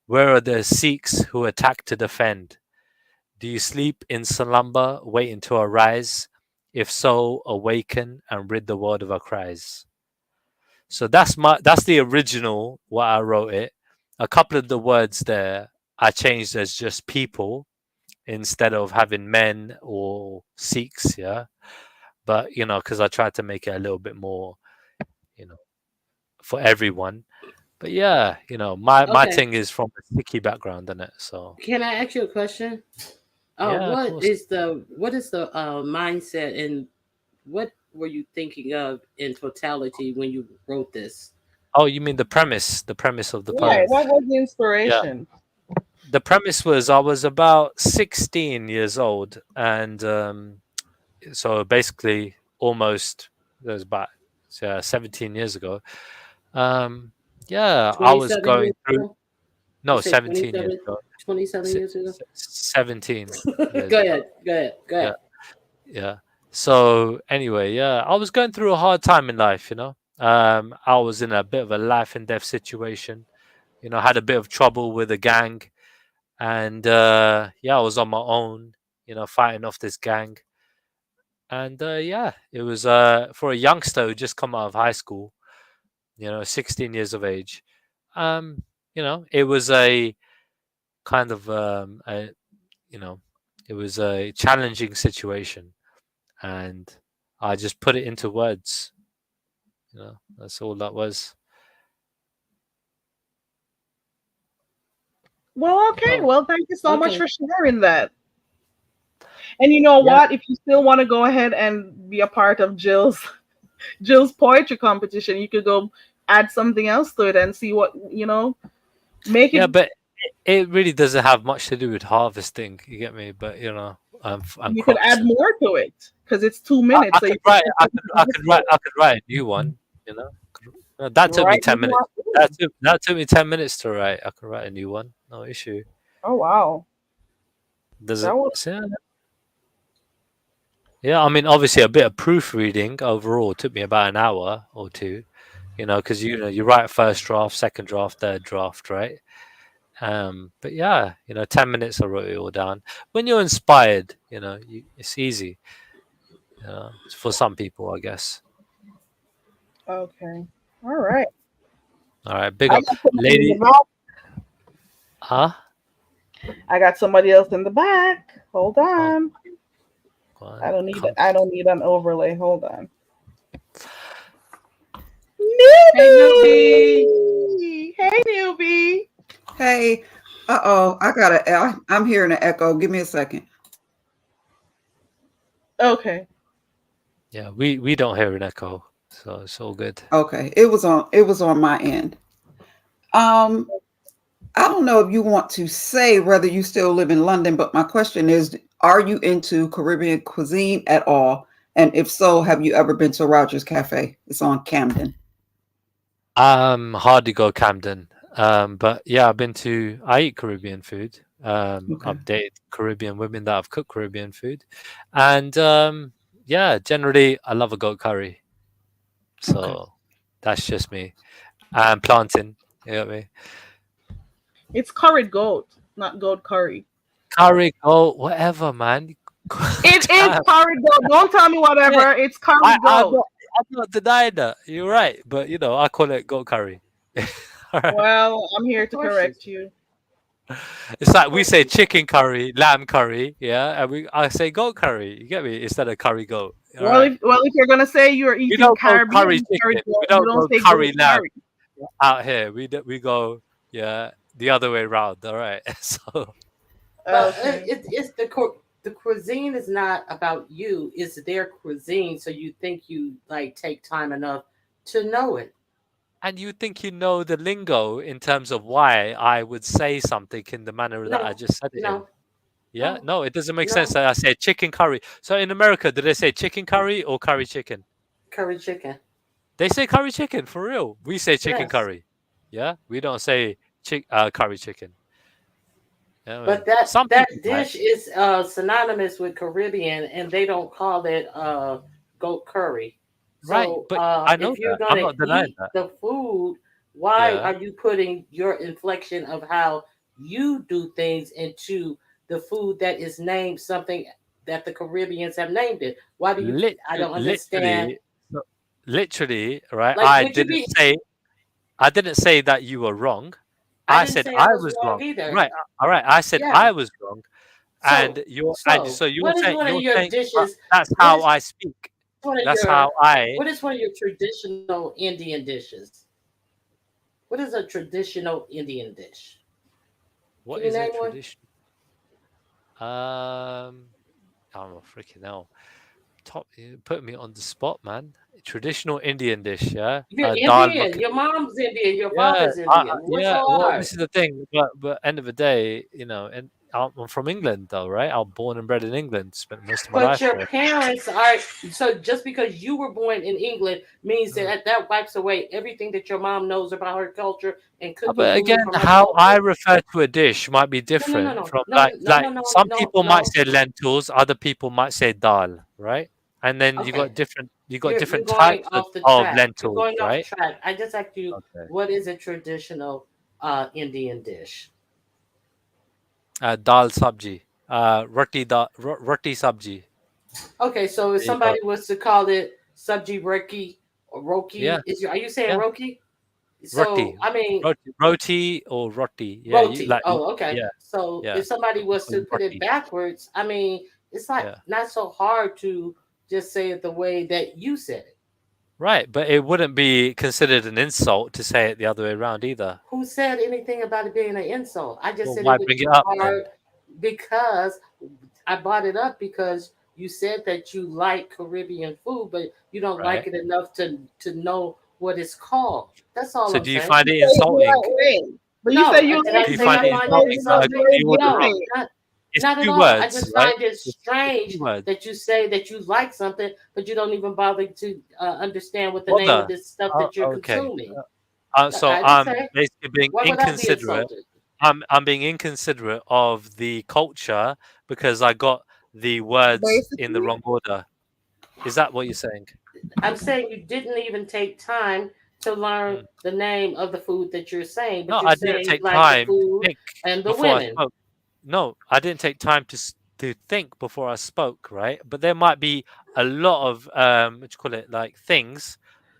Where are the Sikhs who attacked to defend? Do you sleep in slumber, waiting to arise? If so, awaken and rid the world of our cries. So that's the original what I wrote it. A couple of the words there I changed as just people instead of having men or Sikhs, yeah. But because I tried to make it a little bit more, you know, for everyone. But yeah, my Okay. thing is from a Sikhi background, isn't it? So Can I ask you a question? yeah, of What course. is the mindset, and what were you thinking of in totality when you wrote this? Oh, you mean the premise of the Right. poem? Yes. What was the Yeah. inspiration? The premise was I was about 16 years old, and so basically almost that was about 17 years ago. Um, yeah, I was 27 going years through ago? You no say 17 years 27, ago, 27 se- years ago? 17 years Go ago. ahead. Go ahead. Go Yeah, ahead. yeah. So anyway, yeah, I was going through a hard time in life. I was in a bit of a life and death situation. Had a bit of trouble with a gang, and yeah, I was on my own. Fighting off this gang, and yeah, it was for a youngster who just come out of high school. 16 years of age. Um, it was a kind of you know, it was a challenging situation, and I just put it into words. That's all that was. Well, okay. Oh, Well, thank you so much okay. for sharing that. And you know Yeah, what? If you still want to go ahead and be a part of Jill's poetry competition, you could go add something else to it and see what make yeah, it. but it really doesn't have much to do with harvesting. You get me? But and You could crops add and more to it because it's two I, minutes, I so could you could write, add I could, something I else could to write, it. I could write a new one. You know, that took me Right? 10 minutes. That took me 10 minutes to write. I could write a new one, no issue. Oh wow, Does that it? was Yeah, yeah. I mean, obviously, a bit of proofreading overall took me about an hour or two. Because you write first draft, second draft, third draft, right? But yeah, 10 minutes I wrote it all down. When you're inspired, it's easy. For some people, I guess. okay. All right. All right, big I up, got somebody in the lady. back. Huh? I got somebody else in the back. Hold Oh, on. go I on. don't need Come. I don't need an overlay. Hold on. Hey, Nuby. Newbie! Hey newbie. Hey, I'm hearing an echo. Give me a second. Okay. Yeah, we don't hear an echo, so it's all good. Okay, it was on my end. Um, I don't know if you want to say whether you still live in London, but my question is, are you into Caribbean cuisine at all? And if so, have you ever been to Rogers Cafe? It's on Camden. Hardly go Camden. But yeah, I eat Caribbean food. Okay. I've dated Caribbean women that have cooked Caribbean food, and yeah, generally I love a goat curry. Okay. So that's just me. And plantain, you know what I mean? It's curried goat, not goat curry. Curry goat, whatever, man. It is Damn. curried goat. Don't tell me Yeah, whatever. It's I, curried I'm goat. not, I'm not denying that. You're right, but I call it goat curry. All right. Well, I'm here to Question. correct you. It's like we say Question. chicken curry, lamb curry, yeah, and I say goat curry. You get me? Instead of curry goat. All Well, right. if you're gonna say you're We eating don't go curry Caribbean curried chicken. We goat, you don't don't go say goat curry lamb curry. out here. We go the other way around. All right. So But Okay. it's the core. the cuisine is not about you, it's their cuisine, so you think you like take time enough to know it. And you think you know the lingo in terms of why I would say something in the manner that I No, just said it in. no, Yeah, no, no, it doesn't make sense no. that I say chicken curry. So in America, do they say chicken curry or curry chicken? Curry chicken. They say curry chicken for real. We say chicken Yes. curry. Yeah, we don't say curry chicken. Yeah, I But mean, that some that people might. dish is synonymous with Caribbean, and they don't call it goat curry. Right, So but I know if you're that. I'm gonna not denying eat that. the food, why Yeah. are you putting your inflection of how you do things into the food that is named something that the Caribbeans have named it? Why do you? I don't understand. Literally, no, literally, right? Like, would you be? I didn't say that you were wrong. I I didn't said say I I was was wrong wrong. either. Right. All right. I said Yeah. I was wrong, and So so what is one of you're your saying dishes? that's What how is I speak. one of That's how your I. what is one of your traditional Indian dishes? What is a traditional Indian dish? What Can you is a name one? tradition? Um, I don't know, freaking hell. You put me on the spot, man. Traditional Indian dish, yeah. You're Dal Indian. Your makhani. mom's Indian. Your Yeah, father's Indian. What's yeah. so Well, hard? this is the thing. But end of the day, and I'm from England, though, right? I'm born and bred in England. Spent most of my But life your there. parents are so just because you were born in England means Mm. that wipes away everything that your mom knows about her culture and cooking But food again, from her how I culture. refer to a dish might be No, no, no, different no, from no, no, no, no, some no, people might no. say lentils, other people might say dal, right? And then Okay. you got You're different going types off the of track. You're lentils, going off right? track. I just asked you, Okay. what is a traditional Indian dish? Dal sabji, roti sabji. Okay, so if There you go. somebody was to call it subji roki or Yeah, roki, are you saying yeah. roki? So Roti, I mean roti or roti. Yeah, you roti. like Oh, okay. yeah, So yeah. if somebody We was call to it put it roti. backwards, I mean it's like Yeah. not so hard to just say it the way that you said it. Right, but it wouldn't be considered an insult to say it the other way around either. Who said anything about it being an insult? I just Well, said it why was bring it too up then? hard because I brought it up because you said that you like Caribbean food, but you don't like Right. it enough to know what it's called. That's all So I'm do you saying. find You it say it the insulting? right way. But you say No, you did I like Do you say the find I it find it way, insulting that the I insulting? told way you what you the No, wrong? say it. It's not at two all. I words, just right? find it It's strange two words. that you say that you like something, but you don't even bother to understand what the name of Brother. this stuff Oh, that you're okay. consuming. So I didn't I'm say. basically being Why would I be inconsiderate. insulted? I'm being inconsiderate of the culture because I got the words in the Basically, wrong order. Is that what you're saying? I'm saying you didn't even take time to learn Mm. the name of the food that you're saying, but No, you're I didn't saying you take like the time to food think and the before I women. spoke. No, I didn't take time to think before I spoke, right? But there might be a lot of what you call it, like things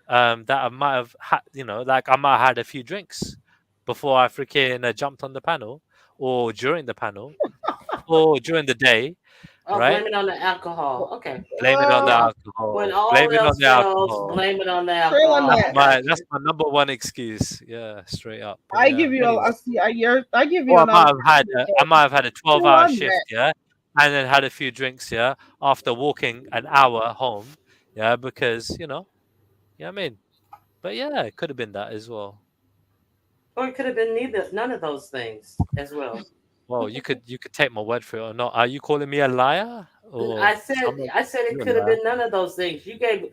that I might have had, like I might have had a few drinks before I freaking jumped on the panel, or during the panel, or during the day, Oh, right? blame it on the alcohol. Okay. Blame it on the uh, When alcohol. Blame all it on else the fails, alcohol. blame it on the trail on alcohol. I that. got That's you. my number one excuse. Yeah, straight up. But I yeah, give you a, anyway. I see, I give you Or another. I might have had a Trail 12-hour on shift, that. yeah, and then had a few drinks, yeah, after walking an hour home, yeah, because yeah, I mean, but yeah, it could have been that as well. Or it could have been none of those things as well. Well, you could take my word for it or not. Are you calling me a liar or I said I'm a, I said it you're a could have liar? been none of those things. You gave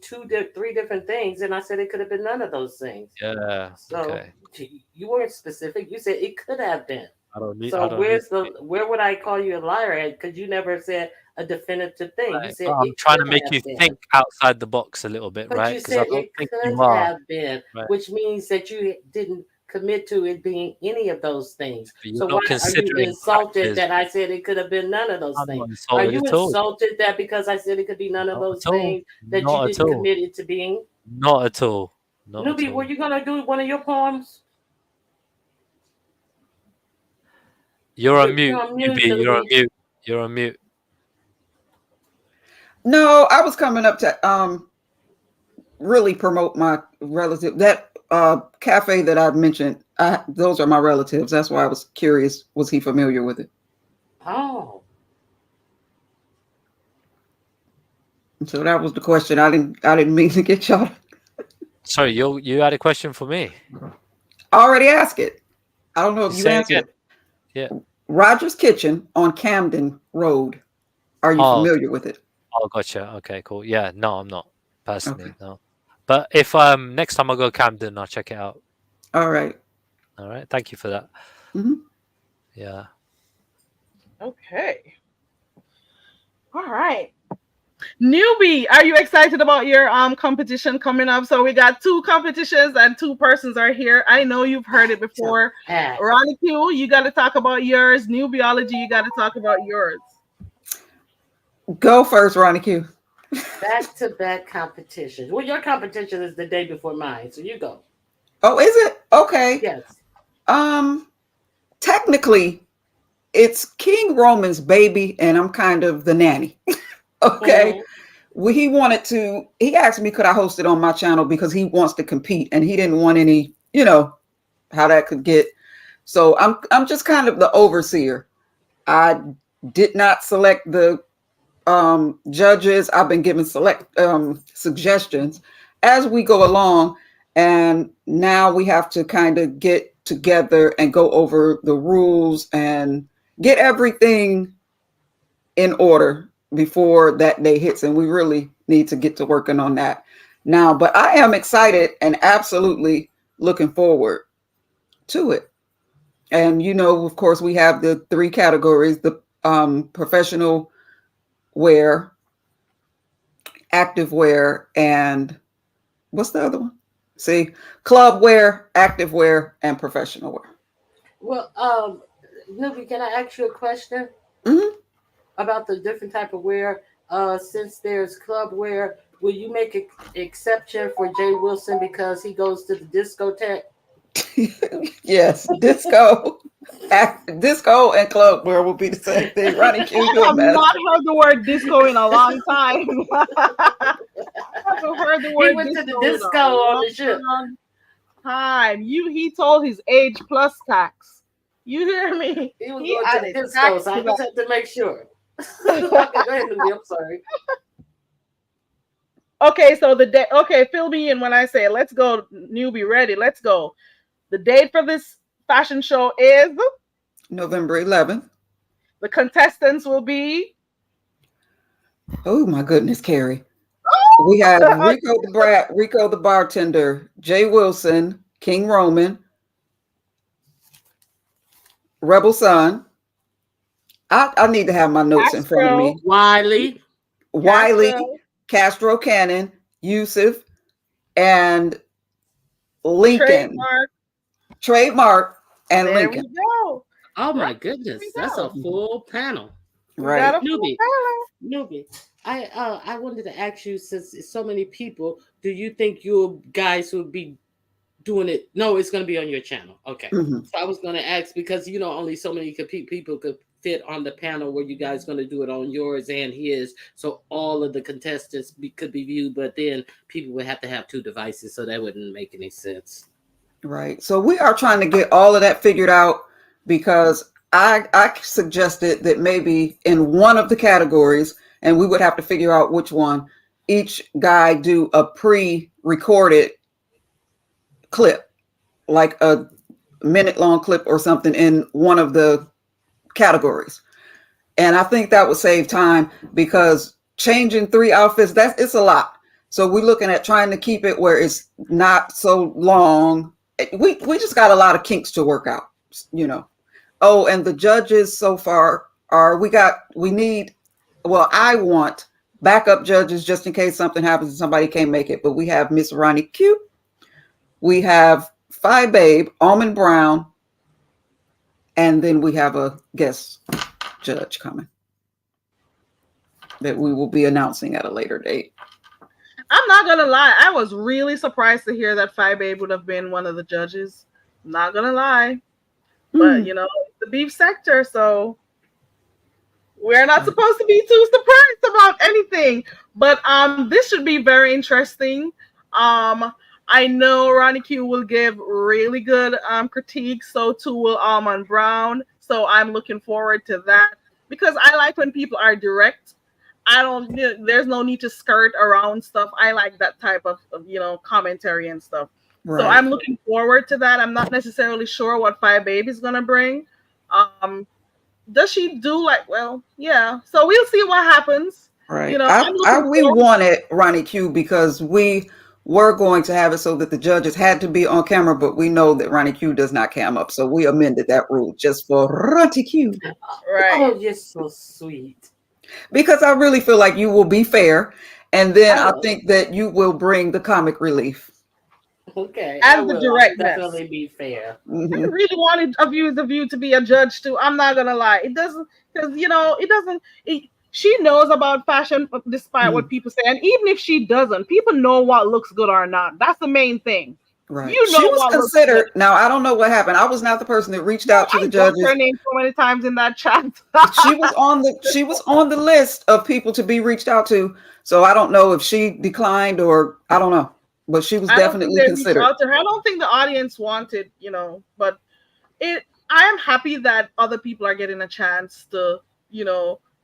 three different things, and I said it could have been none of those things. Yeah, So okay. you weren't specific. You said it could have been. I So don't need where would I call you a liar at? Because you never said a definitive thing. You right. said I'm it trying to could make have you been. think outside the box a little bit, But right? you Because I said don't it think could you are, have been, right? which means that you didn't commit to it being any of those things. But you're So why not are you considering insulted factors. that I said it could have been none of those I'm not things? Are insulted you at all. insulted that because I said it could be none of Not those at all. things that you Not at didn't all. commit it to being? Not at all. Not at Nuby, were all. you gonna do one of your poems? You're on You're mute, on mute, Nuby. You're on Nuby. mute. You're on mute. No, I was coming up to really promote my relative. That cafe that I mentioned, those are my relatives. That's why I was curious. Was he familiar with it? Oh, So that was the question. I didn't mean to get y'all. Sorry, you had a question for me. I already asked it. I don't know if you Say answered again. it. Yeah. Roger's Kitchen on Camden Road. Are you Oh, familiar with it? oh, gotcha. Okay, cool. Yeah, no, I'm not Okay. personally. No, but if next time I go Camden, I'll check it out. All right. All right. Thank you for that. Mhm. Yeah. Okay. All right. Newbie, are you excited about your competition coming up? So we got two competitions and two persons are here. I know you've heard it So, before. RonyiQ, you got to talk about yours. Newbiology, you got to talk about yours. Go first, Ronnie Q. back-to-back competitions. Well, your competition is the day before mine, so you go. Oh, is it? Okay. Yes. Um, technically, it's King Roman's baby, and I'm kind of the nanny. Okay. Mhm. Well, he asked me, could I host it on my channel because he wants to compete and he didn't want any, how that could get. So I'm just kind of the overseer. I did not select the judges. I've been given select suggestions as we go along. And now we have to kind of get together and go over the rules and get everything in order before that day hits. And we really need to get to working on that now. But I am excited and absolutely looking forward to it. And, of course, we have the three categories: the professional wear, active wear, and what's the other one? See, club wear, active wear, and professional wear. Well, Nuby, can I ask you a question Mhm. about the different type of wear? Since there's club wear, will you make an exception for Jay Wilson because he goes to the discotheque? Yes, disco and club wear will be the same thing. Ronnie Q, I you a have mess. not heard the word disco in a long time. I haven't heard the He word went to the disco in disco a on the ship. long time. He told his age plus tax. You hear me? He was He going to the added disco, tax so I to just had to make sure. that. Okay, go ahead, Nuby. I'm sorry. Okay, so the day. Okay, fill me in when I say it. Let's go. Newbie, ready? Let's go. The date for this fashion show is. November 11th. The contestants will be. Oh my goodness, Carrie. We have Rico the bartender, Jay Wilson, King Roman, Rebel Son. I need to have my notes in front of Castro, me. Wiley. Wiley, Castro Cannon, Yusuf, and Lincoln. Trademark and There we Lincoln. go. Oh my Right, goodness, there we that's a go. full panel. We got Right. a full Nuby, panel. Nuby. I wanted to ask you, since it's so many people, do you think you guys will be doing it? No, it's going to be on your channel. Okay. Mhm. So I was going to ask because only so many people could fit on the panel. Where you guys going to do it on yours and his, so all of the contestants could be viewed. But then people would have to have two devices, so that wouldn't make any sense. Right. So we are trying to get all of that figured out because I suggested that maybe in one of the categories, and we would have to figure out which one, each guy do a pre-recorded clip, like a minute-long clip or something in one of the categories. And I think that would save time because changing three outfits, it's a lot. So we're looking at trying to keep it where it's not so long. We just got a lot of kinks to work out. Oh, and the judges so far I want backup judges just in case something happens and somebody can't make it. But we have Miss RonyiQ, we have Phi Babe, Almond Brown, and then we have a guest judge coming that we will be announcing at a later date. I'm not gonna lie. I was really surprised to hear that Phi Babe would have been one of the judges. Not gonna lie, but it's the beef sector, so we're not supposed to be too surprised about anything. But this should be very interesting. I know RonyiQ will give really good critiques. So too will Almond Brown. So I'm looking forward to that because I like when people are direct. I don't. There's no need to skirt around stuff. I like that type of commentary and stuff. So Right. I'm looking forward to that. I'm not necessarily sure what Five Baby's gonna bring. Um, does she do like? Well, yeah. So we'll see what happens. Right. I'm looking We forward. wanted RonyiQ because we were going to have it so that the judges had to be on camera, but we know that RonyiQ does not cam up, so we amended that rule just for RonyiQ. Right. Oh, you're so sweet. Because I really feel like you will be fair, and then I will. think that you will bring the comic relief. Okay. And I the will. directness. I'll definitely be fair. I Mhm. really wanted a view to be a judge too. I'm not gonna lie. It doesn't because it doesn't. She knows about fashion despite what people say, and even if she doesn't, people know what looks good or not. That's the main thing. Right. You She know was what looks considered. good. Now I don't know what happened. I was not the person that reached No, out to I the dumped her judges. name so many times in that chat. She was on the list of people to be reached out to. So I don't know if she declined or I don't know, but she was I don't think definitely they reached considered. out to her. I don't think the audience wanted, but it. I am happy that other people are getting a chance to,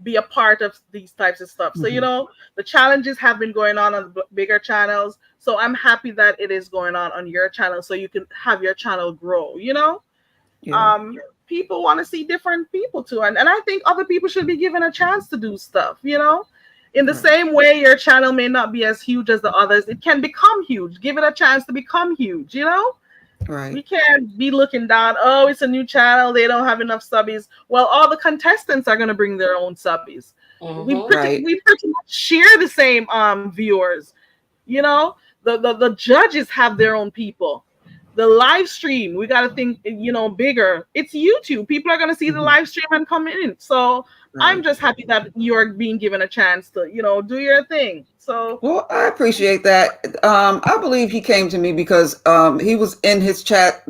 be a part of these types of stuff. So, Mhm. the challenges have been going on the bigger channels. So I'm happy that it is going on your channel, so you can have your channel grow. Yeah. People want to see different people too, and I think other people should be given a chance to do stuff. In the Right. same way, your channel may not be as huge as the others. It can become huge. Give it a chance to become huge. We Right. can't be looking down. Oh, it's a new channel. They don't have enough subbies. Well, all the contestants are going to bring their own subbies. We Mm-hmm. pretty Right. we pretty much share the same viewers. You know, the judges have their own people. The live stream, we got to think, bigger. It's YouTube. People are going to see the Mhm. live stream and come in. So I'm Right. just happy that you're being given a chance to, do your thing. So Well, I appreciate that. I believe he came to me because he was in his chat.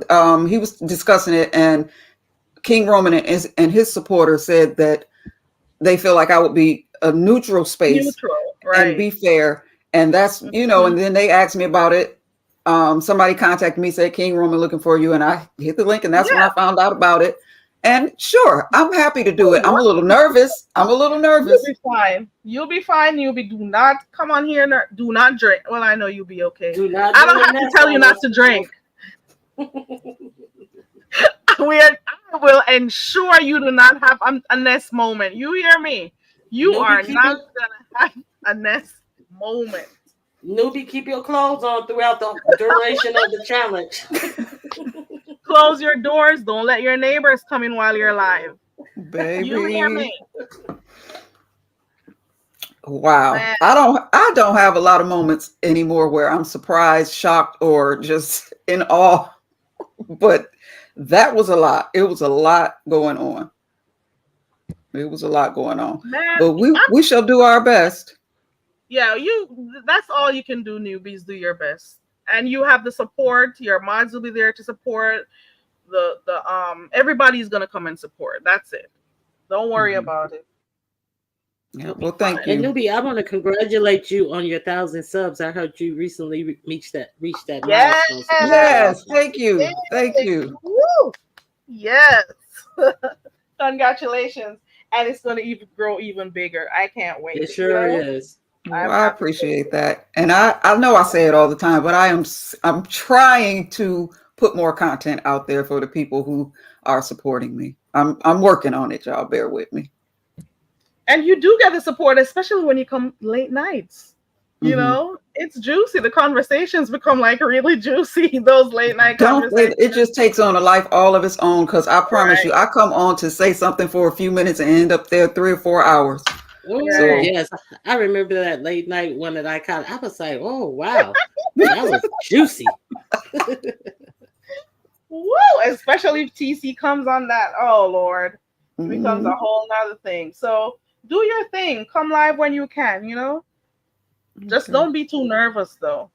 He was discussing it, and King Roman and his supporters said that they feel like I would be a neutral space neutral, and right? be fair. And that's, Mhm. and then they asked me about it. Somebody contacted me, said, King Roman looking for you. And I hit the link, and that's when Yeah, I found out about it. And sure, I'm happy to do it. you'll I'm a little nervous. be fine. You'll be fine. Do not come on here. Do not drink. Well, I know you'll be okay. Do not I join don't have to that tell you not to song. drink. I will ensure you do not have a nest moment. You hear me? You Nuby, are not gonna have a nest moment. keep your clothes on throughout the duration of the challenge. Close your doors. Don't let your neighbors come in while you're live. You hear Baby. me? Wow. Man, I don't have a lot of moments anymore where I'm surprised, shocked, or just in awe. But that was a lot. It was a lot going on. It was a lot going on. man, But we shall do our best. yeah, that's all you can do, newbies. Do your best. And you have the support. Your mods will be there to support. The everybody's gonna come and support. That's it. Don't worry Mhm. about it. Yeah. You'll be Well, thank fine. And you. Nuby, I want to congratulate you on your 1,000 subs. I heard you recently reached that Yes. milestone. So Yes. congratulations. Thank you. Thank you. Woo! Yes. Congratulations. And it's gonna even grow even bigger. I can't wait. It sure is. Well, I'm I happy. appreciate that. And I know I say it all the time, but I'm trying to put more content out there for the people who are supporting me. I'm working on it, y'all. Bear with me. And you do get the support, especially when you come late nights. Mhm. It's juicy. The conversations become like really juicy. Those late night Don't say conversations. it just takes on a life all of its own, because I promise you, Right. I come on to say something for a few minutes and end up there 3 or 4 hours. Oh, So Right. yes. I remember that late night one that I caught. I was like, oh, wow. That was juicy. Woo! Especially if TC comes on that. Oh Lord. It becomes a mhm. whole nother thing. So do your thing. Come live when you can. Just Okay. don't be too nervous though.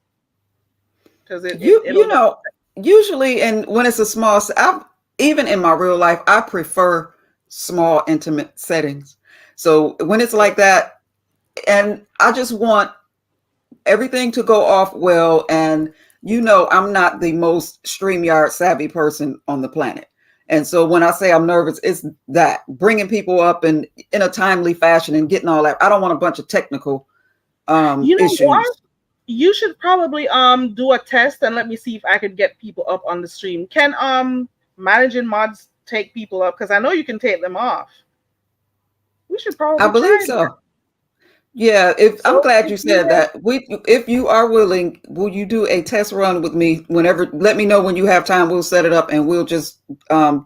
Because You it'll know, usually, and when it's a small, even in my real life, I prefer small, intimate settings. So when it's like that, and I just want everything to go off well. And I'm not the most StreamYard savvy person on the planet. And so when I say I'm nervous, it's that bringing people up and in a timely fashion and getting all that. I don't want a bunch of technical You know what? issues. You should probably do a test and let me see if I could get people up on the stream. Can managing mods take people up? Because I know you can take them off. We should I probably believe try that. so. Yeah, if I'm So glad you said that. If you are willing, will you do a test run with me whenever? Let me know when you have time. We'll set it up and we'll just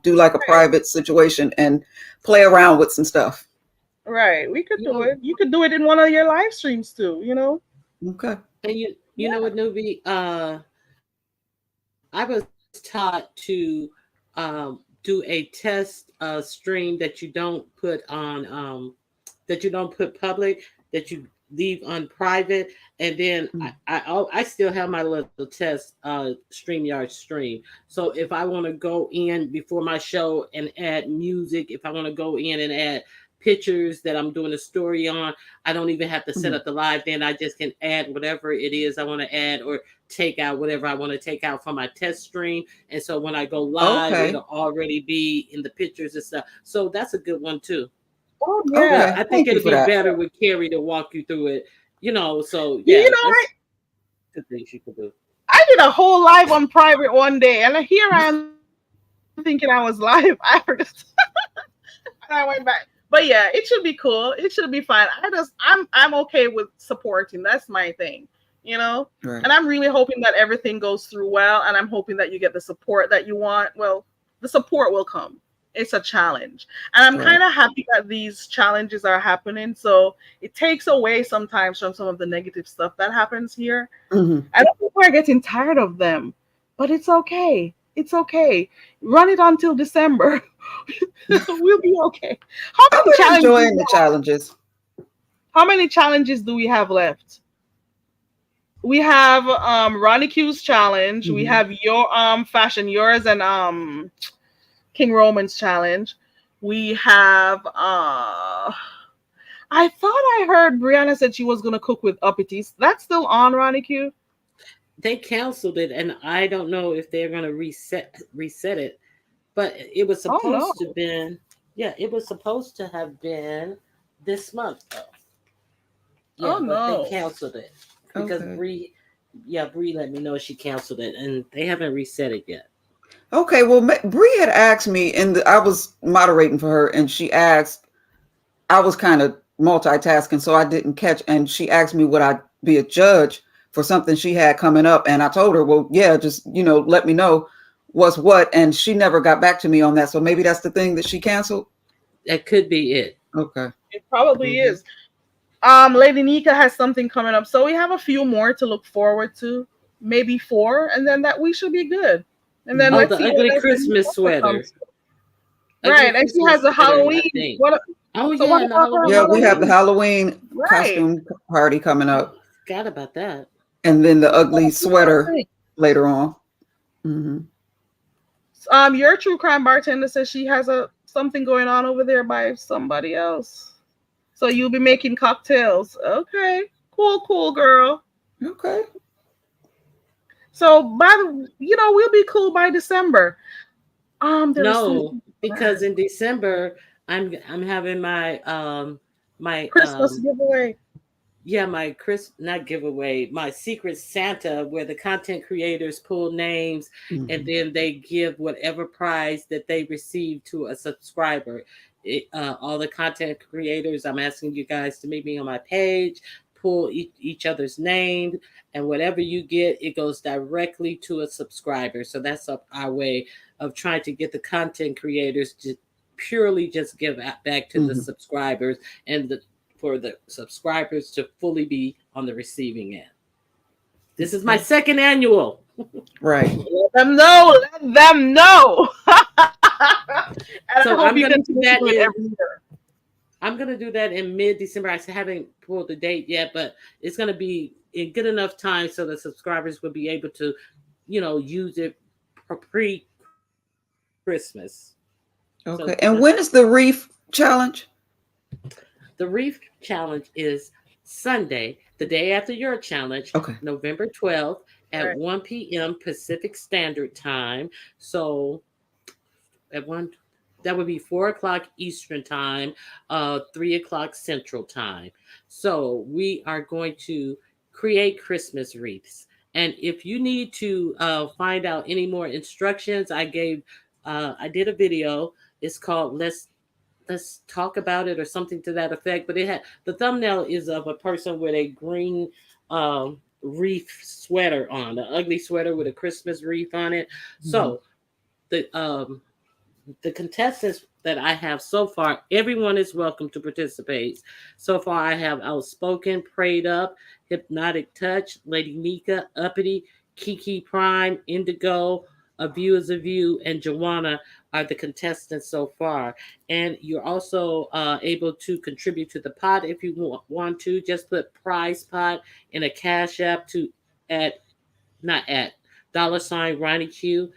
do like a private situation and play around with some stuff. right, we could You do know, it. You could do it in one of your live streams too. Okay. and you know what, Nuby? I was taught to do a test stream that you don't put on that you don't put public, that you leave on private, and then I still have my little test StreamYard stream. So if I want to go in before my show and add music, if I want to go in and add pictures that I'm doing a story on, I don't even have to set up the live. Then I just can add whatever it is I want to add, or take out whatever I want to take out from my test stream. And so when I go live, Okay. it'll already be in the pictures and stuff. So that's a good one too. Oh But yeah. Okay. I think Thank you it'll for be that. better with Carrie to walk you through it. So You yeah, know, that's good things you could do. I did a whole live on private one day, and here I am thinking I was live. I forgot. And I went back. But yeah, it should be cool. It should be fine. I'm okay with supporting. That's my thing, you know. Right. And I'm really hoping that everything goes through well, and I'm hoping that you get the support that you want. Well, the support will come. It's a challenge, and I'm Right. kind of happy that these challenges are happening. So it takes away sometimes from some of the negative stuff that happens here. hmm I know people are getting tired of them, but it's okay. It's okay. Run it until December. We'll be okay. How I've many been challenges? enjoying the challenges. How many challenges do we have left? We have RonyiQ's challenge. We hmm have your fashion yours and King Roman's challenge. We have I thought I heard Brianna said she was gonna cook with uppities. That's still on RonyiQ? They canceled it, and I don't know if they're gonna reset it. But it was Oh no. supposed to been, yeah, it was supposed to have been this month though. Oh Yeah, but they no. canceled it because Okay. Bree let me know she canceled it, and they haven't reset it yet. Okay. Well, Bree had asked me, and I was moderating for her, and she asked. I was kind of multitasking, so I didn't catch. And she asked me would I be a judge for something she had coming up, and I told her, well, yeah, just let me know what's what. And she never got back to me on that. So maybe that's the thing that she canceled. That could be it. Okay. It probably hmm is. Lady Nika has something coming up, so we have a few more to look forward to, maybe four, and then that we should be good. And then Mhm. Oh, let's the see ugly what else the new Christmas summer sweater. comes. Ugly Right, and she has Christmas a sweater, I Halloween. think. What? Oh So what yeah, and the about her Yeah, Halloween we have the Halloween? too. Halloween Right. costume party coming Oh, up, forgot about that. and then the So we ugly gotta do our sweater thing. later on. hmm Your true crime bartender says she has a something going on over there by somebody else. So you'll be making cocktails. Okay. Cool, cool, girl. Okay. So we'll be cool by December. There was No, something because in December I'm having my Christmas giveaway. yeah, my Chris not giveaway, my secret Santa, where the content creators pull names and hmm then they give whatever prize that they receive to a subscriber. All the content creators, I'm asking you guys to meet me on my page, pull each other's name, and whatever you get, it goes directly to a subscriber. So that's our way of trying to get the content creators to purely just give back to the hmm subscribers, and for the subscribers to fully be on the receiving end. This is my Okay. second annual. Right. Let them know. Let them know. And I So hope you continue to do it every year. I'm gonna do that in mid-December. I haven't pulled the date yet, but it's gonna be in good enough time so the subscribers will be able to, use it for pre-Christmas. Okay. So And that's when is the Reef challenge? the Wreath challenge is Sunday, the day after your challenge, Okay. November 12th at Right. 1 p.m. Pacific Standard Time. So at 1, that would be 4 o'clock Eastern time, 3 o'clock Central time. So we are going to create Christmas wreaths. And if you need to find out any more instructions, I did a video. It's called Let's Talk About It or something to that effect. But it had the thumbnail is of a person with a green wreath sweater on, an ugly sweater with a Christmas wreath on it. So the contestants that I have so far, everyone is welcome to participate. So far, I have Outspoken, Prayed Up, Hypnotic Touch, Lady Nika, Uppity, Kiki Prime, Indigo, A View is a View, and Joanna are the contestants so far. And you're also able to contribute to the pot if you want to. Just put prize pot in a cash app to at not at $RonyiQ.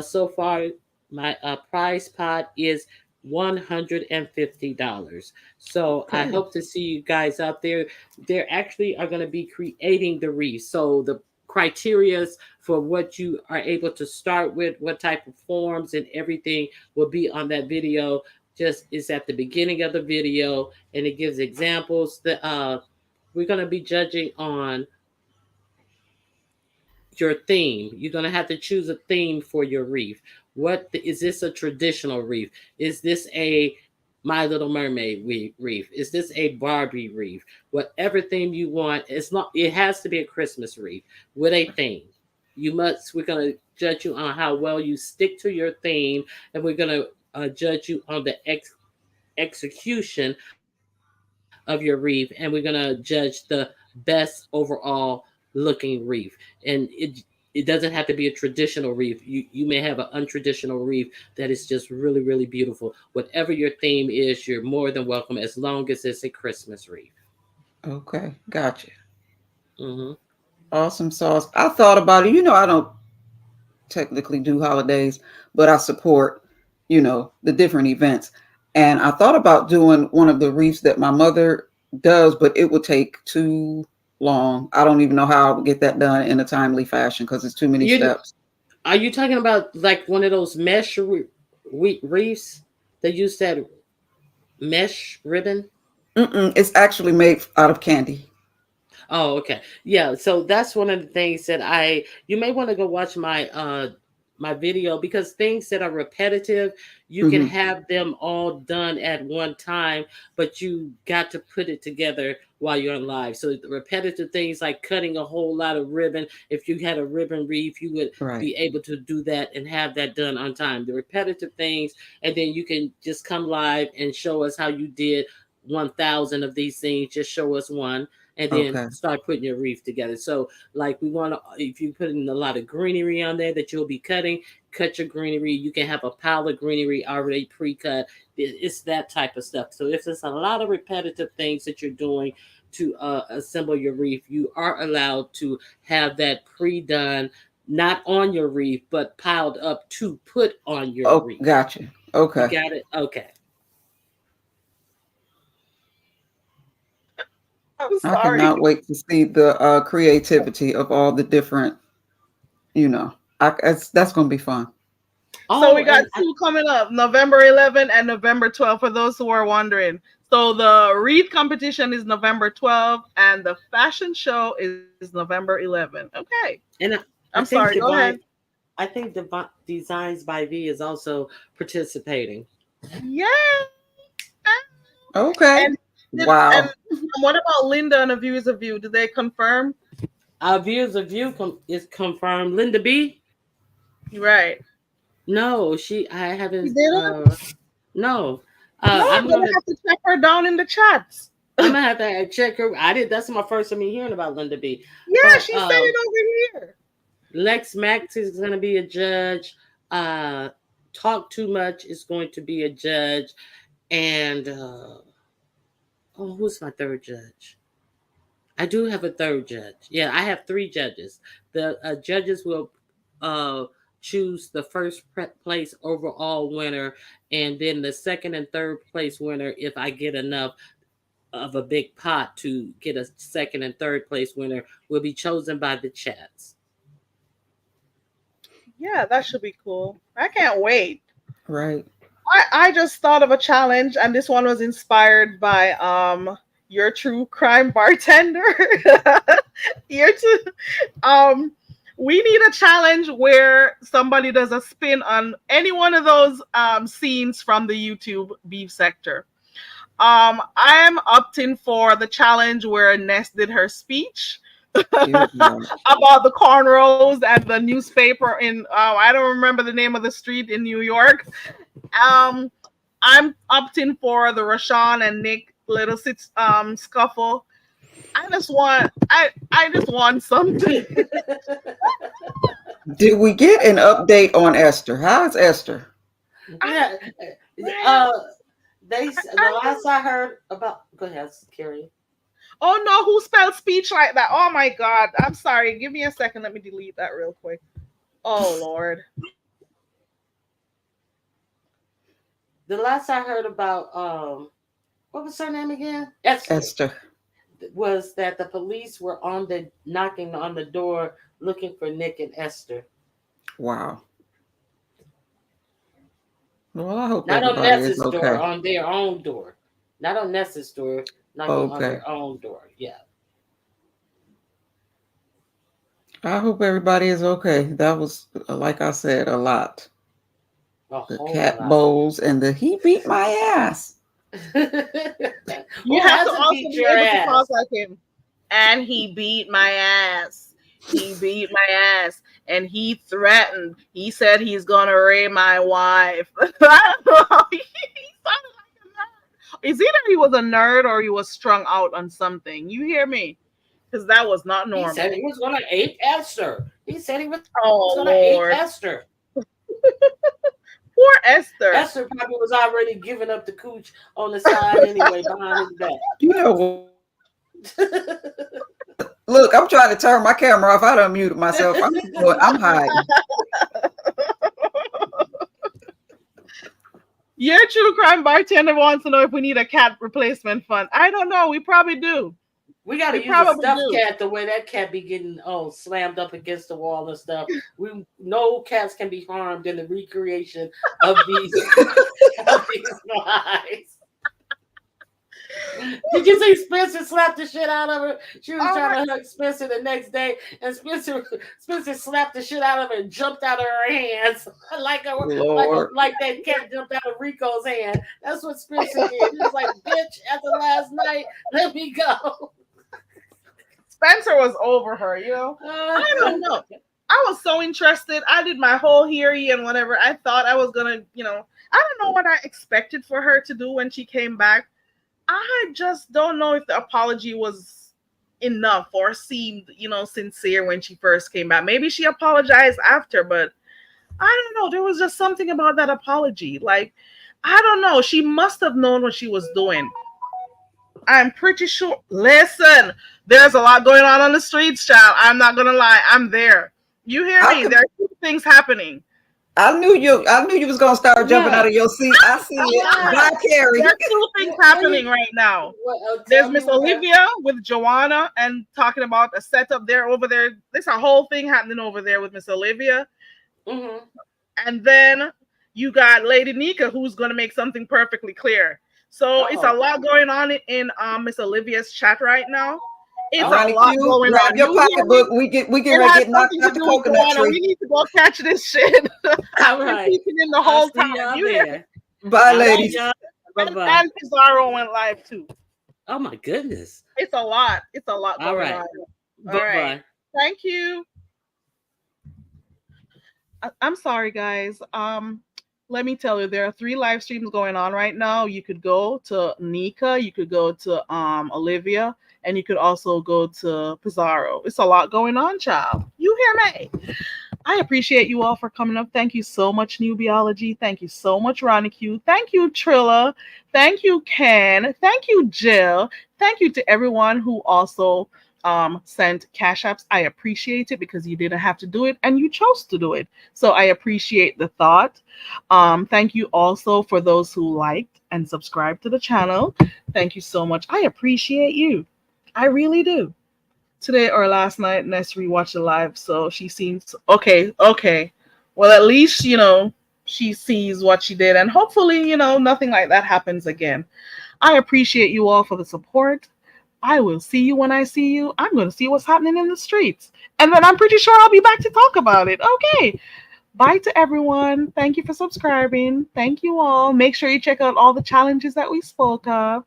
So far, my prize pot is $150. So I Okay. hope to see you guys out there. They actually are going to be creating the wreath. So the criteria for what you are able to start with, what type of forms and everything will be on that video. Just is at the beginning of the video, and it gives examples. That we're going to be judging on your theme. You're going to have to choose a theme for your wreath. Is this a traditional wreath? Is this a My Little Mermaid wreath? Is this a Barbie wreath? Whatever theme you want, it's not. It has to be a Christmas wreath with a theme. We're going to judge you on how well you stick to your theme, and we're going to judge you on the execution of your wreath, and we're going to judge the best overall looking wreath. And it doesn't have to be a traditional wreath. You may have an untraditional wreath that is just really, really beautiful. Whatever your theme is, you're more than welcome as long as it's a Christmas wreath. Okay. Gotcha. Hmm. Awesome sauce. I thought about it. I don't technically do holidays, but I support, the different events. And I thought about doing one of the wreaths that my mother does, but it would take too long. I don't even know how I would get that done in a timely fashion because it's too many You steps. are you talking about like one of those mesh wreaths? They use that mesh ribbon. It's actually made out of candy. Oh, okay. Yeah, so that's one of the things that you may want to go watch my video, because things that are repetitive, you can Hmm. have them all done at one time, but you got to put it together while you're on live. So the repetitive things like cutting a whole lot of ribbon, if you had a ribbon wreath, you would Right. be able to do that and have that done on time. The repetitive things, and then you can just come live and show us how you did 1,000 of these things. Just show us one and then Okay. start putting your wreath together. So, like, we want to, if you put in a lot of greenery on there that you'll be cutting, cut your greenery. You can have a pile of greenery already pre-cut. It's that type of stuff. So, if there's a lot of repetitive things that you're doing to assemble your wreath, you are allowed to have that pre-done, not on your wreath, but piled up to put on your Oh, wreath. gotcha. You Okay. got it? Okay. I'm I sorry. cannot wait to see the creativity of all the different, that's going to be fun. So we Oh, got and two coming up, November 11th and November 12th, for those who are wondering. So the Wreath competition is November 12th, and the fashion show is November 11th. Okay. and I'm I sorry. think Go ahead. Designs by V is also participating. Yeah. Okay. And and Wow. what about Linda and A View is a View? Did they confirm? Our Views of View is confirmed. Linda B? Right. No, I You haven't. did it? No. No, I'm I'm gonna gonna have to check her down in the chats. I'm gonna have to check her. I did. That's my first time hearing about Linda B. Yeah, But she said it over here. Lex Max is gonna be a judge. Uh, Talk Too Much is going to be a judge, and who's my third judge? I do have a third judge. Yeah, I have three judges. The judges will uh, choose the first place overall winner, and then the second and third place winner. If I get enough of a big pot to get a second and third place winner, will be chosen by the chats. Yeah, that should be cool. I can't wait. Right. I just thought of a challenge, and this one was inspired by your true crime bartender. your true, um we need a challenge where somebody does a spin on any one of those scenes from the YouTube beef sector. I am opting for the challenge where Ness did her speech Dear God. about the cornrows and the newspaper in I don't remember the name of the street in New York. Um, I'm opting for the Rashawn and Nick little scuffle. I just want something. Did we get an update on Esther? How's Esther? Yeah. Uh, the last I heard about. Go ahead, Carrie. Oh no, who spelled speech like that? Oh my god. I'm sorry. Give me a second. Let me delete that real quick. Oh Lord. The last I heard about what was her name again? Esther. Was that the police were knocking on the door looking for Nick and Esther. Wow. Well, I hope not on everybody Ness's is okay. door, on their own door. Not on Ness's door, knocking on their own door. Yeah. I hope everybody is okay. That was, like I said, a lot. The cat bowls and the he beat my ass. You have to also be able to talk like him. And he beat my ass. He beat my ass. And he threatened. He said he's gonna rape my wife. I don't know. He sounded like a nerd. It's either he was a nerd or he was strung out on something. You hear me? Because that was not normal. He said he was gonna ape Esther. He said he was gonna ape Esther. Poor Esther. Esther probably was already giving up the cooch on the side anyway, behind his back. You know, look, I'm trying to turn my camera off. I done muted myself. I'm hiding. Your true crime bartender wants to know if we need a cat replacement fund. I don't know. We probably do. We got to use a stuffed cat the way that cat be getting slammed up against the wall and stuff. No cats can be harmed in the recreation of these lies. Did you see Spencer slapped the shit out of her? She was trying to hug Spencer the next day, and Spencer slapped the shit out of her and jumped out of her hands like that cat jumped out of Rico's hand. That's what Spencer did. He was like, "Bitch, after last night, let me go." Spencer was over her, you know. I don't know. I was so interested. I did my whole hearing and whatever. I thought I was gonna, I don't know what I expected for her to do when she came back. I just don't know if the apology was enough or seemed, sincere when she first came back. Maybe she apologized after, but I don't know. There was just something about that apology. Like, I don't know. She must have known what she was doing. I'm pretty sure. Listen, there's a lot going on the streets, child. I'm not gonna lie. I'm there. You hear me? There are two things happening. I knew you was gonna start jumping out of your seat. I see it. Bye, Carrie. There are two things happening right now. There's Miss Olivia with Joanna and talking about a setup there over there. There's a whole thing happening over there with Miss Olivia. Mm-hmm. And then you got Lady Nika, who's gonna make something perfectly clear. So it's a lot going on in Miss Olivia's chat right now. It's a lot going on. Your pocketbook. We get ready to get knocked out the coconut tree. We need to go catch this shit. All right. In the whole time. Bye, ladies. And Pizarro went live too. Oh my goodness. It's a lot. It's a lot going on. All right. Thank you. I'm sorry, guys. Let me tell you, there are 3 live streams going on right now. You could go to Nika, you could go to Olivia, and you could also go to Pizarro. It's a lot going on, child. You hear me? I appreciate you all for coming up. Thank you so much, Nubiology. Thank you so much, RonyiQ. Thank you, Trilla. Thank you, Ken. Thank you, Jill. Thank you to everyone who also sent cash apps. I appreciate it because you didn't have to do it and you chose to do it. So I appreciate the thought. Thank you also for those who liked and subscribed to the channel. Thank you so much. I appreciate you. I really do. Today or last night, Ness rewatched the live, so she seems okay. Well, at least she sees what she did, and hopefully, nothing like that happens again. I appreciate you all for the support. I will see you when I see you. I'm going to see what's happening in the streets. And then I'm pretty sure I'll be back to talk about it. Okay. Bye to everyone. Thank you for subscribing. Thank you all. Make sure you check out all the challenges that we spoke of.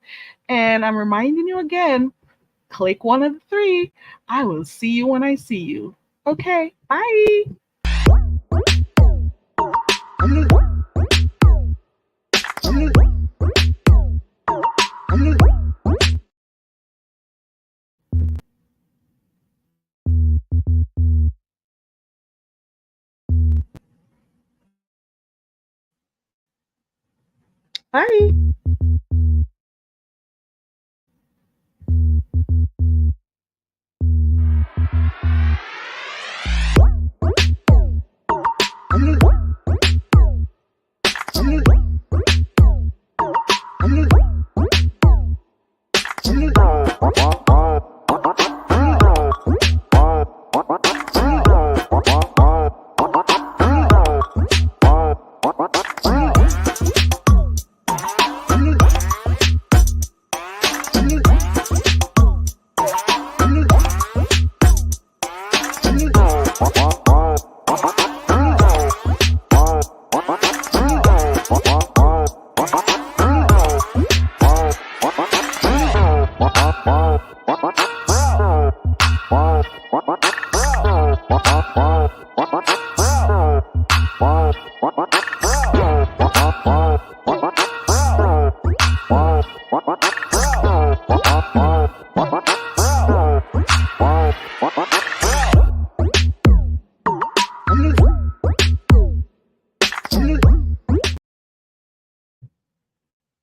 And I'm reminding you again, click one of the three. I will see you when I see you. Okay. Bye. Bye.